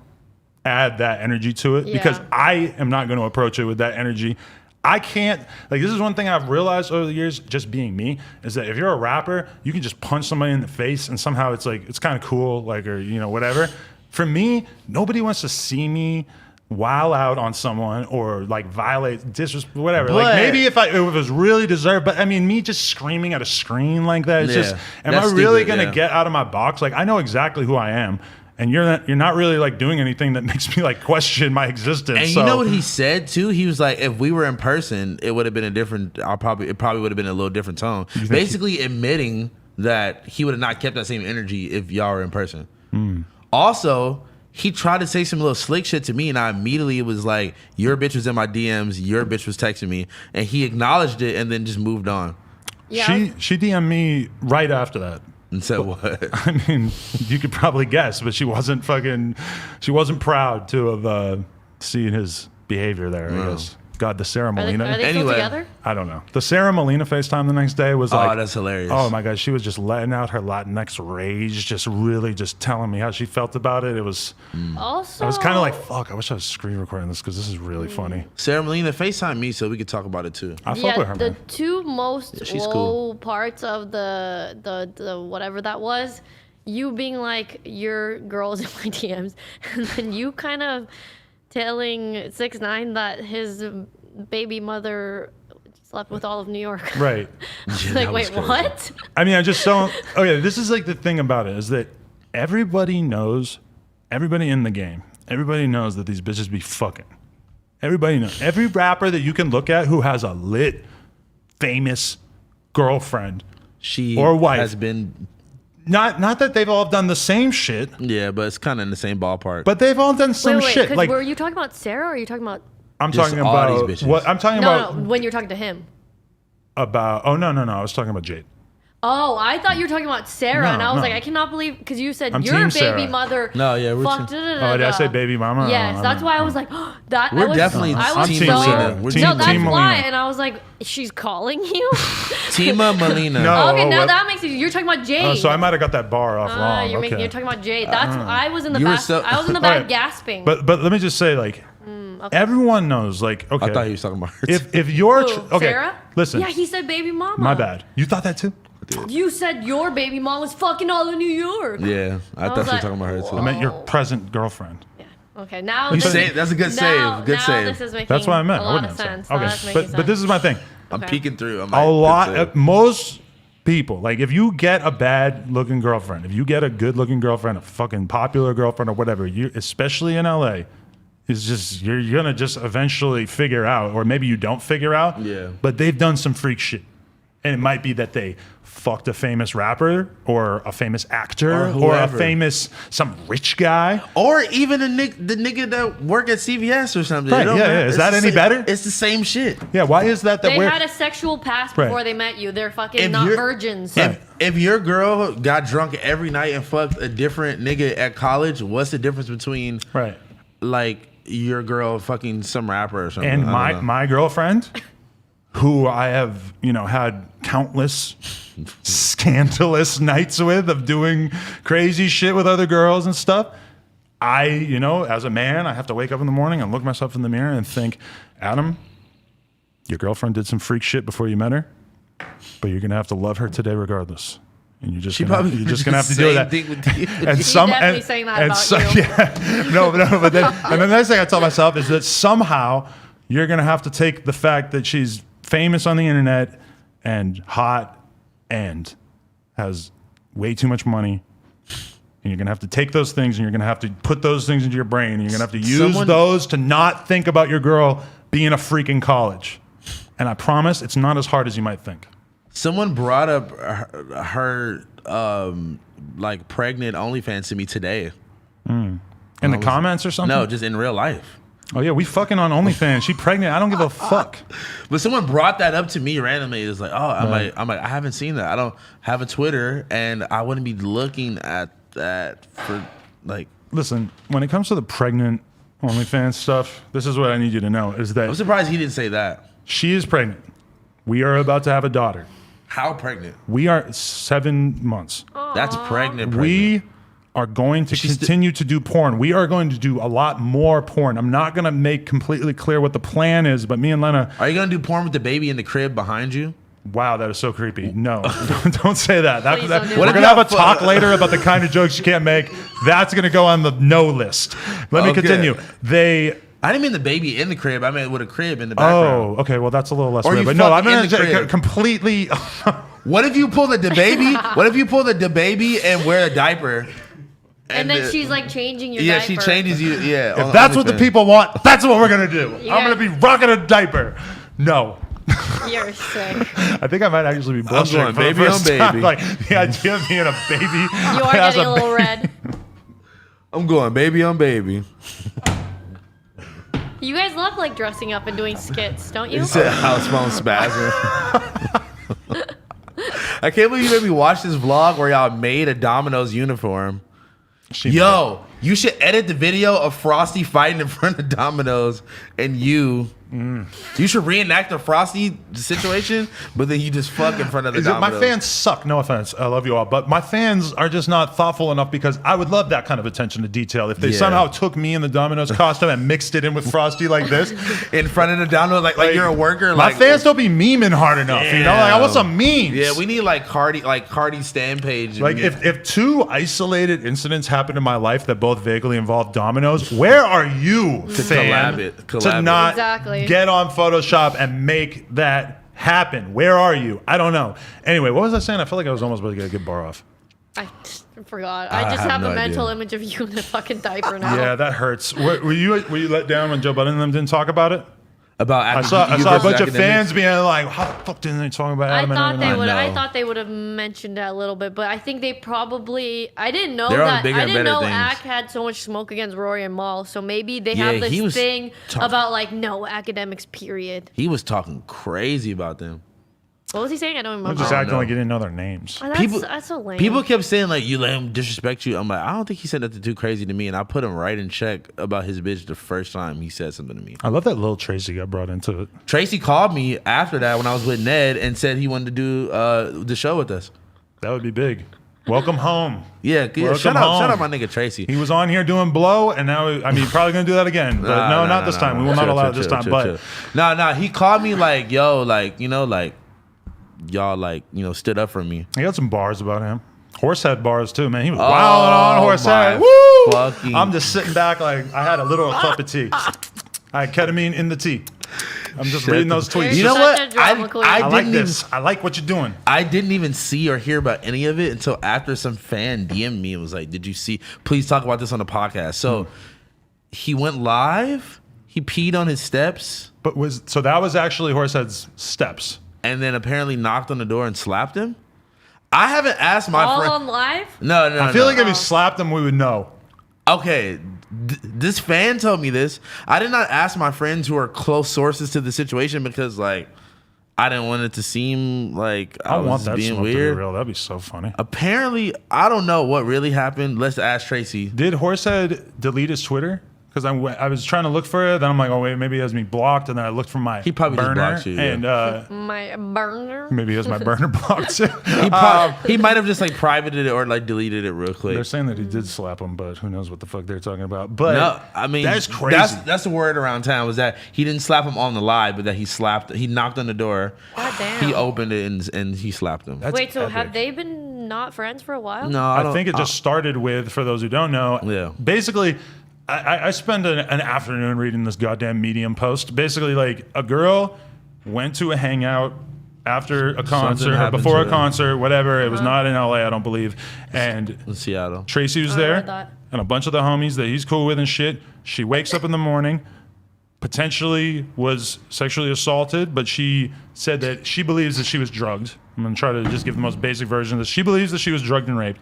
add that energy to it, because Yeah. I am not going to approach it with that energy. I can't, like, this is one thing I've realized over the years, just being me, is that if you're a rapper, you can just punch somebody in the face and somehow it's like, it's kind of cool, like, or, you know, whatever. For me, nobody wants to see me wow out on someone or like violate, disrespect, whatever. But- like maybe if it was really deserved, but I mean, me just screaming at a screen like that, it's Yeah, just, am I that's really stupid, going to yeah. get out of my box? Like, I know exactly who I am. And you're not really like doing anything that makes me like question my existence. And so, you know what he said too? He was like, if we were in person, it would have been a different. It probably would have been a little different tone. Basically, admitting that he would have not kept that same energy if y'all were in person. Also, he tried to say some little slick shit to me, and I immediately was like, "Your bitch was in my DMs. Your bitch was texting me," and he acknowledged it and then just moved on Yeah. she DM'd me right after that. and said, "What?" I mean, you could probably guess, but she wasn't proud to have seen his behavior there, I guess. God, the Sarah Are they Molina. still Anyway. together? I don't know. The Sarah Molina FaceTime the next day was like, Oh, that's hilarious. oh my God, she was just letting out her Latinx rage, just really just telling me how she felt about it. It was, Also, I was kind of like, fuck, I wish I was screen recording this because this is really funny. Sarah Molina FaceTime me so we could talk about it too. I fuck with her, the man. two most she's low cool. parts of the whatever that was, you being like, your girl's in my DMs, and then you kind of telling 6ix9ine that his baby mother slept with all of New York. Right. that Like, was wait, crazy. what? I mean, I just don't. Okay, this is like the thing about it, is that everybody knows, everybody in the game, everybody knows that these bitches be fucking. Everybody knows. Every rapper that you can look at who has a lit, famous girlfriend, She Or wife. has been, not that they've all done the same shit, yeah, but it's kind of in the same ballpark. but they've all done some wait, shit. 'cause Like, were you talking about Sarah or are you talking about? I'm Just talking all about these bitches. what I'm talking No, about. no, when you're talking to him. About oh no, I was talking about Jade. Oh, I thought you were talking about Sarah, No, and I was no. like, I cannot believe, because you said I'm your team baby Sarah. mother. No, yeah, we're fucked. team- Oh, did I say baby mama? Yes, Oh, that's I'm- why I was like, that. We're I was, definitely I was team so. Sarah. We're No, that's team why, Melina. and I was like, she's calling you. Tima Molina. No. Okay, Oh, now what? that makes sense. You're talking about Jade. Oh, so I might have got that bar off wrong. You're, Okay. you're talking about Jade. That's I was in the You were back. so- I was in the back Alright. gasping. But let me just say, like, everyone knows, like, okay. I thought he was talking about her. if you're Who, okay, Sarah? listen. Yeah, he said baby mama. My bad. You thought that too? You said your baby mom was fucking all in New York. Yeah, I thought was you were like, talking about her too. I meant your Whoa. present girlfriend. Okay, now You this said- is- That's a good now, save. Good now save. This is making That's what I meant. a I lot wouldn't of have sense. said. Okay, That's making but this is my thing. I'm Okay. peeking through. I'm A like, lot, good save. most people, like, if you get a bad looking girlfriend, if you get a good looking girlfriend, a fucking popular girlfriend or whatever, you, especially in LA, is just you're gonna just eventually figure out, or maybe you don't figure out. Yeah. But they've done some freak shit. And it might be that they fucked a famous rapper or a famous actor Or or a whoever. famous, some rich guy. Or even the nigga that work at CVS or something. Right, It don't yeah, matter. yeah. Is It's that the any same- better? It's the same shit. Yeah, why is that They we're... had a sexual past Right. before they met you. They're fucking If not you're- virgins. If your girl got drunk every night and fucked a different nigga at college, what's the difference between Right. like your girl fucking some rapper or something? And I don't know. my girlfriend, who I have, had countless scandalous nights with of doing crazy shit with other girls and stuff. I, as a man, I have to wake up in the morning and look myself in the mirror and think, Adam, your girlfriend did some freak shit before you met her, but you're gonna have to love her today regardless. And you're just gonna have to deal with that. And She's definitely saying that about you. Yeah, no, but then the next thing I tell myself is that somehow you're gonna have to take the fact that she's famous on the internet and hot and has way too much money, and you're gonna have to take those things and you're gonna have to put those things into your brain and you're gonna have to use those to not think about your girl being a freak in college. And I promise it's not as hard as you might think. Someone brought up her like pregnant OnlyFans to me today. In the comments or something? No, just in real life. Oh yeah, we fucking on OnlyFans. She pregnant. I don't give a fuck. But someone brought that up to me randomly. It's like, I'm like, I haven't seen that. I don't have a Twitter, and I wouldn't be looking at that for like. Listen, when it comes to the pregnant OnlyFans stuff, this is what I need you to know: is that I'm surprised he didn't say that. she is pregnant. We are about to have a daughter. How pregnant? We are 7 months. That's pregnant. We are going to continue to do porn. We are going to do a lot more porn. I'm not going to make completely clear what the plan is, but me and Lena... Are you gonna do porn with the baby in the crib behind you? Wow, that is so creepy. No, don't say that. Please don't do We're that. going to have a talk later about the kind of jokes you can't make. That's going to go on the no list. Let me Okay. continue. I didn't mean the baby in the crib. I meant with a crib in the background. Oh, okay. Well, that's a little less Or weird. you But no, I'm fuck in going the to crib. completely... What if you pull the baby? What if you pull the baby and wear a diaper? And then she's like changing your Yeah, diaper. she changes you. Yeah. If that's what the people want, that's what we're going to do. Yeah. I'm going to be rocking a diaper. No. You're sick. I think I might actually be blushing going for the baby on first time. baby. Like the idea of being a baby. You are as getting a little red. I'm going baby on baby. You guys love like dressing up and doing skits, don't you? You said house phone spasm. I can't believe you made me watch this vlog where y'all made a Domino's uniform. Yo, you should edit the video of Frosty fighting in front of Domino's and you. You should reenact the Frosty situation, but then you just fuck in front of the My Domino's. fans suck. No offense. I love you all. But my fans are just not thoughtful enough because I would love that kind of attention to detail. If they Yeah. somehow took me in the Domino's costume and mixed it in with Frosty like this. in front of the Domino's, like you're a worker. My like, fans don't be memeing hard enough. You know, like I want some memes. Yeah, we need like Cardi stand page. Like if two isolated incidents happened in my life that both vaguely involved Domino's, where are you, fan, collab to it. not Exactly. get on Photoshop and make that happen? Where are you? I don't know. Anyway, what was I saying? I feel like I was almost about to get a good bar off. I forgot. I just have have no a mental idea. image of you in a fucking diaper now. Yeah, that hurts. Were you let down when Joe Budden and them didn't talk about it? about I saw a bunch of fans being like, "How the fuck didn't they talk about I Adam?" thought they and would. I know. thought they would have mentioned that a little bit, but I think they probably. I didn't know They're on that. bigger I and didn't better know things. Ack had so much smoke against Rory and Mal, so maybe they Yeah, have he this was thing talk- about like no academics. Period. He was talking crazy about them. What was he saying? I don't I'm remember. just don't acting know. like you didn't know their names. Oh, that's so lame. People kept saying like you let him disrespect you. I'm like, I don't think he said nothing too crazy to me, and I put him right in check about his bitch the first time he said something to me. I love that little Tracy got brought into it. Tracy called me after that when I was with Ned and said he wanted to do the show with us. That would be big. Welcome home. Yeah, Welcome shout home. out my nigga Tracy. He was on here doing blow, and now he's probably gonna do that again. But no, not this time. We will not allow it this time. But no, he called me like, yo, like y'all like stood up for me. he got some bars about him. Horsehead bars too, man. He was Oh, wild on Horsehead. my Woo! fucking- I'm just sitting back like I had a little cup of tea. I had ketamine in the tea. I'm just reading those tweets. You're You know such what? a drama queen. I like didn't even- this. I like what you're doing. I didn't even see or hear about any of it until after some fan DM'd me and was like, "Did you see? Please talk about this on the podcast." So he went live. He peed on his steps. But that was actually Horsehead's steps. and then apparently knocked on the door and slapped him. I haven't asked my All friend. on live? No. I feel like if he slapped him, we would know. Okay, this fan told me this. I did not ask my friends who are close sources to the situation because, like, I didn't want it to seem like I want was that being smoke weird. to be real. That'd be so funny. Apparently, I don't know what really happened. Let's ask Tracy. Did Horsehead delete his Twitter? Because I was trying to look for it. Then I'm like, oh wait, maybe he has me blocked. And then I looked for my He probably just burner, blocked you, yeah. and My burner? maybe he has my burner blocked too. He might have just like privated it or like deleted it real quick. They're saying that he did slap him, but who knows what the fuck they're talking about. But No, I mean that's crazy. That's the word around town was that he didn't slap him on the live, but that he knocked on the door. God damn. He opened it and he slapped him. That's Wait, so have epic. they been not friends for a while? No, I think it just started with, for those who don't know, Yeah. basically, I spend an afternoon reading this goddamn Medium post. Basically, like, a girl went to a hangout after a concert or happened before to a her. concert, whatever. It was not in LA, I don't believe. And in Seattle. Tracy was I there, read that. and a bunch of the homies that he's cool with and shit. She wakes up in the morning, potentially was sexually assaulted, but she said that she believes that she was drugged. I'm going to try to just give the most basic version of this. She believes that she was drugged and raped,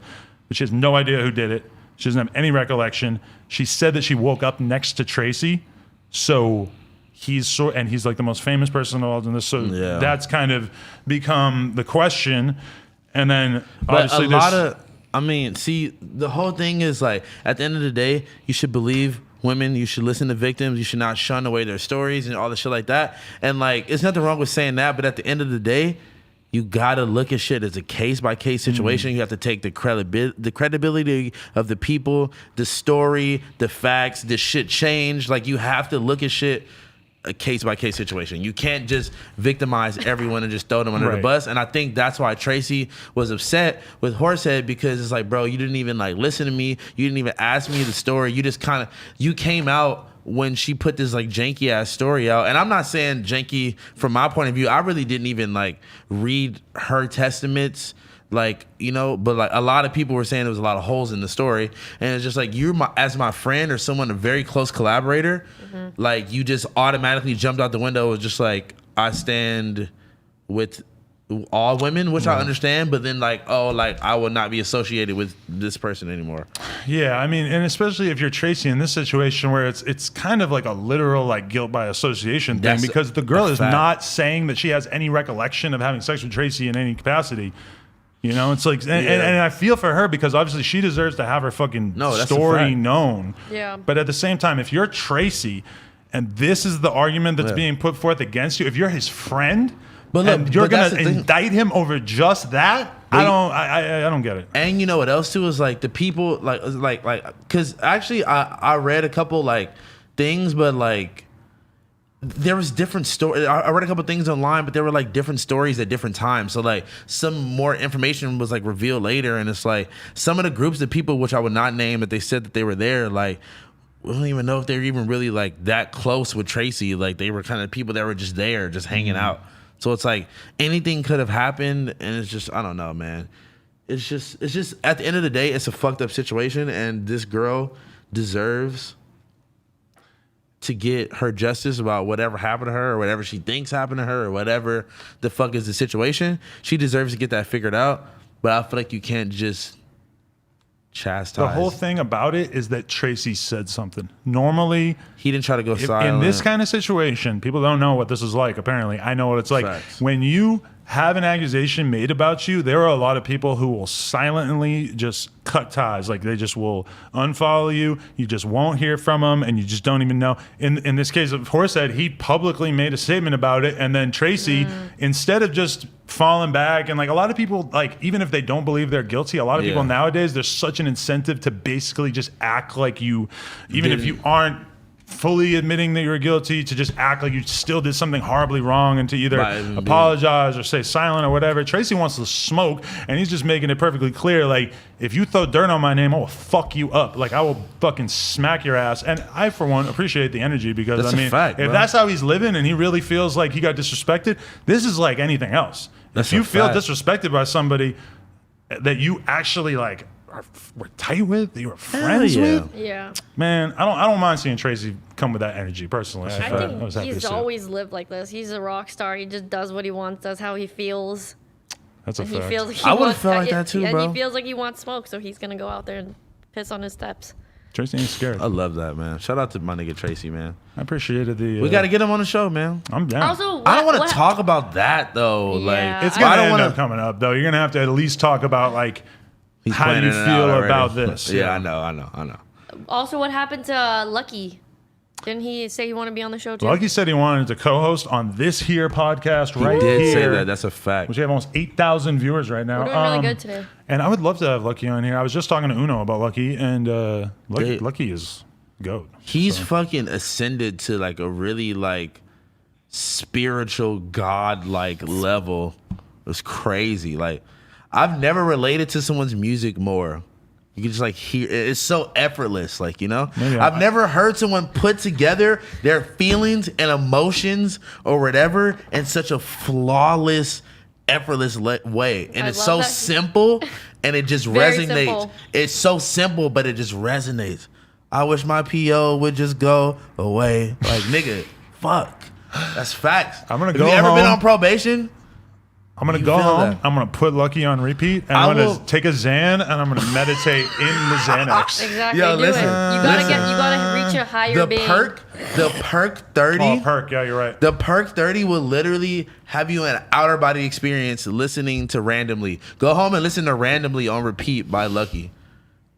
but she has no idea who did it. She doesn't have any recollection. She said that she woke up next to Tracy, so he's like the most famous person involved in this. So Yeah. that's kind of become the question. And then But obviously a lot of, I mean, see, the whole thing is like, at the end of the day, you should believe women. You should listen to victims. You should not shun away their stories and all the shit like that. And like, it's nothing wrong with saying that, but at the end of the day, you gotta look at shit as a case by case situation. You have to take the credibility of the people, the story, the facts. The shit changed. Like, you have to look at shit a case by case situation. You can't just victimize everyone and just throw them under the Right. bus. And I think that's why Tracy was upset with Horsehead, because it's like, bro, you didn't even like listen to me. You didn't even ask me the story. You just kind of, you came out when she put this like janky ass story out. And I'm not saying janky from my point of view. I really didn't even like read her testaments, like, you know, but like a lot of people were saying there was a lot of holes in the story. And it's just like, as my friend or someone, a very close collaborator, like, you just automatically jumped out the window. It was just like, I stand with all women, which I understand, but then like, oh, like, I will not be associated with this person anymore. Yeah, I mean, and especially if you're Tracy in this situation where it's kind of like a literal like guilt by association thing, That's because the girl a is fact. not saying that she has any recollection of having sex with Tracy in any capacity. You know, it's like, and I feel for her because obviously she deserves to have her fucking No, that's a story fact. known. Yeah. But at the same time, if you're Tracy and this is the argument that's being put forth against you, if you're his friend, But look, and you're but that's gonna the thing. indict him over just that, I don't get it. And you know what else too is like the people like because actually I read a couple like things, but like there was different stories. I read a couple things online, but there were like different stories at different times. So like some more information was like revealed later, and it's like some of the groups of people, which I would not name, that they said that they were there, like, we don't even know if they were even really like that close with Tracy. Like, they were kind of people that were just there, just hanging out. So it's like anything could have happened, and it's just, I don't know, man. It's just at the end of the day, it's a fucked up situation, and this girl deserves to get her justice about whatever happened to her or whatever she thinks happened to her or whatever the fuck is the situation. She deserves to get that figured out, but I feel like you can't just chastise. The whole thing about it is that Tracy said something. Normally, He didn't try to go in silent. this kind of situation, people don't know what this is like. Apparently, I know what it's like. Facts. When you have an accusation made about you, there are a lot of people who will silently just cut ties. Like, they just will unfollow you. You just won't hear from them, and you just don't even know. In this case of Horsehead, he publicly made a statement about it, and then Tracy, instead of just falling back, and like a lot of people, like, even if they don't believe they're guilty, a lot of people nowadays, there's such an incentive to basically just act like you, even if you aren't fully admitting that you're guilty, to just act like you still did something horribly wrong, and to either apologize or stay silent or whatever. Tracy wants to smoke, and he's just making it perfectly clear, like, if you throw dirt on my name, I will fuck you up. Like, I will fucking smack your ass. And I, for one, appreciate the energy, because That's I a mean, fact, if bro. that's how he's living and he really feels like he got disrespected, this is like anything else. That's if you a feel fact. disrespected by somebody that you actually like were tight with, that you were friends with. Yeah. Man, I don't mind seeing Tracy come with that energy personally. I was happy think to he's see it. always lived like this. He's a rock star. He just does what he wants, does how he feels. That's a And fact. he feels like he I would've wants, felt like that too, and bro. he feels like he wants smoke, so he's gonna go out there and piss on his steps. Tracy ain't scared. I love that, man. Shout out to my nigga Tracy, man. I appreciated the. We got to get him on the show, man. I'm down. Also, I don't want what- to talk about that though. Yeah. Like It's I gonna don't end wanna- up coming up though. You're gonna have to at least talk about like He's how do playing you in and feel out already. about this. Yeah, I know. Also, what happened to Lucky? Didn't he say he wanted to be on the show too? Lucky said he wanted to co-host on this here podcast He right did here. say that. That's a fact. Which we have almost 8,000 viewers right now. We're doing really good today. And I would love to have Lucky on here. I was just talking to Uno about Lucky, and They- Lucky is GOAT. He's fucking ascended to like a really like spiritual god like level. It was crazy. Like I've never related to someone's music more. You can just like hear it's so effortless, like, you know? Maybe I've never heard someone put together their feelings and emotions or whatever in such a flawless, effortless way. And I it's love so that. simple and it just Very resonates. simple. It's so simple, but it just resonates. I wish my PO would just go away. Like, nigga, fuck. That's facts. I'm gonna Have go you ever been home. on probation? I'm going to You go feel home. that? I'm going to put Lucky on repeat, and I I'm going will- to take a Xan, and I'm going to meditate in the Xanax. Exactly. Yo, do listen, it. You gotta reach a higher The being. perk 30. Oh, perk. Yeah, you're right. The perk 30 will literally have you an outer body experience listening to Randomly. Go home and listen to Randomly on repeat by Lucky.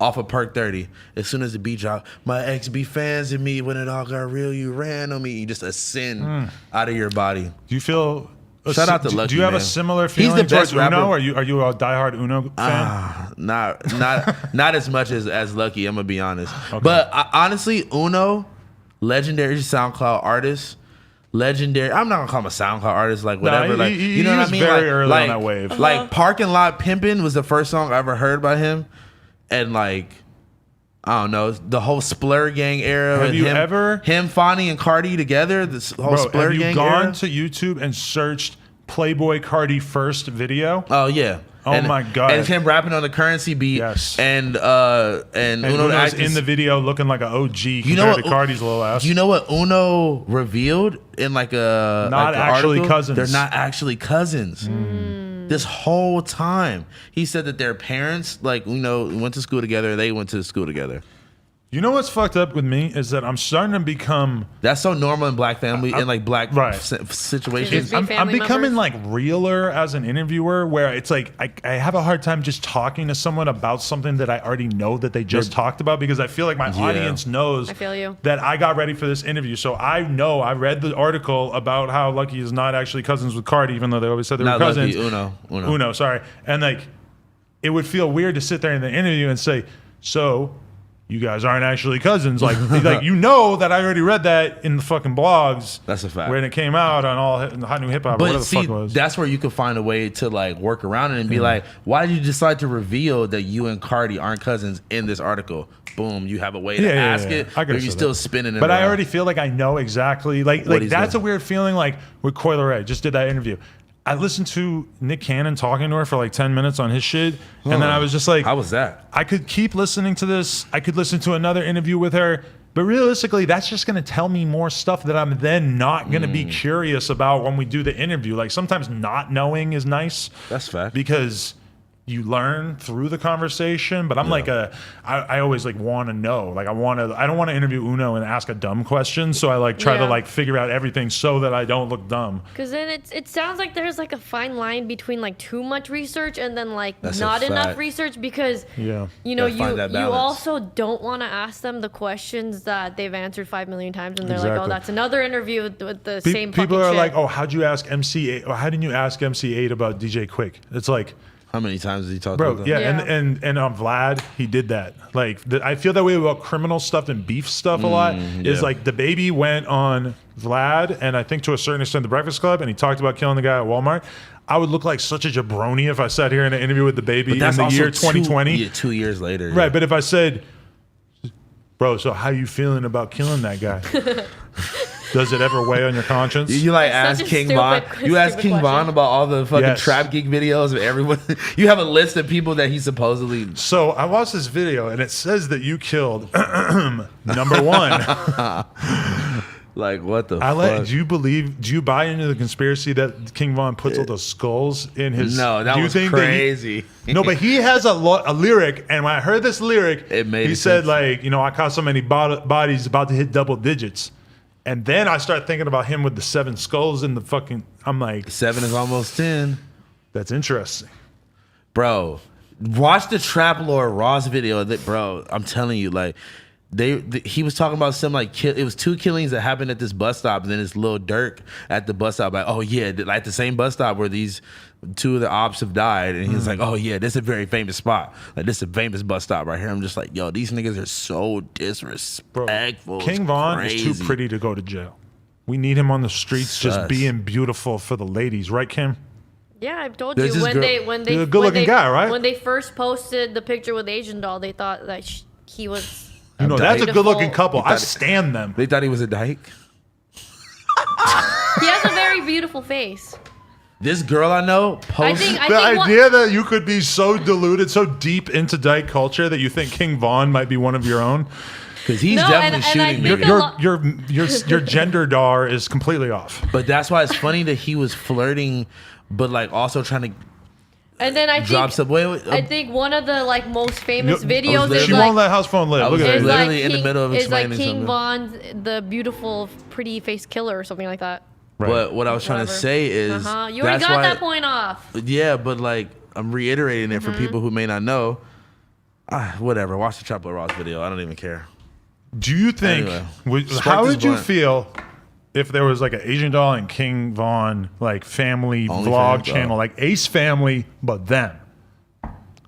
Off of perk 30. As soon as the beat drop, my ex be fans of me. When it all got real, you ran on me. You just ascend out of your body. Do you feel... Shout out to do Lucky, you have man. a similar He's the feeling best towards Uno? rapper. Are you a diehard Uno fan? Not as much as Lucky, I'm gonna be honest. But honestly, Uno, legendary SoundCloud artist. Legendary. I'm not gonna call him a SoundCloud artist, like whatever. Like he you know what was I mean? very like, early like, on that wave. Like Parking Lot Pimpin' was the first song I ever heard by him, and like I don't know the whole Splur Gang era. Have and you him, ever- him, Fonny, and Cardi together? This whole Bro, Splur have you Gang gone era. to YouTube and searched Playboy Cardi first video? Oh yeah. Oh, my God. And it's him rapping on the Currency beat. Yes. And And Uno Uno's act- in the video looking like an OG compared You know what? to Cardi's little ass. You know what Uno revealed in like a Not like an actually article? cousins. They're not actually cousins. This whole time, he said that their parents, like went to school together. They went to school together. You know what's fucked up with me is that I'm starting to become... That's so normal in black family in like black Right. situations. Be I'm family becoming members? like realer as an interviewer, where it's like I have a hard time just talking to someone about something that I already know that they just talked about, because I feel like my audience knows I feel you. that I got ready for this interview. So I know I read the article about how Lucky is not actually cousins with Cardi, even though they always said they were Not cousins. Lucky, Uno. Sorry. And like, it would feel weird to sit there in the interview and say, so you guys aren't actually cousins. Like, you know that I already read that in the fucking blogs. That's a fact. When it came out on all Hot New Hip Hop, or But whatever the see, fuck it was. that's where you can find a way to like work around it and be like, why did you decide to reveal that you and Cardi aren't cousins in this article? Boom, you have a way to ask it, I or could've you're said still that. spinning it But I around. already feel like I know exactly. Like he's that's doing. a weird feeling. Like with Coi Leray, just did that interview. I listened to Nick Cannon talking to her for like 10 minutes on his shit, and then I was just like, How was that? I could keep listening to this. I could listen to another interview with her. But realistically, that's just going to tell me more stuff that I'm then not going to be curious about when we do the interview. Like sometimes not knowing is nice. That's fact. Because you learn through the conversation. But I'm like I always like want to know. Like I don't want to interview Uno and ask a dumb question. So I like try to Yeah. like figure out everything so that I don't look dumb. Because then it sounds like there's like a fine line between like too much research and then like That's a not enough fact. research, because Yeah. you know Gotta find that you balance. also don't want to ask them the questions that they've answered 5 million times and they're like, Exactly. oh, that's another interview with the same People fucking are shit. like, oh, how'd you ask MC8? Or how didn't you ask MC8 about DJ Quick? It's like, How many times did he talk bro, about that? yeah, Yeah. and Vlad, he did that. Like, I feel that way about criminal stuff and beef stuff a lot. Is yeah. like the baby went on Vlad, and I think to a certain extent the Breakfast Club, and he talked about killing the guy at Walmart. I would look like such a jabroni if I sat here in an interview with the baby in the also year 2020. 2 years later. Right, but if I said, bro, so how you feeling about killing that guy? Does it ever weigh on your conscience? You like That's ask such a King stupid- Von. You ask stupid King Von question. about all the fucking Yes. Trap Geek videos of everyone. You have a list of people that he supposedly. So I watched this video and it says that you killed number one. Like, what the fuck? Do you buy into the conspiracy that King Von puts all those skulls in his? No, that do you was think that crazy. no, but he has a lyric, and when I heard this lyric, It made he sense. said like, I caught so many bodies about to hit double digits, and then I start thinking about him with the 7 skulls in the fucking. I'm like, 7 is almost 10. that's interesting. Bro, watch the Trap Lord Ross video. Bro, I'm telling you, like, he was talking about some like it was 2 killings that happened at this bus stop, and then it's Lil Durk at the bus stop, like, oh yeah, like the same bus stop where these 2 of the ops have died, and he's like, oh yeah, this is a very famous spot, like this is a famous bus stop right here. I'm just like, yo, these niggas are so Bro, disrespectful. King It's Von crazy. is too pretty to go to jail. We need him on the streets, just Sus. being beautiful for the ladies, right, Kim? Yeah, I've told There's you this when they He's a good-looking guy, right? When they first posted the picture with Asian doll, they thought that he was. That's a Beautiful. good-looking couple. I thought- stand them. They thought he was a dyke. He has a very beautiful face. This girl I know I posted. think. I The think idea that you could be so deluded, so deep into dyke culture that you think King Von might be one of your own. Because he's No, definitely and I shooting think niggas. a Your gender dar is completely off. But that's why it's funny that he was flirting, but like also trying to And then I drop think. some. Wait, I think one of the like most famous You- videos is She like. won't let house phone live. I Look was at is her. like- like literally in the King, middle of is like explaining King something. Von, the beautiful, pretty face killer or something like that. Right. But what I was trying to Whatever. say is, You already that's got why, that point off. Yeah, but like I'm reiterating it for Mm-hmm. people who may not know. Whatever. Watch the Trapler Ross video. I don't even care. Do you think? Anyway, spark How this would you blunt. feel if there was like an Asian doll and King Von like family Only vlog fans, channel, like Ace Family, but them?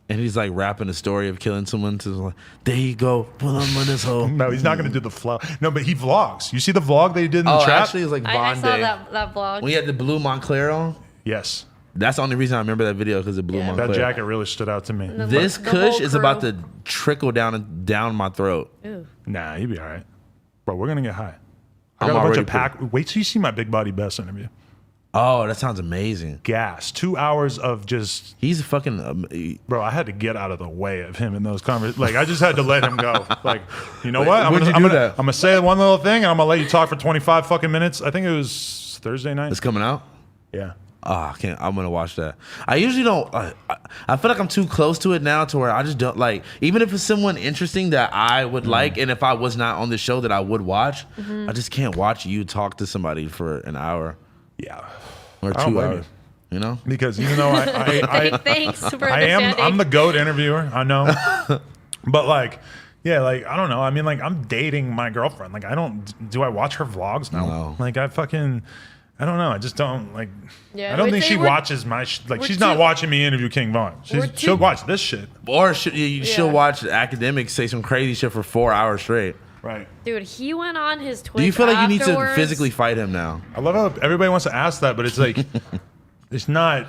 And he's like rapping a story of killing someone. To like, there you go. Pull on this hole. No, he's not going to do the flow. No, but he vlogs. You see the vlog they did in the Oh, trap? actually, it was like I Von saw Day. that vlog. When he had the blue Montclair on. Yes. That's the only reason I remember that video because of blue Yeah. Montclair. That jacket really stood out to me. This The Kush whole is about crew. to trickle down my throat. Ew. Nah, you'd be all right. Bro, we're going to get high. I I'm got a bunch already of pack. Wait till you see my Big Body Best interview. Oh, that sounds amazing. Gas. 2 hours of just, He's fucking. bro, I had to get out of the way of him in those conversations. Like, I just had to let him go. Like, you know what? when'd you do that? I'm gonna say one little thing and I'm going to let you talk for 25 fucking minutes. I think it was Thursday night. It's coming out. Yeah. Oh, I can't. I'm gonna watch that. I usually don't. I feel like I'm too close to it now to where I just don't like. Even if it's someone interesting that I would like, and if I was not on the show that I would watch, I just can't watch you talk to somebody for an hour Yeah. or I don't 2 blame hours. You know? Because even though Thanks for I understanding. I'm the GOAT interviewer, I know. But like, yeah, like, I don't know. I mean, like, I'm dating my girlfriend. Like, do I watch her vlogs? No. No. Like, I don't know. I just don't like. Yeah, I don't we'd think say she we're- watches my like. we're She's not too- watching me interview King Von. We're She'll too- watch this shit. Or she'll Yeah. watch academics say some crazy shit for 4 hours straight. Right. Dude, he went on his Twitch. Do you feel like you need to afterwards. physically fight him now? I love how everybody wants to ask that, but it's like, it's not.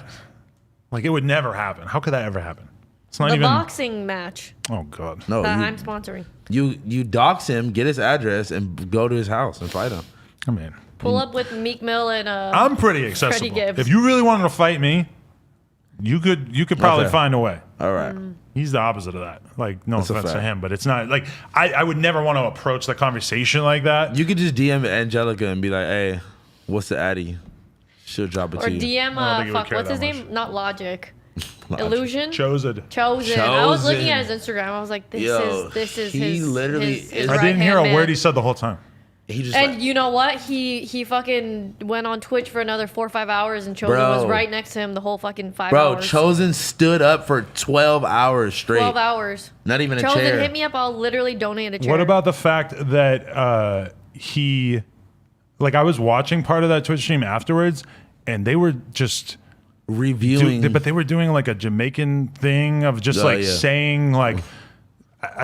Like, it would never happen. How could that ever happen? It's not The even. boxing match Oh God. No, that I'm sponsoring. you dox him, get his address, and go to his house and fight him. I mean, Pull up with Meek Mill and I'm pretty accessible. Gibbs. If you really wanted to fight me, you could probably Okay. find a way. All right. He's the opposite of that. Like, no That's a offense to fact. him, but it's not like I would never want to approach the conversation like that. You could just DM Angelica and be like, "Hey, what's the addy?" She'll drop it or to you. DM. I don't think he would Fuck, care what's his that name? Not Logic. Logic. Illusion. Chosen. Chosen. I was looking Chosen. at his Instagram. I was like, this Yo, is he his. literally his is- I didn't hear a right-hand word man. he said the whole time. He just And like, you know what? He fucking went on Twitch for another 4 or 5 hours, and Chosen Bro. was right next to him the whole fucking 5 bro, hours. Chosen stood up for 12 hours straight. 12 hours. Not even a Chosen, chair. hit me up. I'll literally donate a chair. What about the fact that he, like, I was watching part of that Twitch stream afterwards, and they were just. Reviewing. But they were doing like a Jamaican thing of just Oh, like yeah. saying like,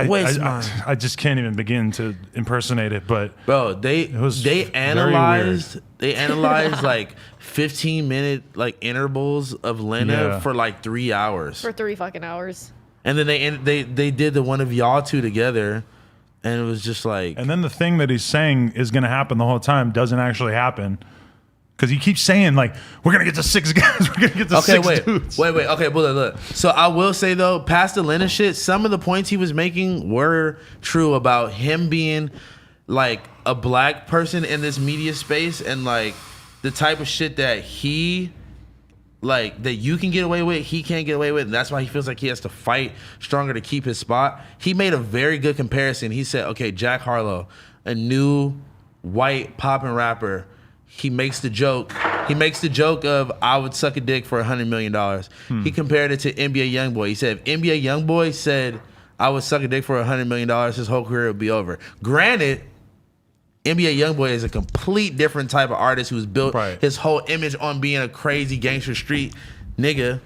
Waste mine. I just can't even begin to impersonate it. But Bro, was they very analyzed like 15-minute like intervals of Lena Yeah. for like 3 hours. For 3 fucking hours. And then they did the one of y'all two together, And it was just like, And then the thing that he's saying is going to happen the whole time doesn't actually happen. Because he keeps saying, like, we're going to get to 6 guys. We're going to get to 6 dudes. Wait. Okay, look. So I will say, though, past the Lennon shit, some of the points he was making were true about him being, like, a black person in this media space and, like, the type of shit that he, like, that you can get away with, he can't get away with, and that's why he feels like he has to fight stronger to keep his spot. He made a very good comparison. He said, okay, Jack Harlow, a new white poppin' rapper, he makes the joke of I would suck a dick for $100 million. He compared it to NBA Youngboy. He said if NBA Youngboy said I would suck a dick for $100 million, his whole career would be over. Granted, NBA Youngboy is a complete different type of artist who's built his whole image on being a crazy gangster street nigga.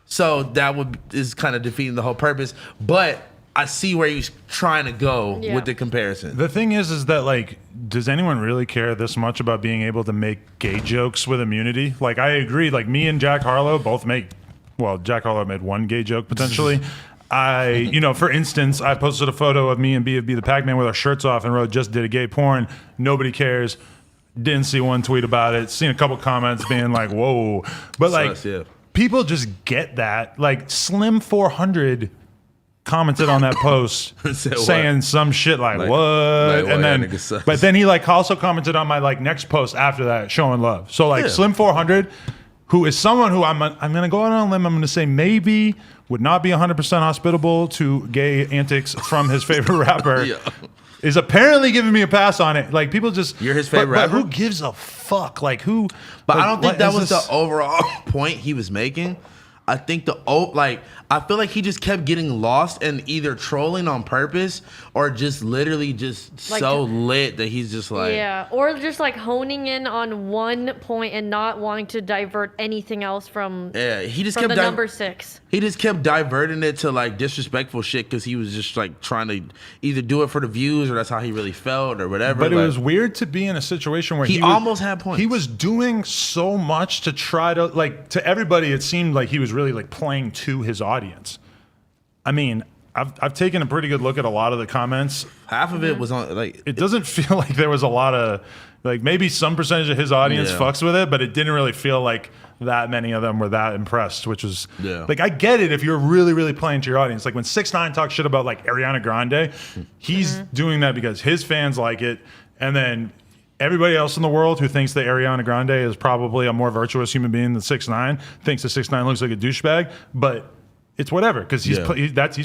So that is kind of defeating the whole purpose. But I see where he's trying to go with the comparison. The thing is that, like, does anyone really care this much about being able to make gay jokes with immunity? Like, I agree. Like, me and Jack Harlow both Jack Harlow made one gay joke potentially. For instance, I posted a photo of me and BFB the Pac-Man with our shirts off and wrote, just did a gay porn. Nobody cares. Didn't see one tweet about it. Seen a couple comments being like, whoa. But, like, people just get that. Like, Slim 400 commented on that post saying some shit like what? And then, but then he, like, also commented on my, like, next post after that showing love. So, like, Slim 400, who is someone who I'm going to go out on a limb, I'm going to say maybe would not be 100% hospitable to gay antics from his favorite rapper, is apparently giving me a pass on it. Like, people just... You're his favorite rapper? But who gives a fuck? Like, who... But like, I don't think that was the overall point he was making. I think I feel like he just kept getting lost and either trolling on purpose or just literally just like, so lit that he's just like... Yeah, or just like honing in on one point and not wanting to divert anything else from, he just from kept the number 6. He just kept diverting it to, like, disrespectful shit because he was just, like, trying to either do it for the views or that's how he really felt or whatever. But it was weird to be in a situation where he almost had points. He was doing so much to try to, like, to everybody, it seemed like he was really, like, playing to his audience. I mean, I've taken a pretty good look at a lot of the comments. Half of it was on, like... It doesn't feel like there was a lot of, like, maybe some percentage of his audience fucks with it, but it didn't really feel like that many of them were that impressed, which was... Like, I get it if you're really, really playing to your audience. Like, when 6ix9ine talks shit about, like, Ariana Grande, he's doing that because his fans like it, and then... Everybody else in the world who thinks that Ariana Grande is probably a more virtuous human being than 6ix9ine thinks that 6ix9ine looks like a douchebag, but it's whatever because he's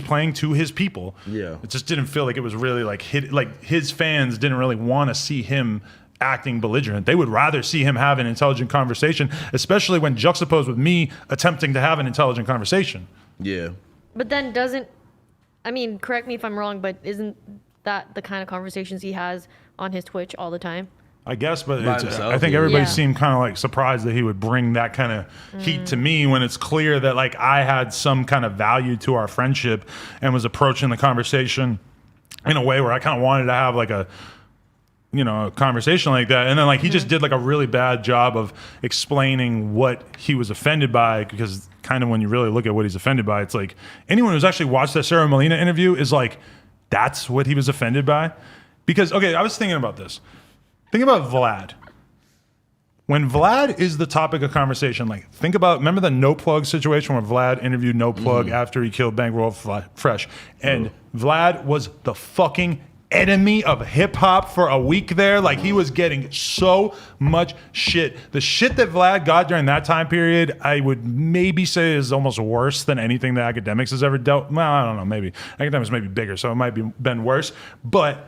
playing to his people. Yeah, it just didn't feel like it was really like his fans didn't really want to see him acting belligerent. They would rather see him have an intelligent conversation, especially when juxtaposed with me attempting to have an intelligent conversation. Yeah, but then correct me if I'm wrong, but isn't that the kind of conversations he has on his Twitch all the time? I guess, but I think everybody seemed kind of like surprised that he would bring that kind of heat to me when it's clear that, like, I had some kind of value to our friendship and was approaching the conversation in a way where I kind of wanted to have like a conversation like that. And then, like, he just did like a really bad job of explaining what he was offended by, because kind of when you really look at what he's offended by, it's like anyone who's actually watched that Sarah Molina interview is like, that's what he was offended by. Because, okay, I was thinking about this. Think about Vlad. When Vlad is the topic of conversation, like, remember the No Plug situation where Vlad interviewed No Plug after he killed Bankroll Fresh, and Vlad was the fucking enemy of hip hop for a week there. Like, he was getting so much shit. The shit that Vlad got during that time period, I would maybe say is almost worse than anything that Academics has ever dealt. Well, I don't know, maybe Academics may be bigger, so it might be been worse. But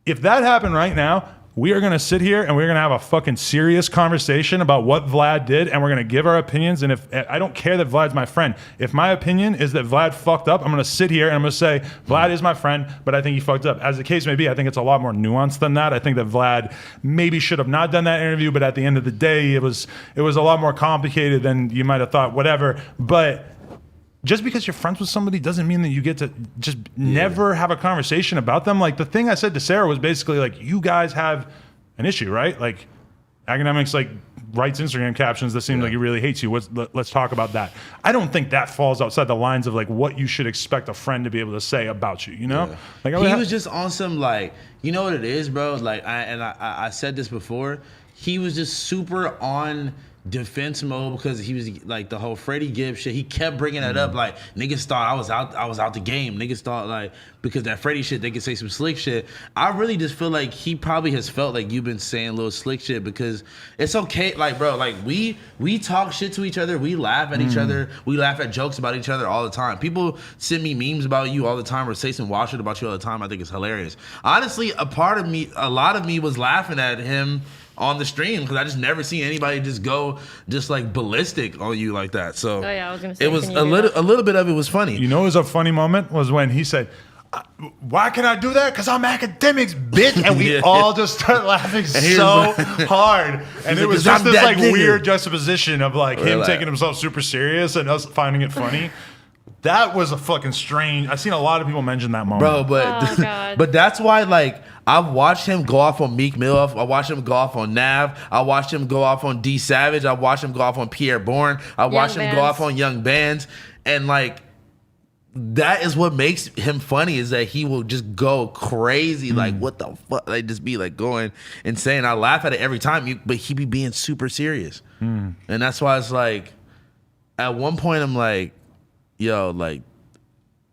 if that happened right now, we are going to sit here and we're going to have a fucking serious conversation about what Vlad did, and we're going to give our opinions. And if I don't care that Vlad's my friend, if my opinion is that Vlad fucked up, I'm going to sit here and I'm going to say Vlad is my friend, but I think he fucked up. As the case may be, I think it's a lot more nuanced than that. I think that Vlad maybe should have not done that interview, but at the end of the day, it was a lot more complicated than you might have thought. Whatever, but. Just because you're friends with somebody doesn't mean that you get to just never have a conversation about them. Like, the thing I said to Sarah was basically like, you guys have an issue, right? Like, Academics, like, writes Instagram captions that seem like he really hates you. Let's talk about that. I don't think that falls outside the lines of like what you should expect a friend to be able to say about you. You know, like he was just on some like, you know what it is, bro? Like I said this before. He was just super on defense mode because he was like the whole Freddie Gibbs shit. He kept bringing that up, like niggas thought I was out the game. Niggas thought like because that Freddie shit they could say some slick shit. I really just feel like he probably has felt like you've been saying little slick shit because it's okay. Like bro, like we talk shit to each other. We laugh at each other. We laugh at jokes about each other all the time. People send me memes about you all the time or say some wild shit about you all the time. I think it's hilarious. Honestly, a lot of me was laughing at him on the stream because I just never seen anybody just go just like ballistic on you like that. So I was gonna say, it was a little bit of it was funny. You know, what was a funny moment was when he said, "Why can I do that? Because I'm academics, bitch!" And we all just started laughing so hard, and it was just this like weird juxtaposition of like him taking himself super serious and us finding it funny. That was a fucking strange. I've seen a lot of people mention that moment, bro. But but that's why like I've watched him go off on Meek Mill. I watched him go off on Nav. I watched him go off on D Savage. I watched him go off on Pierre Bourne. I watched him go off on Young Bands. And like that is what makes him funny is that he will just go crazy. Like what the fuck? Like just be like going insane. I laugh at it every time. But he be being super serious. And that's why it's like at one point I'm like, yo, like,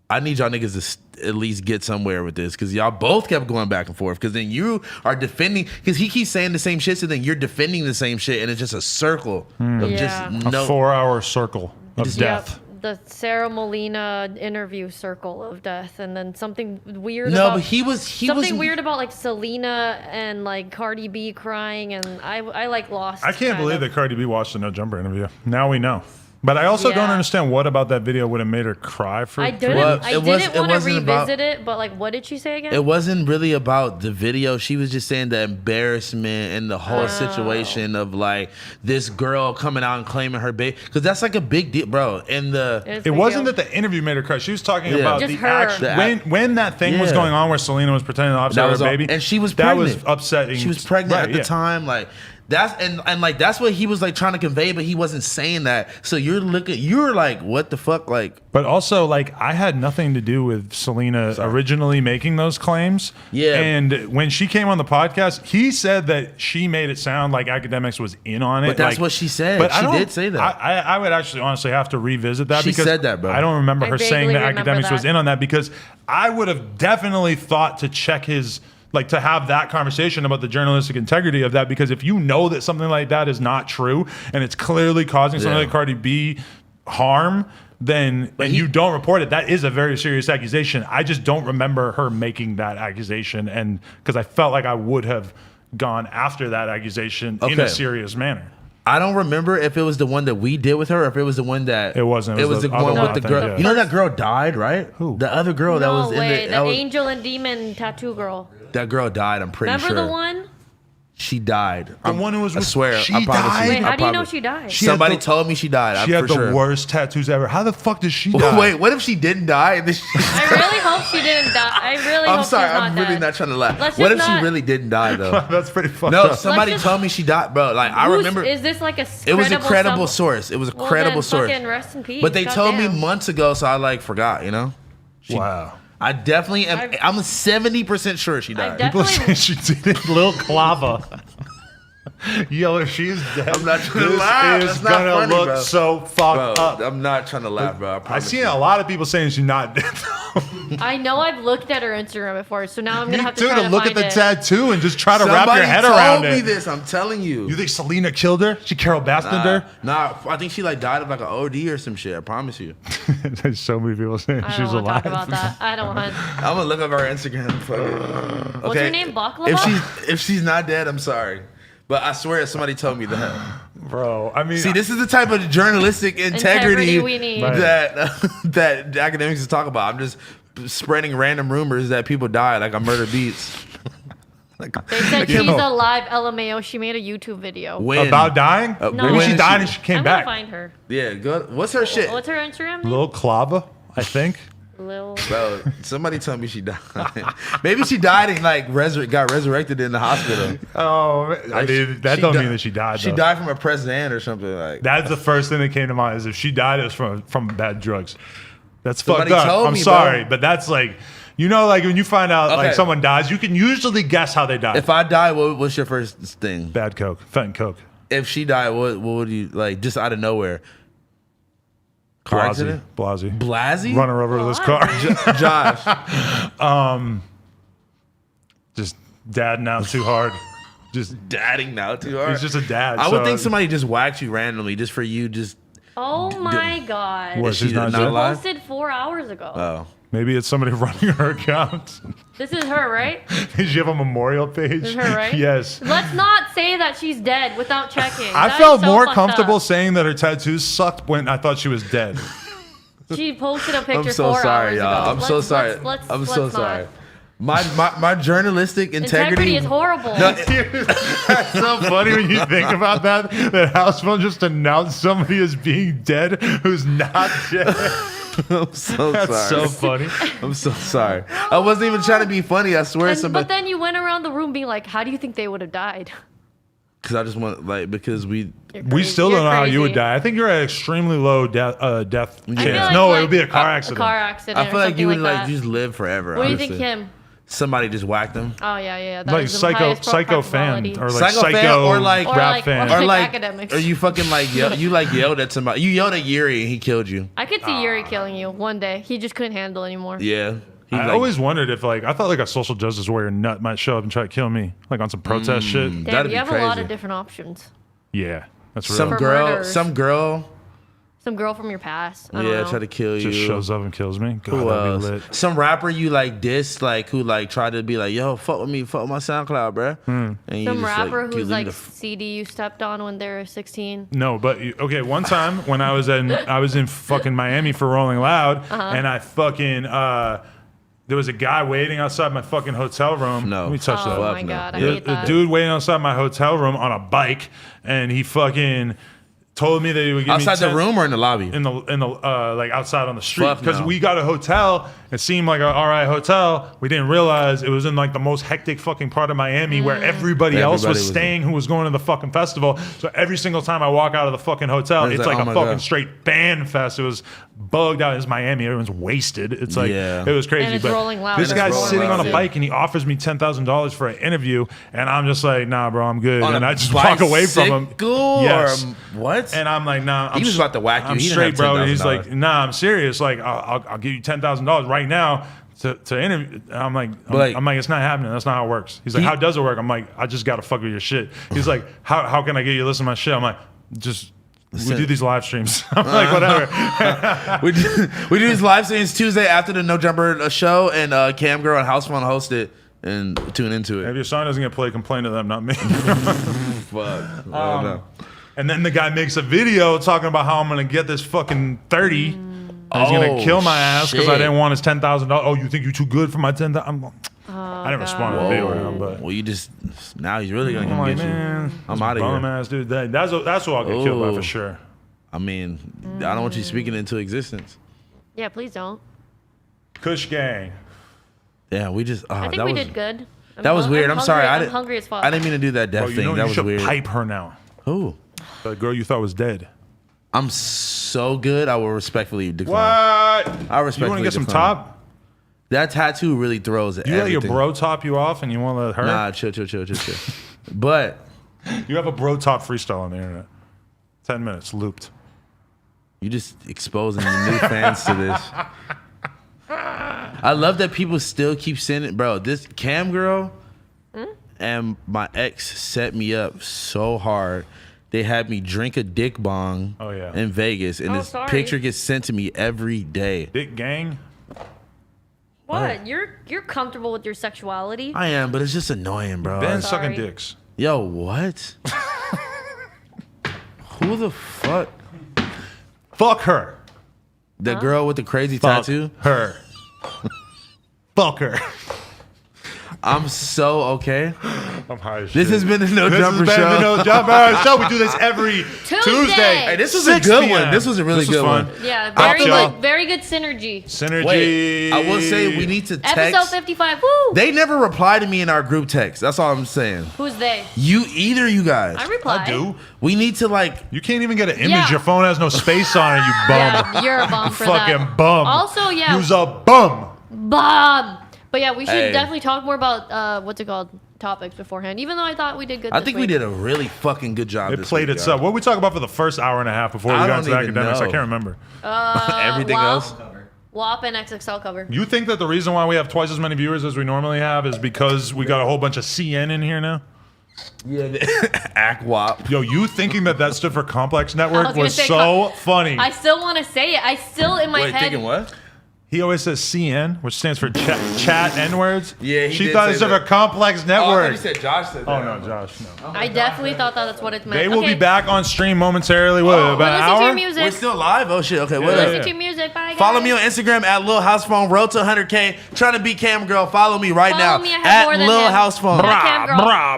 I need y'all niggas to at least get somewhere with this because y'all both kept going back and forth because then you are defending because he keeps saying the same shit so then you're defending the same shit and it's just a circle of just a 4-hour circle of death. The Sarah Molina interview circle of death, and then something weird. But he was weird about like Selena and like Cardi B crying, and I like lost. I can't believe that Cardi B watched the No Jumper interview. Now we know. But I also don't understand what about that video would have made her cry for. I didn't want to revisit it, but like, what did she say again? It wasn't really about the video. She was just saying the embarrassment and the whole situation of like this girl coming out and claiming her baby because that's like a big deal, bro. And it wasn't that the interview made her cry. She was talking about just the action when that thing was going on where Selena was pretending to upset her baby, and she was pregnant. That was upsetting. She was pregnant at the time, like. That's and like that's what he was like trying to convey, but he wasn't saying that. So you're like, what the fuck, like. But also, like, I had nothing to do with Selena originally making those claims. Yeah. And when she came on the podcast, he said that she made it sound like Academics was in on it. But that's what she said. But she did say that. I would actually honestly have to revisit that because she said that, bro. I don't remember her saying that Academics was in on that because I would have definitely thought to check his. Like to have that conversation about the journalistic integrity of that, because if you know that something like that is not true and it's clearly causing something like Cardi B harm, then and you don't report it, that is a very serious accusation. I just don't remember her making that accusation, and because I felt like I would have gone after that accusation in a serious manner. I don't remember if it was the one that we did with her or if it was the one that it wasn't. It was the one with the girl. Yeah. You know that girl died, right? Who? The other girl that was in the angel and demon tattoo girl. That girl died. I'm pretty sure. Remember the one? She died. The one who was. I swear. She I promise died. you. Wait, how do you know she died? Somebody told me she died. She had the worst tattoos ever. How the fuck did she die? Wait, what if she didn't die? I really hope she didn't die. I really hope I'm sorry. she's not I'm really dead. not trying to laugh. What if she really didn't die though? That's pretty fucked up. No, somebody told me she died, bro. Like I remember. Is this like a? It was a credible source. It was a credible source. Fucking rest in peace. But they told me months ago, so I like forgot. You know. Wow. I definitely am. I'm 70% sure she died. People say she did Lil Clava. Yo, if she's dead, I'm not trying to laugh. This is That's not gonna funny, look bro. so fucked up. I'm not trying to laugh, bro. I see a lot of people saying she's not dead. I know I've looked at her Instagram before, so now I'm gonna have to try to look find at the it. tattoo and just try to wrap your head around it. Somebody told me this. I'm telling you. You think Selena killed her? She Carol Baskined her? Nah, I think she like died of like an OD or some shit. I promise you. There's so many people saying I she's don't want to alive. talk about that. I don't want. I'm gonna look up her Instagram. Fuck it. What's her name? Baklava? If she's not dead, I'm sorry. But I swear somebody told me that. Bro, I mean, see, this is the type of journalistic integrity we need. that academics talk about. I'm just spreading random rumors that people die, like on Murder Beats. They said she's alive. LMAO. She made a YouTube video. About dying? No. Maybe she died and she came back. I'm gonna find her. Yeah, good. What's her shit? What's her Instagram name? Lil Clava, I think. Lil. Bro, somebody told me she died. Maybe she died and like got resurrected in the hospital. Oh, I Like, mean, that she don't di- mean that she died. She though. died from a pressed hand or something like. That's the first thing that came to mind. Is if she died, it was from bad drugs. That's Somebody fucked up. told I'm me, sorry, bro. but that's like, you know, like when you find out like Okay. someone dies, you can usually guess how they died. If I die, what's your first thing? Bad coke, fentanyl coke. If she died, what would you like? Just out of nowhere. Car accident? Blasey. Blasey? Run her over with his car. Josh. Just dadding out too hard. Just Dadding now too hard. he's just a dad. I would so- think somebody just whacked you randomly just for you just. Oh my god. What, Is she's she not not dead? alive? Posted 4 hours ago. Oh. Maybe it's somebody running her account. This is her, right? Did you have a memorial page? This is her, right? Yes. Let's not say that she's dead without checking. I That felt is so more fucked comfortable up. saying that her tattoos sucked when I thought she was dead. She posted a picture I'm so 4 sorry, hours y'all. ago. I'm so sorry. I'm so let's sorry. not. My journalistic Integrity is horrible. It's so funny when you think about that. That house phone just announced somebody as being dead who's not dead. I'm so That's sorry. so funny. I'm so sorry. I wasn't even trying to be funny. I swear, And, somebody. but then you went around the room being like, how do you think they would have died? Because I just want because we. You're We crazy. still don't You're know how you would crazy. die. I think you're at extremely low death I chance. feel like, No, it like, would be a car accident. A car accident. I feel or like something you would like like that. just live forever. What do you honestly. think him? Somebody just whacked him. Oh yeah. That Like is the psycho highest fan probability. or like Psycho fan psycho or like- Or rap like- fan. or Or like, academics. or you fucking like you like yelled at somebody. You yelled at Yuri and he killed you. I could see Yuri killing you one day. He just couldn't handle anymore. Yeah. He I like- always wondered if like I thought like a social justice warrior nut might show up and try to kill me like on some protest shit. Damn, That'd you be have a lot crazy. of different options. Yeah, that's real. some For girl, murders. some girl, Some girl from your past. I don't yeah, know. try to kill you. just shows up and kills me. God, Who that'd be else? lit. Some rapper you like diss, like who like tried to be like, yo, fuck with me, fuck with my SoundCloud, bruh. And you Some just, rapper you whose leave like the f- CD you stepped on when they were 16. No, but okay. One time when I was in fucking Miami for Rolling Loud, and I fucking there was a guy waiting outside my fucking hotel room. No. Let me touch Oh that. my no. god, I Yeah, hate A that. dude waiting outside my hotel room on a bike, and he fucking told me that he would give outside me the room or in the lobby. in the like outside on the street Fuck because no. we got a hotel. It seemed like an alright hotel. We didn't realize it was in like the most hectic fucking part of Miami where everybody else was Everybody was staying who was going to the fucking festival. So every single time I walk out of the fucking hotel, It's it's like, like oh a my fucking God. straight band fest. It was bugged out. It's Miami. Everyone's wasted. It's like Yeah. it was crazy. And it's but Rolling Loud. this It's guy's Rolling sitting Loud, on a yeah. bike and he offers me $10,000 for an interview, and I'm just like, nah, bro, I'm good. On And a I just walk away from him. bicycle Yes. or what? And I'm like, nah. He was about to whack you. I'm He didn't straight, have bro. And he's $10,000. like, nah, I'm serious. Like, I'll give you $10,000 right now to interview. I'm like, like- I'm like, it's not happening. That's not how it works. He's like, He- how does it work? I'm like, I just gotta fuck with your shit. He's like, how can I get you to listen to my shit? I'm like, just. We do these live streams. I'm like, whatever. we do these live streams Tuesday after the No Jumper show, and Cam Girl and House Fun host it and tune into If it. your song doesn't get played, complain to them, not me. Fuck. I don't know. And then the guy makes a video talking about how I'm gonna get this fucking 30. And he's gonna Oh, kill my ass because I shit. didn't want his $10,000. Oh, you think you're too good for my $10,000? I didn't respond to the video, Whoa. but Well, you just now he's really gonna I'm come like, get man, you. I'm out of bum here. ass dude. That's who I'll get killed by Ooh. for sure. I mean, I don't want you speaking into existence. Yeah, please don't. Kush gang. Yeah, we just. I think that we was, did good. That was weird. I'm sorry. I'm hungry as fuck. I didn't mean to do that death Oh, you thing. know That you was should weird. pipe her now. Who? The girl you thought was dead. I'm so good. I will respectfully decline. What? I You respectfully want to get some decline. top? That tattoo really throws You let your everything. bro top you off, and you want to let her? Nah, chill. But You have a bro top freestyle on the internet. 10 minutes looped. you just exposing the new fans to this. I love that people still keep sending, bro. This Cam Girl and my ex set me up so hard. They had me drink a dick bong Oh, yeah. in Vegas, and Oh, this sorry. picture gets sent to me every day. Dick gang. What? You're comfortable with your sexuality? I am, but it's just annoying, bro. Ben Sorry. sucking dicks. Yo, what? Who the fuck? Fuck her. The girl with the crazy Fuck tattoo? her. Fuck her. I'm so okay. I'm high as This shit. has been the No This Jumper has been Show. the No Jumper Show. We do this every Tuesday. Hey, this was a 6 good p.m. one. This was a really This was good fun. one. Yeah, I very feel- good, very good synergy. Synergy. Wait, I will say we need to text. Episode 55. Woo! They never reply to me in our group text. That's all I'm saying. Who's they? Either you guys. I reply. I do. We need to like. You can't even get an image. Yeah. Your phone has no space on it, you bum. Yeah, you're a bum for that. Fucking bum. Also, yeah. You's a bum. Bum. But yeah, we should Hey. definitely talk more about what's it called, topics beforehand. Even though I thought we did good. I this think we week. did a really fucking good job. It this played week, itself. y'all. What did we talk about for the first hour and a half before we I got into the don't even academics? I know. can't remember. Everything WAP, else. WAP and XXL cover. You think that the reason why we have twice as many viewers as we normally have is because we got a whole bunch of CN in here now? Yeah. Aquap. Yo, you thinking that stood for Complex Network gonna was say so funny. I still want to say it. I still in my Wait, head. thinking what? He always says CN, which stands for chat N-words. Yeah, he She did thought say it stood that. for Complex Oh, I Network. thought you said Josh said that. Oh, no, Josh, no. I definitely thought that's what it meant. They will okay. be back on stream momentarily. What, Oh, about We'll an listen to hour? your music. We're still live? Oh shit. Okay, what Yeah. up? Listen to your music. Bye, guys. Follow me on Instagram at Lil House Phone. Road to 100K. Trying to be Cam Girl. Follow me right Follow now me, I have at more than Lil him. House Phone. Yeah, Cam Girl. Brah,